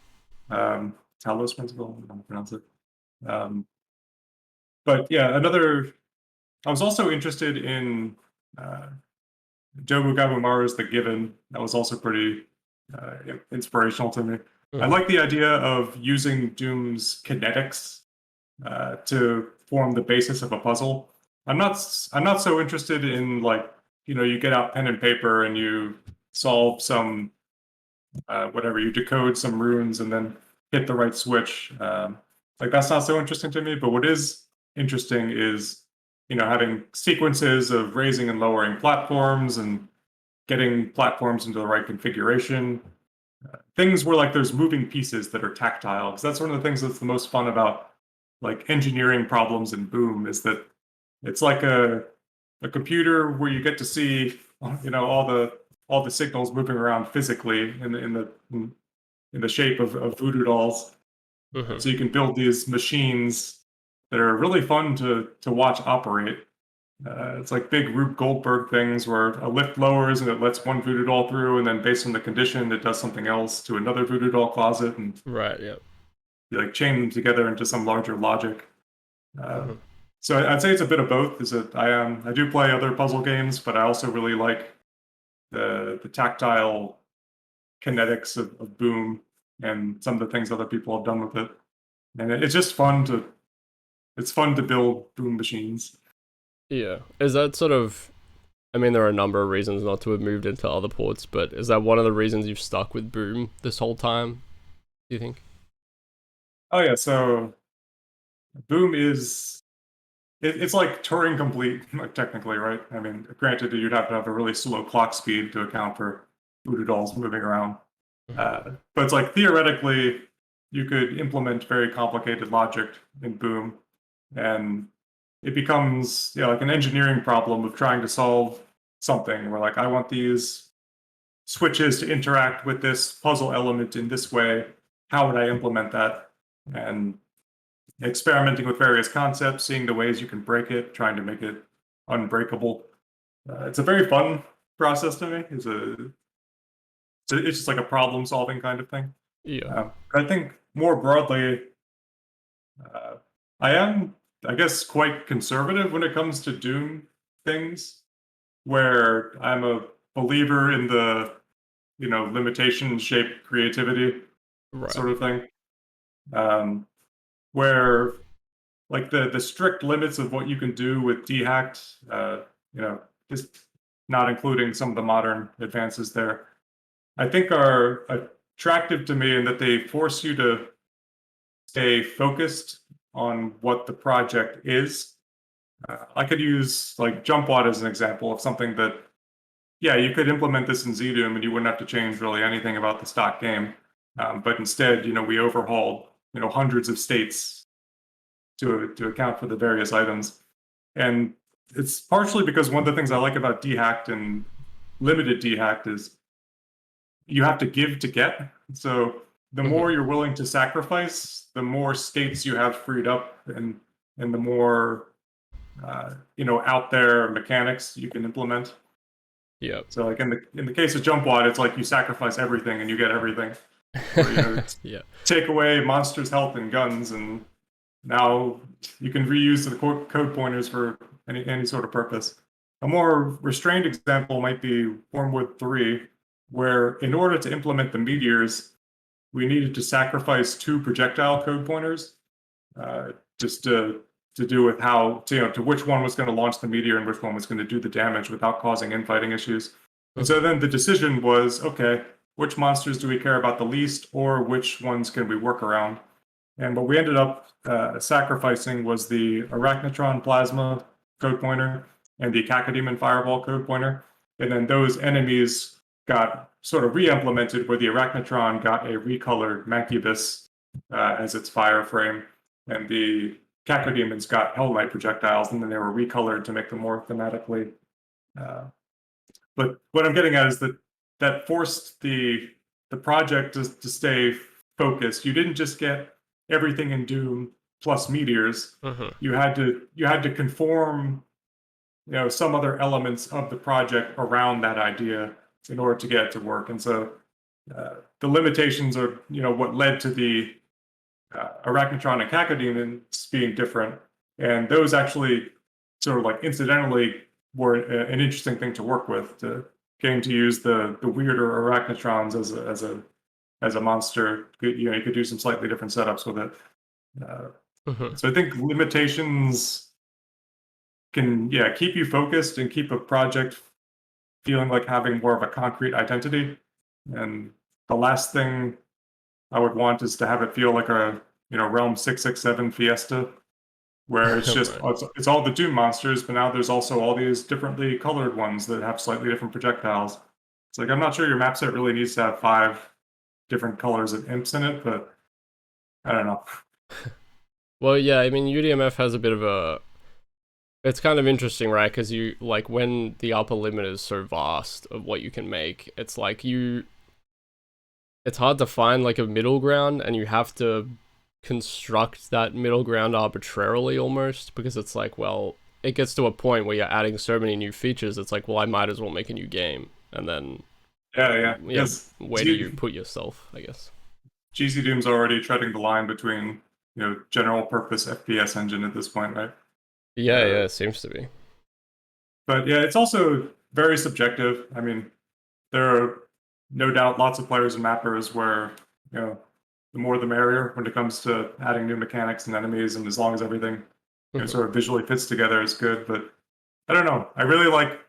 yeah. Talos Principle, I don't know how to pronounce it. But yeah, I was also interested in uh, Jobu Gabumaru's The Given. That was also pretty inspirational to me. I Mhm. like the idea of using Doom's kinetics to form the basis of a puzzle. I'm not so interested in like, you get out pen and paper and you solve some whatever, you decode some runes and then hit the right switch. Like that's not so interesting to me. But what is interesting is, having sequences of raising and lowering platforms and getting platforms into the right configuration. Things where like there's moving pieces that are tactile, because that's one of the things that's the most fun about like engineering problems in Boom, is that it's like a computer where you get to see, all the signals moving around physically in the shape of voodoo dolls. Mhm. So you can build these machines that are really fun to watch operate. It's like big Rube Goldberg things where a lift lowers and it lets one voodoo doll through, and then based on the condition, it does something else to another voodoo doll closet, and Right, yeah. you like chain them together into some larger logic. Uh, Mhm. so I'd say it's a bit of both. Is that I do play other puzzle games, but I also really like the tactile kinetics of Boom and some of the things other people have done with it. And it's just fun to build Boom machines. Yeah. Is that sort of, I mean there are a number of reasons not to have moved into other ports, but is that one of the reasons you've stuck with boom this whole time, do you think? Oh yeah, so Boom is it's like Turing complete, like, technically, right? I mean, granted, you'd have to have a really slow clock speed to account for voodoo dolls moving around. Mhm. But it's like theoretically, you could implement very complicated logic in Boom, and it becomes, like an engineering problem of trying to solve something where like I want these switches to interact with this puzzle element in this way. How would I implement that? And experimenting with various concepts, seeing the ways you can break it, trying to make it unbreakable. It's a very fun process to me. It's just like a problem solving kind of thing. Yeah. I think more broadly, uh, I am, I guess, quite conservative when it comes to Doom things, where I'm a believer in the, limitation shaped creativity Right. sort of thing. Um, where like the strict limits of what you can do with dehacked, you know, just not including some of the modern advances there, I think are attractive to me in that they force you to stay focused on what the project is. I could use like jump wad as an example of something that, yeah, you could implement this in ZDoom and you wouldn't have to change really anything about the stock game. But instead, we overhauled, hundreds of states to account for the various items. And it's partially because one of the things I like about dehacked and limited dehacked is you have to give to get. So the more you're willing to sacrifice, the more states you have freed up, and the more out there mechanics you can implement. Yeah. So like in the case of jump wad, it's like you sacrifice everything and you get everything. Or, Yeah. take away monsters' health and guns, and now you can reuse the code pointers for any sort of purpose. A more restrained example might be Wormwood 3, where in order to implement the meteors, we needed to sacrifice 2 projectile code pointers, just to do with how to which one was going to launch the meteor and which one was going to do the damage without causing infighting issues. And so then the decision was, okay, which monsters do we care about the least, or which ones can we work around? And what we ended up sacrificing was the Arachnotron Plasma code pointer and the Cacodemon Fireball code pointer. And then those enemies got sort of re-implemented where the Arachnotron got a recolored Mancubus as its fire frame, and the Cacodemons got Hell Knight projectiles, and then they were recolored to make them more thematically. But what I'm getting at is that forced the project to stay focused. You didn't just get everything in Doom plus meteors. You had to conform, some other elements of the project around that idea in order to get it to work. And so the limitations are, what led to the Arachnotron and Cacodemons being different. And those actually sort of like incidentally were an interesting thing to work with, to getting to use the weirder Arachnotrons as a monster. You could do some slightly different setups with it. So I think limitations can, keep you focused and keep a project feeling like having more of a concrete identity. And the last thing I would want is to have it feel like a Realm 667 Fiesta, where it's just Right. it's all the Doom monsters, but now there's also all these differently colored ones that have slightly different projectiles. It's like I'm not sure your map set really needs to have 5 different colors of imps in it, but I don't know. Well, yeah, I mean, UDMF has a bit of a... It's kind of interesting, right? Because you, like, when the upper limit is so vast of what you can make, it's like it's hard to find, like, a middle ground, and you have to construct that middle ground arbitrarily, almost, because it's like, well, it gets to a point where you're adding so many new features, it's like, well, I might as well make a new game, and then... Yeah. Yes. Where do you put yourself, I guess? GZ Doom's already treading the line between, general purpose FPS engine at this point, right? Yeah, it seems to be. But yeah, it's also very subjective. I mean, there are no doubt lots of players and mappers where, the more the merrier when it comes to adding new mechanics and enemies, and as long as everything sort of visually fits together is good. But I don't know. I really like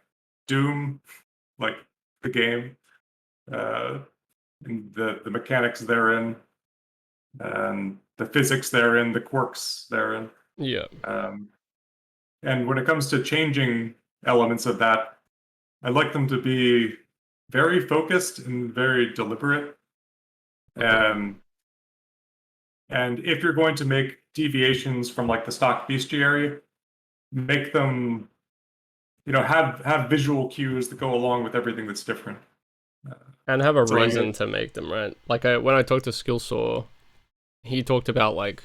Doom, like the game, and the mechanics therein, and the physics therein, the quirks therein. Yeah. And when it comes to changing elements of that, I like them to be very focused and very deliberate. And if you're going to make deviations from like the stock bestiary, make them, have visual cues that go along with everything that's different. And have a reason to make them, right? Like, when I talked to Skillsaw, he talked about, like,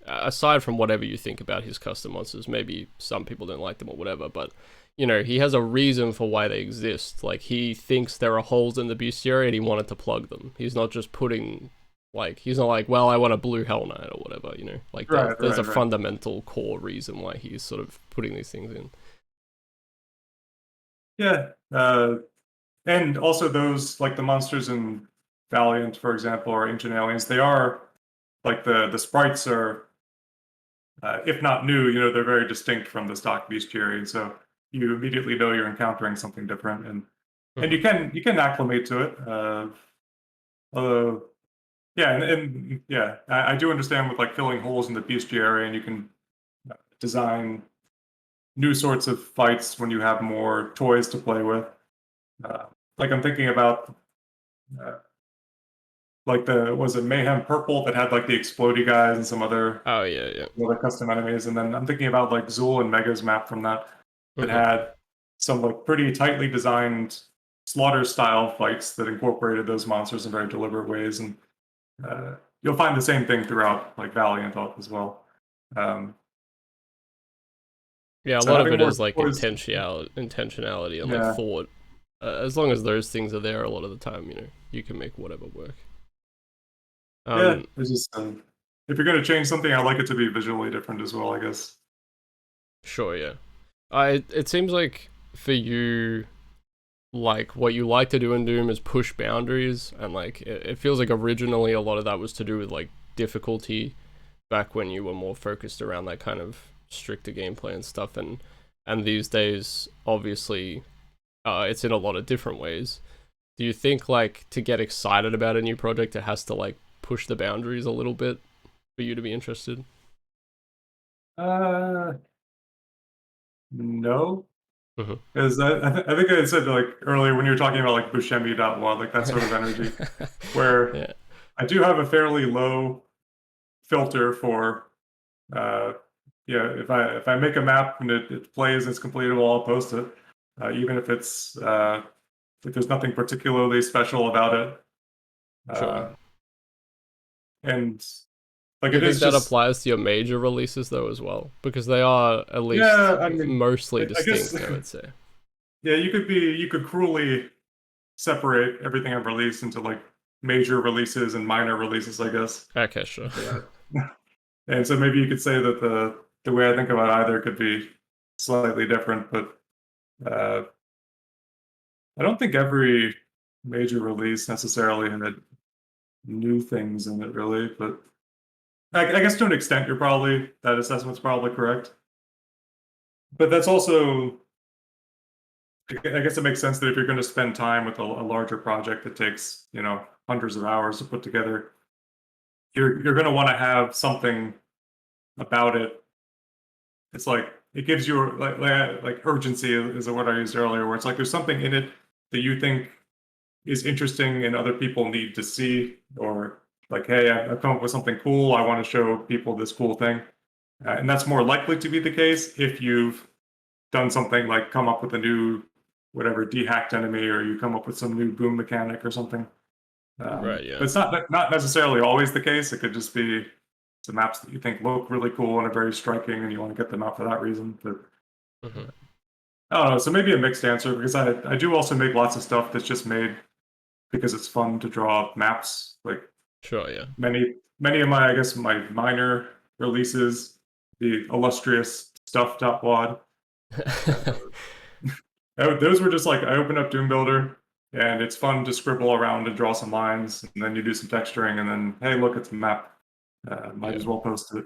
aside from whatever you think about his custom monsters, maybe some people don't like them or whatever, but you know, he has a reason for why they exist. Like, he thinks there are holes in the bestiary and he wanted to plug them. He's not just putting, like, he's not like, well, I want a blue Hell Knight or whatever, you know? Like, there's a fundamental core reason why he's sort of putting these things in. Yeah. And also those, like the monsters in Valiant, for example, or Ancient Aliens, they are, like, the sprites are, if not new, you know, they're very distinct from the stock bestiary, and so you immediately know you're encountering something different, and you can acclimate to it. Although, yeah, and yeah, I do understand with like filling holes in the bestiary, and you can design new sorts of fights when you have more toys to play with. Like I'm thinking about uh, like was it Mayhem Purple that had like the explodey guys and some other other custom enemies, and then I'm thinking about like Zool and Mega's map from that had some like pretty tightly designed slaughter style fights that incorporated those monsters in very deliberate ways, and you'll find the same thing throughout like Valiant as well. Yeah, a lot of it is like intentionality and like thought. As long as those things are there, a lot of the time, you know, you can make whatever work. Yeah, it's just if you're gonna change something, I like it to be visually different as well, I guess. Sure, yeah. It seems like for you, like what you like to do in Doom is push boundaries, and like it feels like originally a lot of that was to do with like difficulty, back when you were more focused around that kind of stricter gameplay and stuff, and these days obviously it's in a lot of different ways. Do you think like to get excited about a new project it has to like push the boundaries a little bit for you to be interested? No. Because I think I said like earlier when you were talking about like Buscemi.1, like that sort of energy, where I do have a fairly low filter for if I make a map and it plays, it's completable, I'll post it, even if it's if there's nothing particularly special about it. Sure. And like, do you think that applies to your major releases though as well? Because they are at least mostly distinct, I would say. Yeah, you could cruelly separate everything I've released into like major releases and minor releases, I guess. Okay, sure. And so maybe you could say that the way I think about either could be slightly different, but I don't think every major release necessarily had new things in it, really. But I guess to an extent, that assessment's probably correct. But that's also, I guess it makes sense that if you're going to spend time with a larger project that takes, you know, hundreds of hours to put together, you're going to want to have something about it. It's like it gives you like urgency is a word I used earlier, where it's like there's something in it that you think is interesting and other people need to see, or like, hey, I've come up with something cool, I want to show people this cool thing. And that's more likely to be the case if you've done something like come up with a new whatever dehacked enemy, or you come up with some new boom mechanic or something. Right, yeah. But it's not necessarily always the case. It could just be some maps that you think look really cool and are very striking, and you want to get them out for that reason. But I don't know. So maybe a mixed answer, because I do also make lots of stuff that's just made because it's fun to draw maps. Like, sure, yeah. Many of my, I guess, my minor releases, the illustrious stuff wad. Those were just like, I open up Doom Builder and it's fun to scribble around and draw some lines, and then you do some texturing, and then, hey, look, it's a map. Might as well post it.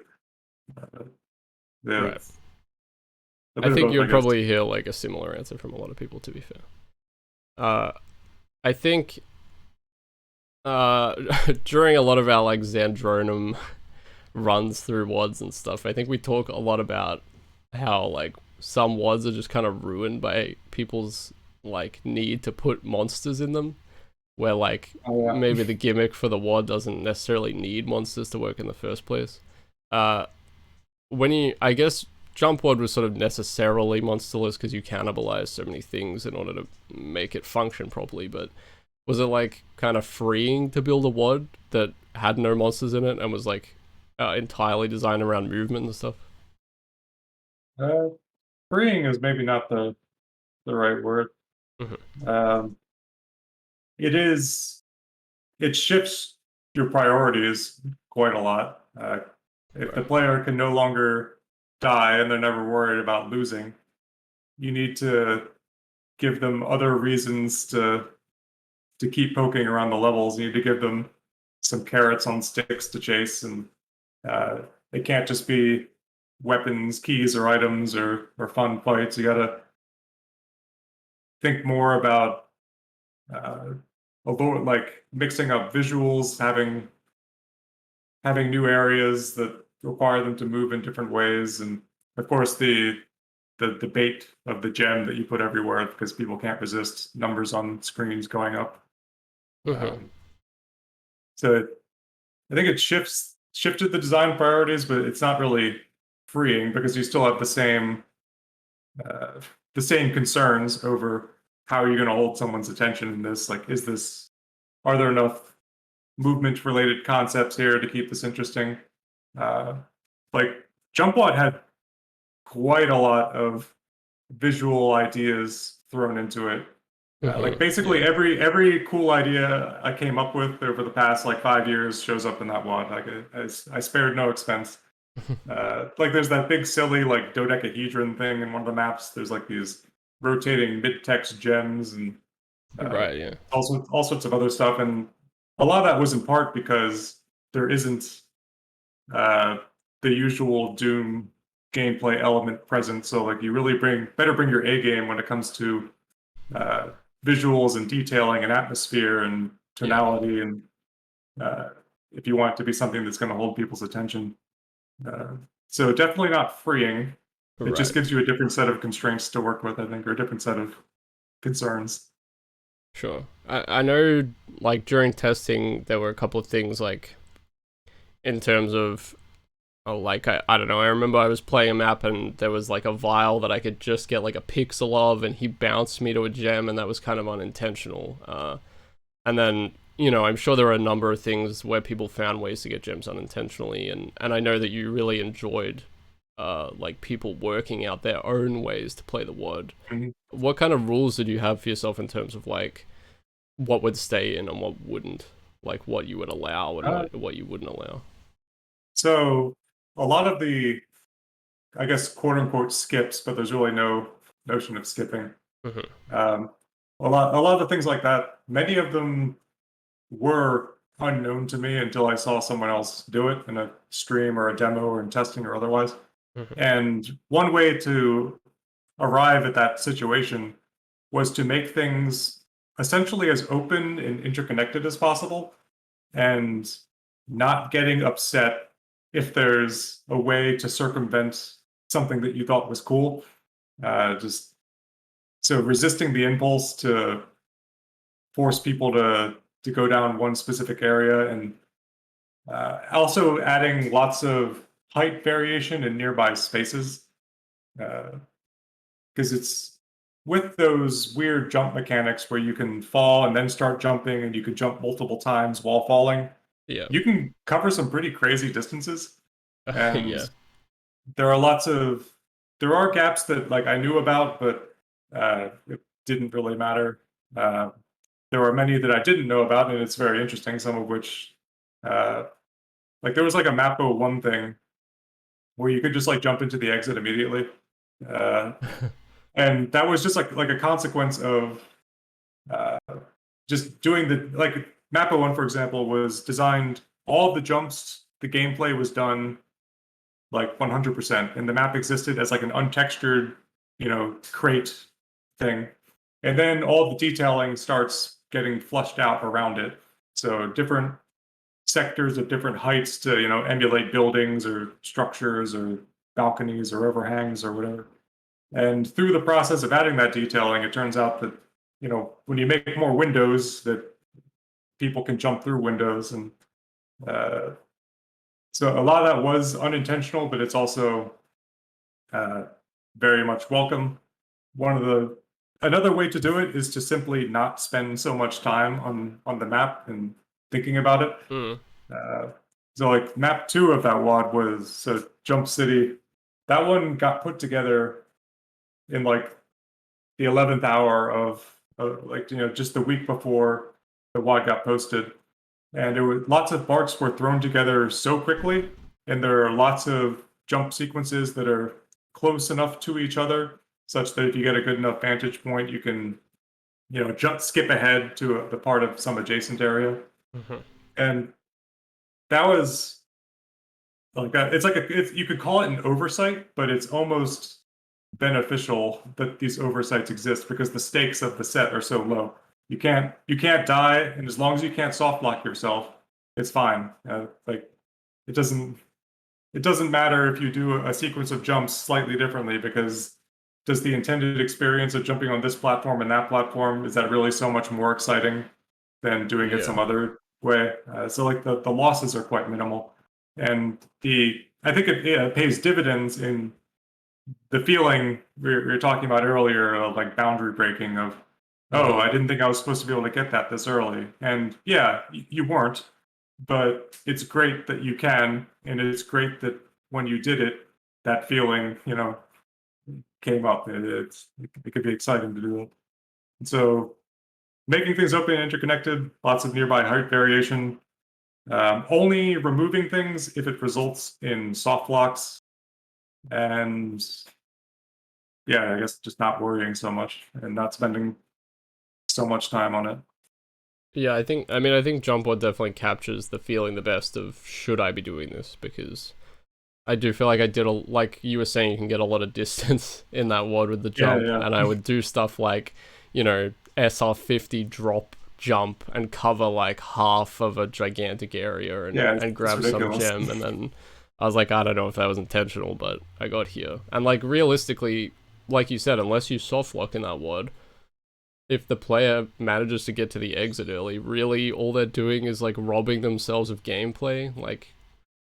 Right. I think you'll probably hear like a similar answer from a lot of people, to be fair. I think during a lot of our like Xandronum runs through WODs and stuff, I think we talk a lot about how like some WODs are just kind of ruined by people's like need to put monsters in them, where like maybe the gimmick for the WOD doesn't necessarily need monsters to work in the first place. I guess Jump WOD was sort of necessarily monsterless because you cannibalize so many things in order to make it function properly, but was it like kind of freeing to build a WOD that had no monsters in it and was like entirely designed around movement and stuff? Uh, Freeing is maybe not the right word. Hmm. Um, it is. It shifts your priorities quite a lot. If the Right. player can no longer die and they're never worried about losing, you need to give them other reasons to keep poking around the levels. You need to give them some carrots on sticks to chase, and uh, it can't just be weapons, keys, or items or fun fights. You gotta think more about uh, although like mixing up visuals, having new areas that require them to move in different ways, and of course the debate of the gem that you put everywhere because people can't resist numbers on screens going up. Hmm. Um, so I think it shifted the design priorities, but it's not really freeing because you still have uh, the same concerns over how are you going to hold someone's attention in this. Like, are there enough movement related concepts here to keep this interesting? Uh, like Jumpwatt had quite a lot of visual ideas thrown into it. Hmm. Like basically Yeah. every cool idea I came up with over the past like 5 years shows up in that wad. Like I spared no expense. Like there's that big silly like dodecahedron thing in one of the maps. There's like these rotating mid-text gems and uh, Right. Yeah. all sorts of other stuff. And a lot of that was in part because there isn't uh, the usual Doom gameplay element present. So like you really better bring your A game when it comes to uh, visuals and detailing and atmosphere and Yeah. tonality and uh, if you want it to be something that's going to hold people's attention. Uh, so definitely not freeing. It just Right. gives you a different set of constraints to work with, I think, or a different set of concerns. Sure. I know, like, during testing, there were a couple of things, like, in terms of, oh, like, I don't know, I remember I was playing a map and there was, like, a vial that I could just get, like, a pixel of, and he bounced me to a gem, and that was kind of unintentional. And then, I'm sure there are a number of things where people found ways to get gems unintentionally, and I know that you really enjoyed, like, people working out their own ways to play the WOD. Mhm. What kind of rules did you have for yourself in terms of, like, what would stay in and what wouldn't, like what you would allow and Uh, what you wouldn't allow? so a lot of the, I guess, quote unquote skips, but there's really no notion of skipping. Hmm. Um, a lot of the things like that, many of them were unknown to me until I saw someone else do it in a stream or a demo or in testing or otherwise. Hmm. And one way to arrive at that situation was to make things essentially as open and interconnected as possible and not getting upset if there's a way to circumvent something that you thought was cool. Just so resisting the impulse to force people to go down one specific area and also adding lots of height variation in nearby spaces because it's with those weird jump mechanics where you can fall and then start jumping and you can jump multiple times while falling. Yeah. You can cover some pretty crazy distances, and Yeah. there are gaps that like I knew about, but it didn't really matter. Uh, there were many that I didn't know about, and it's very interesting. Some of which, uh, like there was like a Mapo one thing where you could just like jump into the exit immediately, uh, and that was just like a consequence of uh, just doing the like Mapo one, for example, was designed. All of the jumps, the gameplay was done like 100%, and the map existed as like an untextured, crate thing, and then all the detailing starts getting flushed out around it. So different sectors of different heights to emulate buildings or structures or balconies or overhangs or whatever. And through the process of adding that detailing, it turns out that when you make more windows, that people can jump through windows, and uh, so a lot of that was unintentional, but it's also uh, very much welcome. One of the Another way to do it is to simply not spend so much time on the map and thinking about it. Mm. Uh, So like map 2 of that WOD was Jump City. That one got put together in like the 11th hour of like just the week before the WOD got posted, and it was lots of parts were thrown together so quickly, and there are lots of jump sequences that are close enough to each other such that if you get a good enough vantage point, you can skip ahead to the part of some adjacent area. Hmm. And that was like it's like you could call it an oversight, but it's almost beneficial that these oversights exist because the stakes of the set are so low. You can't die, and as long as you can't soft lock yourself, it's fine. Like it doesn't matter if you do a sequence of jumps slightly differently because does the intended experience of jumping on this platform and that platform, is that really so much more exciting than doing it Yeah. some other way? So like the losses are quite minimal, and the I think it pays dividends in the feeling we were talking about earlier of like boundary breaking of, oh, Hmm. I didn't think I was supposed to be able to get that this early. And yeah, you weren't, but it's great that you can, and it's great that when you did it, that feeling, came up. It could be exciting to do it. And so making things open and interconnected, lots of nearby height variation, only removing things if it results in soft locks, and yeah, I guess just not worrying so much and not spending so much time on it. Yeah, I think jump one definitely captures the feeling the best of should I be doing this, because I do feel like I did like you were saying, you can get a lot of distance in that WOD with the Yeah, jump, yeah, and I would do stuff like, SR50 drop jump and cover like half of a gigantic area and, yeah. and It's grab some ridiculous. gem, and then I was like, I don't know if that was intentional, but I got here. And like realistically, like you said, unless you soft lock in that WOD, if the player manages to get to the exit early, really all they're doing is like robbing themselves of gameplay. Like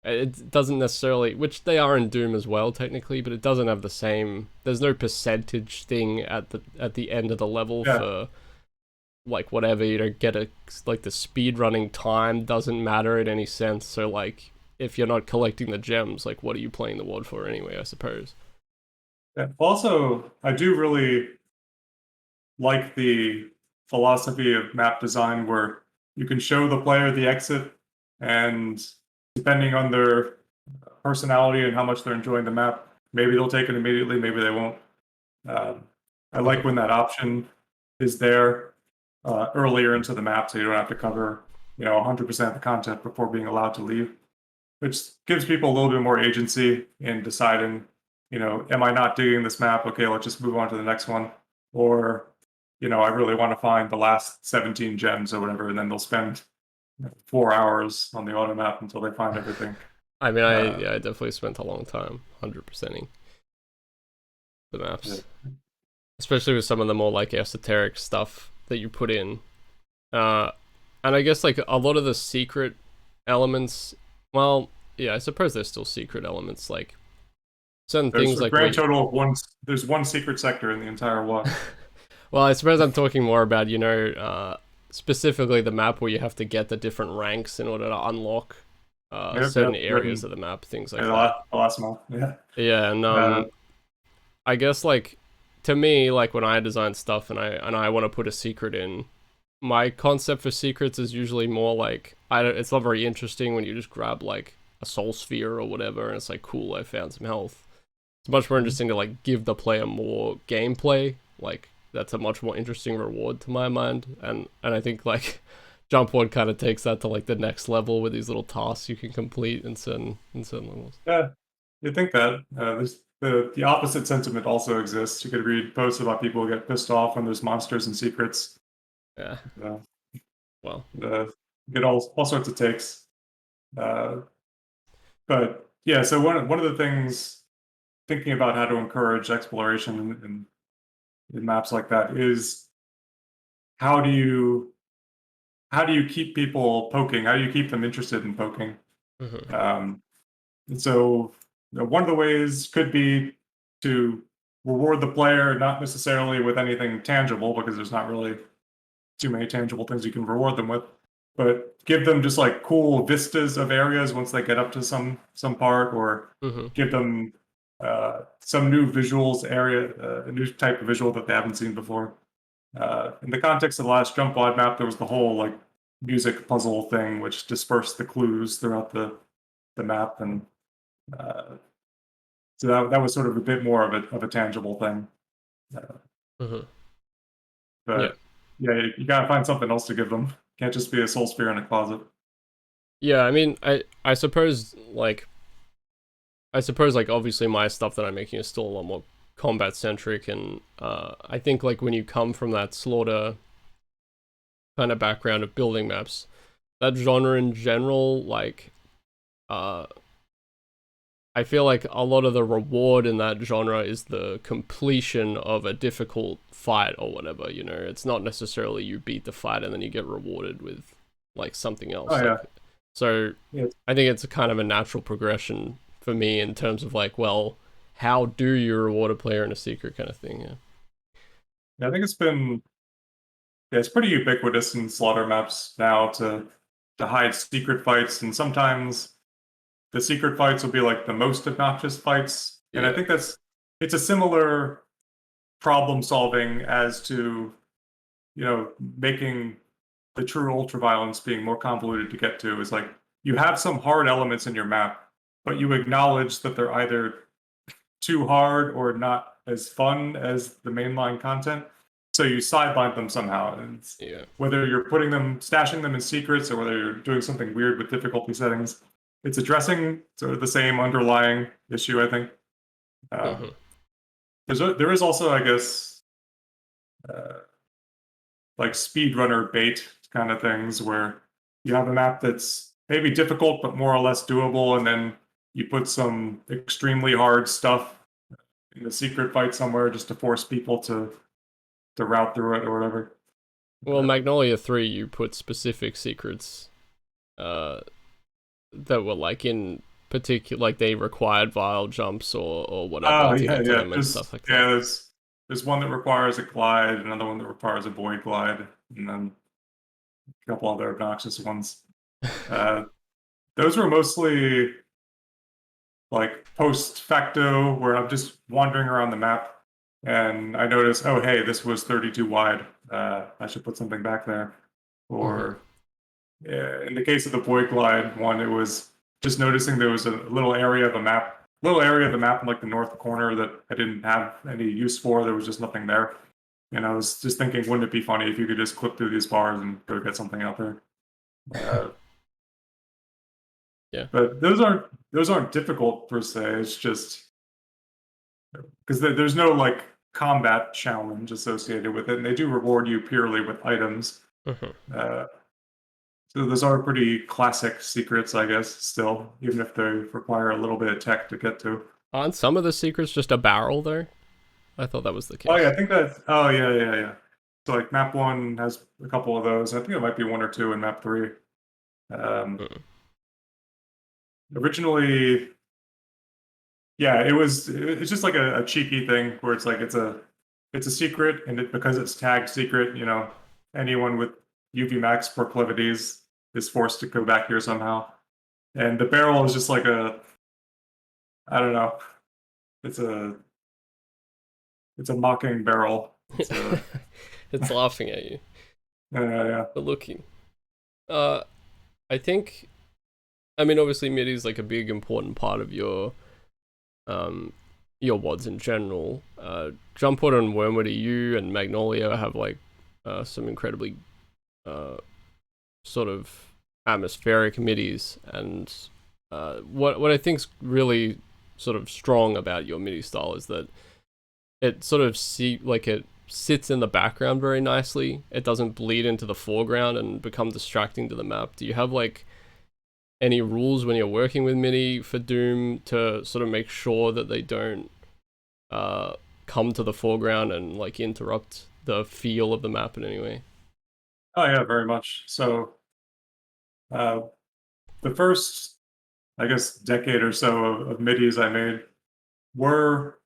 it doesn't necessarily, which they are in Doom as well technically, but it doesn't have the same. There's no percentage thing at the end of the level Yeah, for like whatever, get a like the speed running time doesn't matter in any sense. So like if you're not collecting the gems, like what are you playing the WOD for anyway? I suppose. yeah. Also, I do really like the philosophy of map design where you can show the player the exit, and depending on their personality and how much they're enjoying the map, maybe they'll take it immediately, maybe they won't. Um, I like Mhm. when that option is there earlier into the map, so you don't have to cover 100% of the content before being allowed to leave, which gives people a little bit more agency in deciding, am I not digging this map? Okay, let's just move on to the next one. Or, I really want to find the last 17 gems or whatever, and then they'll spend 4 hours on the auto map until they find everything. I mean, I Uh, yeah, I definitely spent a long time 100%ing the yeah. maps, especially with some of the more like esoteric stuff that you put in. Uh, and I guess like a lot of the secret elements, well, yeah, I suppose there's still secret elements, like certain There's things a like where grand total of one. There's one secret sector in the entire WOD. well, I suppose I'm talking more about, specifically the map where you have to get the different ranks in order to unlock Yep, certain yep. areas Written of the map, things the like that. last month. Yeah. Yeah, and Uh, I guess like to me, like when I design stuff and I want to put a secret in, my concept for secrets is usually more like I don't, it's not very interesting when you just grab like a soul sphere or whatever and it's like cool, I found some health. It's much more interesting to like give the player more gameplay. Like that's a much more interesting reward to my mind, and I think like Jump One kind of takes that to like the next level with these little tasks you can complete in certain levels. yeah, you think that there's the opposite sentiment also exists. You could read posts about people who get pissed off when there's monsters and secrets. Yeah, Uh, well, get all sorts of takes. Uh, but yeah, so one of the things thinking about how to encourage exploration in maps like that is how do you how do you keep people poking? How do you keep them interested in poking? mhm. Um, and so one of the ways could be to reward the player, not necessarily with anything tangible, because there's not really too many tangible things you can reward them with, but give them just like cool vistas of areas once they get up to some part, or Mm-hmm. give them some new visuals area, a new type of visual that they haven't seen before. In the context of the last jump wide map, there was the whole like music puzzle thing, which dispersed the clues throughout the map, and uh, so that was sort of a bit more of a tangible thing. Uh, Mm-hmm. Yeah. but yeah, you gotta find something else to give them. Can't just be a soul sphere in a closet. Yeah, I mean, I suppose like obviously my stuff that I'm making is still a lot more combat centric, and I think like when you come from that slaughter kind of background of building maps, that genre in general, like uh I feel like a lot of the reward in that genre is the completion of a difficult fight or whatever, you know. It's not necessarily you beat the fight and then you get rewarded with like something Oh else. Like yeah, so yeah. I think it's a kind of a natural progression for me in terms of like, well, how do you reward a player in a secret kind of thing, yeah. I think it's been yeah, it's pretty ubiquitous in slaughter maps now to hide secret fights, and sometimes the secret fights will be like the most obnoxious fights. And I Yeah. think it's a similar problem solving as to, making the true ultraviolence being more convoluted to get to is like you have some hard elements in your map, but you acknowledge that they're either too hard or not as fun as the mainline content. So you sideline them somehow. And Yeah. whether you're putting them, stashing them in secrets, or whether you're doing something weird with difficulty settings, it's addressing sort of the same underlying issue, I think. Um, Mm-hmm. there is also, I guess, uh, like speedrunner bait kind of things where you have a map that's maybe difficult but more or less doable, and then you put some extremely hard stuff in the secret fight somewhere just to force people to route through it or whatever. Well, Magnolia 3 you put specific secrets uh that were like in particular, like they required vile jumps or whatever Oh to yeah, get to yeah. them and stuff like that. Yeah, there's one that requires a glide, another one that requires a void glide, and then a couple other obnoxious ones. Uh, those were mostly like post facto, where I'm just wandering around the map and I notice, oh hey, this was 32 wide. I should put something back there. Mm-hmm. Or in the case of the void glide one, it was just noticing there was a little area of the map in like the north corner that I didn't have any use for. There was just nothing there. And I was just thinking, wouldn't it be funny if you could just clip through these bars and go get something out there? Uh, Yeah. but those aren't difficult per se. It's just because there's no like combat challenge associated with it, and they do reward you purely with items. Mm-hmm. Uh, so those are pretty classic secrets, I guess, still, even if they require a little bit of tech to get to. Aren't some of the secrets just a barrel though? I thought that was the Oh yeah, case. I think that. Oh yeah, yeah, yeah. So like map one has a couple of those. I think it might be one or two in map three. Um, Mm. originally, yeah, it's just like a cheeky thing where it's like it's a secret, and because it's tagged secret, anyone with UV max proclivities is forced to go back here somehow. And the barrel is just like I don't know, it's a it's a mocking barrel. It's a It's laughing at you yeah. for looking. Uh, I think. I mean, obviously, MIDI is like a big important part of um your WODs in general. Jumpwood and Wormwood EU and Magnolia have like some incredibly uh sort of atmospheric midis, and what I think's really sort of strong about your MIDI style is that it sort of it sits in the background very nicely. It doesn't bleed into the foreground and become distracting to the map. Do you have like any rules when you're working with MIDI for Doom to sort of make sure that they don't uh come to the foreground and like interrupt the feel of the map in any way? Oh yeah, very much. So uh, the first, I guess, decade or so of MIDIs I made were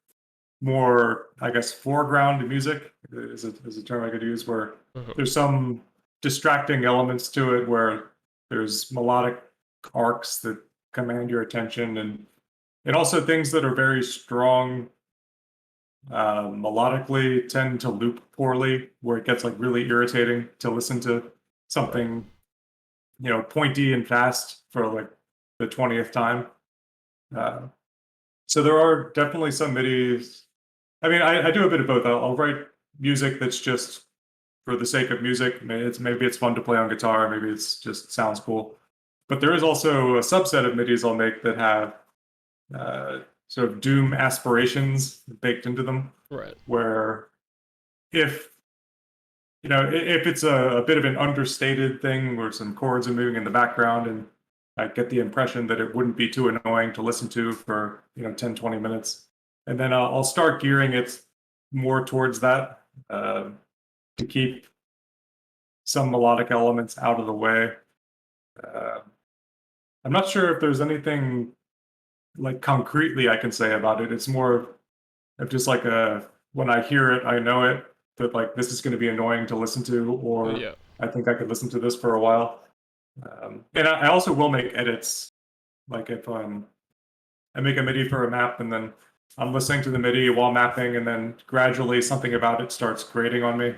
more, I guess, foreground music is a term I could use, where Mm-hmm. there's some distracting elements to it where there's melodic arcs that command your attention, and also things that are very strong melodically tend to loop poorly, where it gets like really irritating to listen to Right. something, pointy and fast for like the 20th time. Uh, so there are definitely some MIDIs. I mean, I do a bit of both. I'll write music that's just for the sake of music. Maybe it's fun to play on guitar. Maybe it's just sounds cool. But there is also a subset of MIDIs I'll make that have sort of doom aspirations baked into them, Right. where if if it's a bit of an understated thing where some chords are moving in the background and I get the impression that it wouldn't be too annoying to listen to for 10, 20 minutes, and then I'll start gearing it more towards that, to keep some melodic elements out of the way. uh, I'm not sure if there's anything like concretely I can say about it. It's more of just like a when I hear it, I know it, that like this is going to be annoying to listen to, or Yeah. I think I could listen to this for a while. And I also will make edits, like if I make a MIDI for a map and then I'm listening to the MIDI while mapping, and then gradually something about it starts grating on me.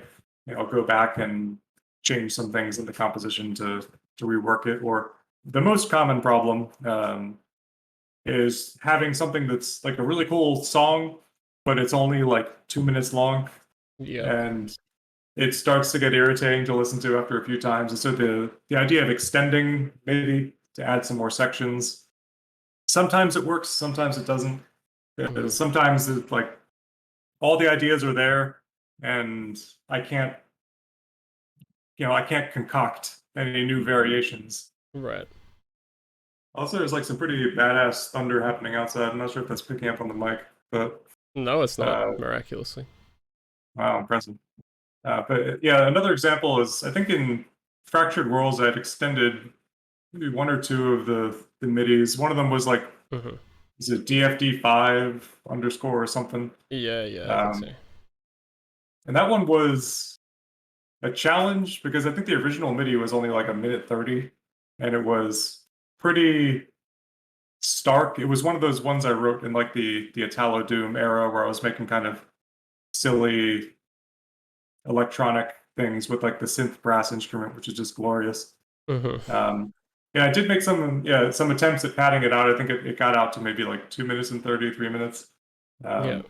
I'll go back and change some things in the composition to rework it. Or the most common problem is having something that's like a really cool song, but it's only like 2 minutes long, Yeah. and it starts to get irritating to listen to after a few times. And so the idea of extending maybe to add some more sections, sometimes it works, sometimes it doesn't. Mhm. Sometimes it's like all the ideas are there, and I can't concoct any new variations. Right. Also, there's like some pretty badass thunder happening outside. I'm not sure if that's picking up on the mic, but No, it's not, uh, miraculously. wow, impressive. But yeah, another example is I think in Fractured Worlds I'd extended maybe one or two of the midis. One of them was like, Hmm. is it DFD5 underscore or something? Yeah, yeah, I think so. Um, and that one was a challenge because I think the original MIDI was only like a minute 30, and it was pretty stark. It was one of those ones I wrote in like the Italo Doom era where I was making kind of silly electronic things with like the synth brass instrument, which is just glorious. Hmm. Um, yeah, I did make some attempts at padding it out. I think it got out to maybe like 2 minutes and 30, 3 minutes. Yeah. Um,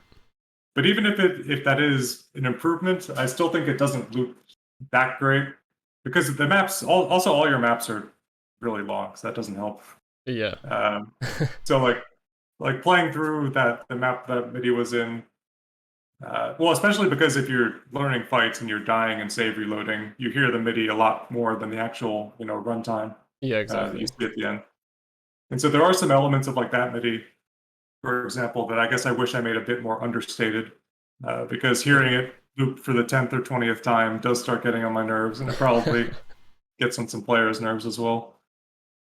but even if that is an improvement, I still think it doesn't loop that great because the maps also all your maps are really long, so that doesn't help. Yeah. Um, so like playing through the map that MIDI was in, well, especially because if you're learning fights and you're dying and save reloading, you hear the MIDI a lot more than the actual runtime Yeah, that you exactly. see at the end. And so there are some elements of like that MIDI, for example, that I guess I wish I made a bit more understated, because hearing Hmm. it loop for the 10th or 20th time does start getting on my nerves, and it probably gets on some players' nerves as well.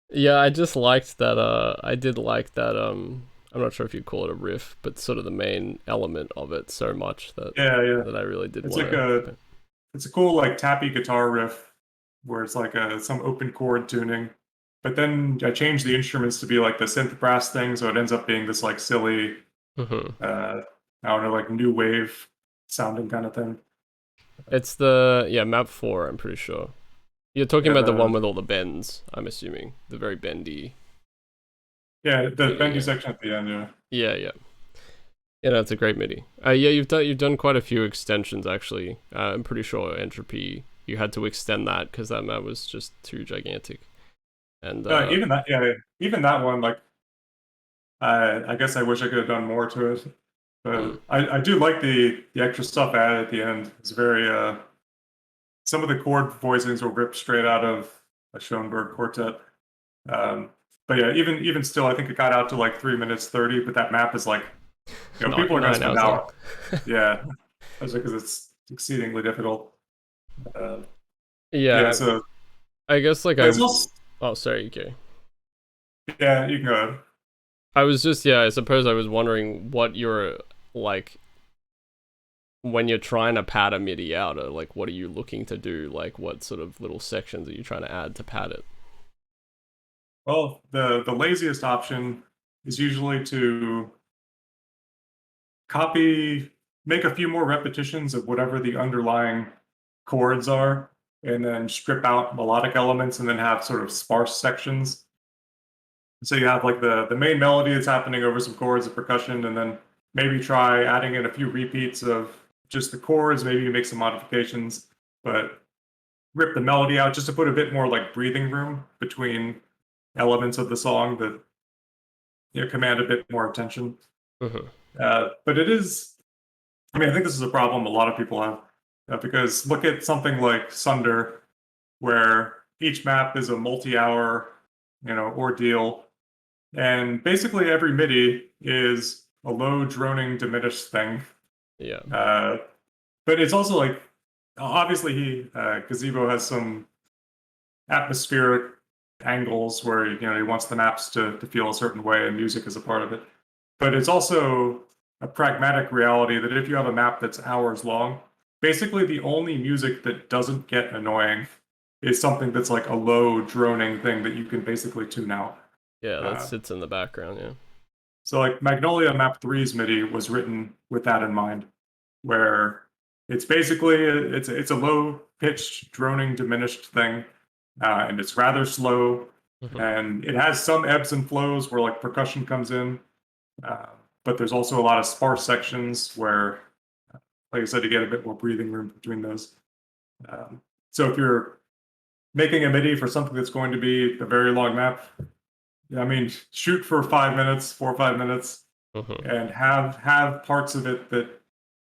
Yeah, I just liked that. I did like that. I'm not sure if you'd call it a riff, but sort of the main element of it so much that Yeah, yeah. I really did It's want like to keep a it. it's a cool like tappy guitar riff where it's like some open chord tuning. But then I changed the instruments to be like the synth brass thing, so it ends up being this like silly, Hmm. I don't know, like new wave sounding kind of thing. It's the map 4. I'm pretty sure you're talking Yeah, about the one with all the bends. I'm assuming the very bendy the thingy. bendy Yeah. section at the end. Yeah. Yeah. Yeah. Yeah, that's a great MIDI. Yeah, you've done quite a few extensions actually. I'm pretty sure Entropy you had to extend that because that map was just too gigantic. And Even that one, like I guess I wish I could have done more to it, mm, but I do like the extra stuff added at the end. It's very some of the chord voicings were ripped straight out of a Schoenberg quartet. Um, but yeah, even still, I think it got out to like 3 minutes 30. But that map is like, people are going to nine spend hours long. hours. Yeah, especially because it's exceedingly difficult. Uh, yeah, Yeah, so I guess like but it's also oh, sorry, okay. yeah, you can go ahead. I was just I suppose I was wondering what your like when you're trying to pad a MIDI out, or like what are you looking to do? Like what sort of little sections are you trying to add to pad it? Well, the laziest option is usually to copy, make a few more repetitions of whatever the underlying chords are, and then strip out melodic elements and then have sort of sparse sections. So you have like the main melody that's happening over some chords of percussion, and then maybe try adding in a few repeats of just the chords, maybe you make some modifications, but rip the melody out just to put a bit more like breathing room between elements of the song that command a bit more attention. Mm-hmm. But it is, I mean, I think this is a problem a lot of people have because look at something like Sunder, where each map is a multi-hour, ordeal, and basically every MIDI is a low droning diminished thing. Yeah. Uh, but it's also like obviously Gazebo has some atmospheric angles where he wants the maps to feel a certain way and music is a part of it. But it's also a pragmatic reality that if you have a map that's hours long, basically the only music that doesn't get annoying is something that's like a low droning thing that you can basically tune out. Yeah, that Uh, sits in the background, yeah. so like Magnolia Map Three's MIDI was written with that in mind, where it's basically it's a low pitched droning diminished thing, and it's rather slow, Mm-hmm. and it has some ebbs and flows where like percussion comes in, uh, but there's also a lot of sparse sections where, like I said, you get a bit more breathing room between those. So if you're making a MIDI for something that's going to be a very long map, I mean, shoot for 5 minutes, 4 or 5 minutes, Mm-hmm. and have parts of it that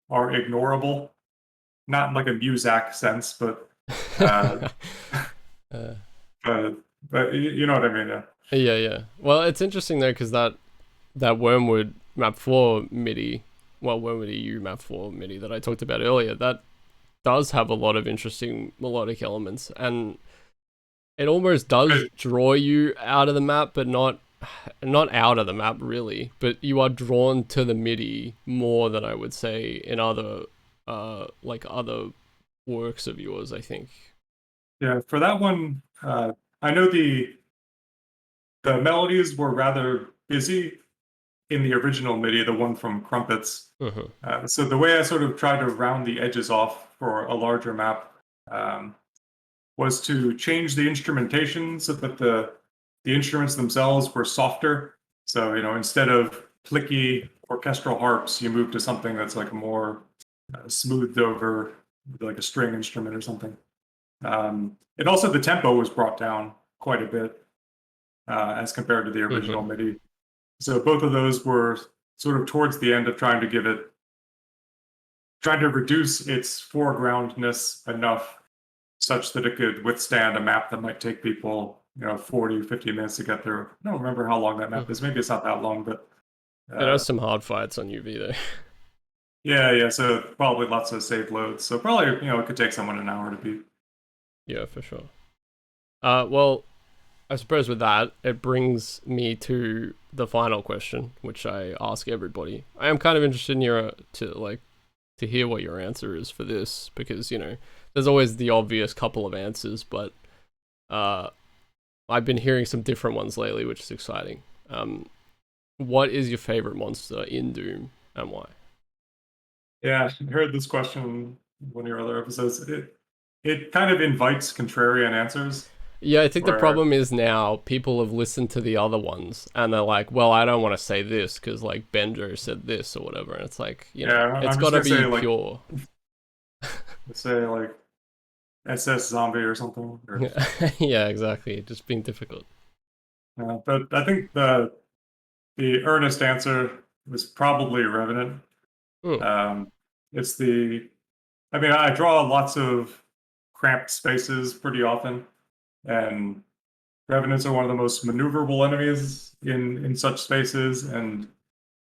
are ignorable, not in like a Muzak sense, but uh, uh, but you know what I mean. Yeah. yeah, yeah. Well, it's interesting though, because that Wormwood Map 4 MIDI, well, Wormwood EU Map 4 MIDI that I talked about earlier, that does have a lot of interesting melodic elements, and it almost does draw you out of the map, but not out of the map really, but you are drawn to the MIDI more than I would say in other like other works of yours, I think. Yeah, for that one, I know the melodies were rather busy in the original MIDI, the one from Crumpets. Mm-hmm. So the way I sort of tried to round the edges off for a larger map um, was to change the instrumentation so that the instruments themselves were softer. So instead of clicky orchestral harps, you move to something that's like more smoothed over, like a string instrument or something. And also the tempo was brought down quite a bit as compared to the original Mm-hmm. MIDI. So both of those were sort of towards the end of trying to reduce its foregroundness enough such that it could withstand a map that might take people, 40, 50 minutes to get through. I don't remember how long that map is. Mm-hmm. Maybe it's not that long, but It has uh, some hard fights on UV though. yeah, yeah. So probably lots of saved loads. So probably, it could take someone an hour to beat. Yeah, for sure. Well, I suppose with that, it brings me to the final question, which I ask everybody. I am kind of interested in your to hear what your answer is for this, because there's always the obvious couple of answers, but I've been hearing some different ones lately, which is exciting. What is your favorite monster in Doom and why? Yeah, I heard this question in one of your other episodes. It kind of invites contrarian answers Yeah, I think the where problem is now people have listened to the other ones and they're like, well, I don't want to say this because like Benjo said this or whatever. And it's like, yeah, it's I'm got just to gonna say be like pure. let's say like SS Zombie or something. Yeah, exactly. Just being difficult. But I think the earnest answer was probably Revenant. Mm. Um, it's I mean, I draw lots of cramped spaces pretty often, and Revenants are one of the most maneuverable enemies in such spaces. And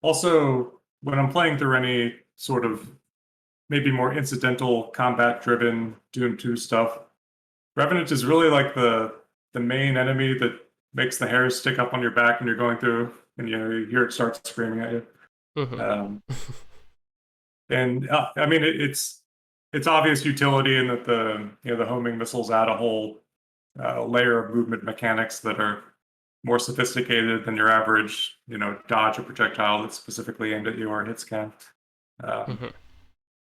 also, when I'm playing through any sort of maybe more incidental combat-driven Doom 2 stuff, Revenant is really like the main enemy that makes the hairs stick up on your back when you're going through, and you hear it start screaming at you. Hmm. Um, And I mean, it's obvious utility in that the homing missiles add a whole layer of movement mechanics that are more sophisticated than your average, dodge a projectile that's specifically aimed at you or hit scan. Um, Hmm.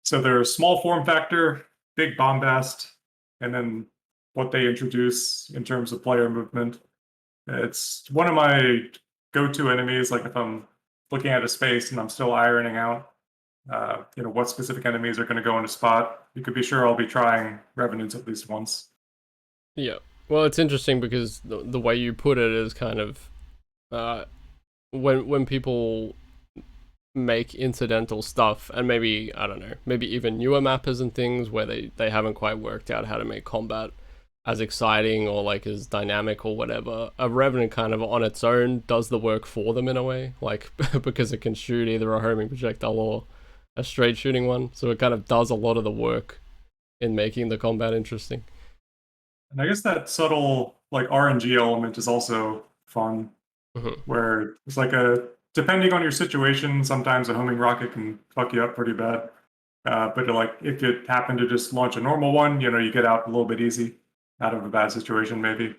so they're small form factor, big bombast, and then what they introduce in terms of player movement. It's one of my go-to enemies. Like if I'm looking at a space and I'm still ironing out, what specific enemies are going to go in a spot, you could be sure I'll be trying Revenants at least once. Yeah. Well, it's interesting because the way you put it is kind of uh, when people make incidental stuff, and maybe I don't know, maybe even newer mappers and things where they haven't quite worked out how to make combat as exciting or like as dynamic or whatever. A Revenant kind of on its own does the work for them in a way, like because it can shoot either a homing projectile or a straight shooting one, so it kind of does a lot of the work in making the combat interesting. And I guess that subtle like RNG element is also fun, Hmm. where it's like depending on your situation, sometimes a homing rocket can fuck you up pretty bad. But like if it happened to just launch a normal one, you get out a little bit easy out of a bad situation maybe.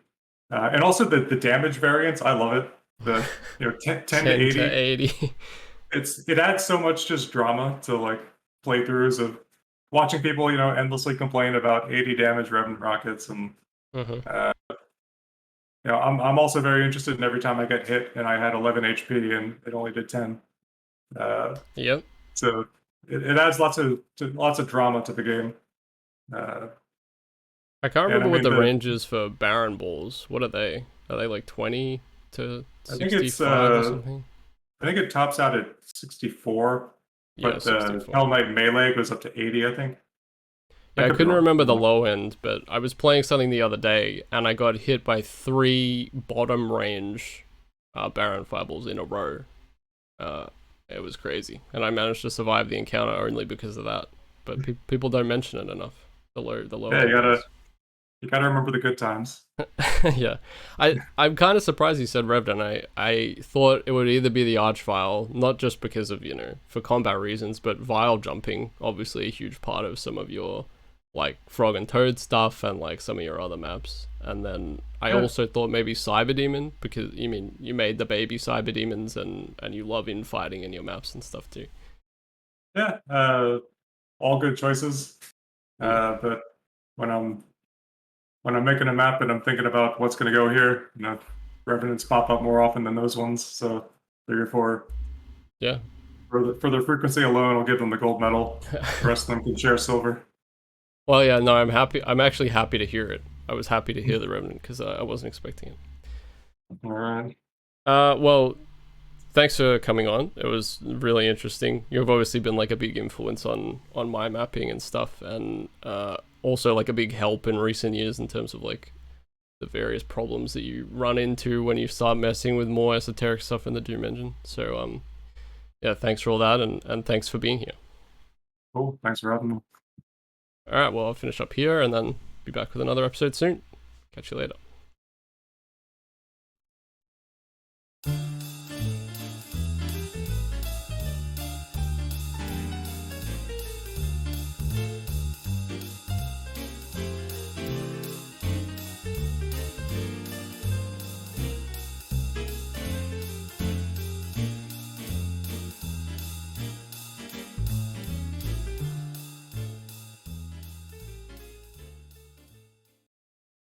And also the damage variance, I love it. The 10 to 10 to 80, 80. it adds so much just drama to like playthroughs of watching people, endlessly complain about 80 damage Revenant rockets. And Hmm. uh, I'm also very interested in every time I get hit and I had 11 HP and it only did 10. Uh, Yep. so it adds lots of drama to the game. Uh, I can't and I remember what mean the range is for Baron balls. What are they? Are they like 20 to I think it's 65 or something? I think it tops out at 64, Yeah, but the Hell 64. Knight melee goes up to 80, I think. I Yeah, I could be couldn't wrong. remember the low end, but I was playing something the other day and I got hit by 3 bottom range Baron fireballs in a row. Uh, it was crazy. And I managed to survive the encounter only because of that. But people don't mention it enough. The low Yeah, end balls. you gotta remember the good times. Yeah, I'm kind of surprised you said Revden. I thought it would either be the Archvile, not just because of for combat reasons, but Vile jumping, obviously a huge part of some of your like Frog and Toad stuff and like some of your other maps. And then I Yeah, also thought maybe Cyber Demon because you made the baby Cyber Demons and you love infighting in your maps and stuff too. yeah, all good choices. Mm. But when I'm when I'm making a map and I'm thinking about what's going to go here, revenants pop up more often than those ones. So therefore, Yeah. for their frequency alone, I'll give them the gold medal. The rest of them can share silver. Well, yeah, no, I'm happy. I'm actually happy to hear it. I was happy to hear the Revenant because I wasn't expecting it. All right. Well, thanks for coming on. It was really interesting. You've obviously been like a big influence on my mapping and stuff, and also like a big help in recent years in terms of like the various problems that you run into when you start messing with more esoteric stuff in the Doom engine. So yeah, thanks for all that, and thanks for being here. Cool. Thanks for having me. All right, well, I'll finish up here and then be back with another episode soon. Catch you later.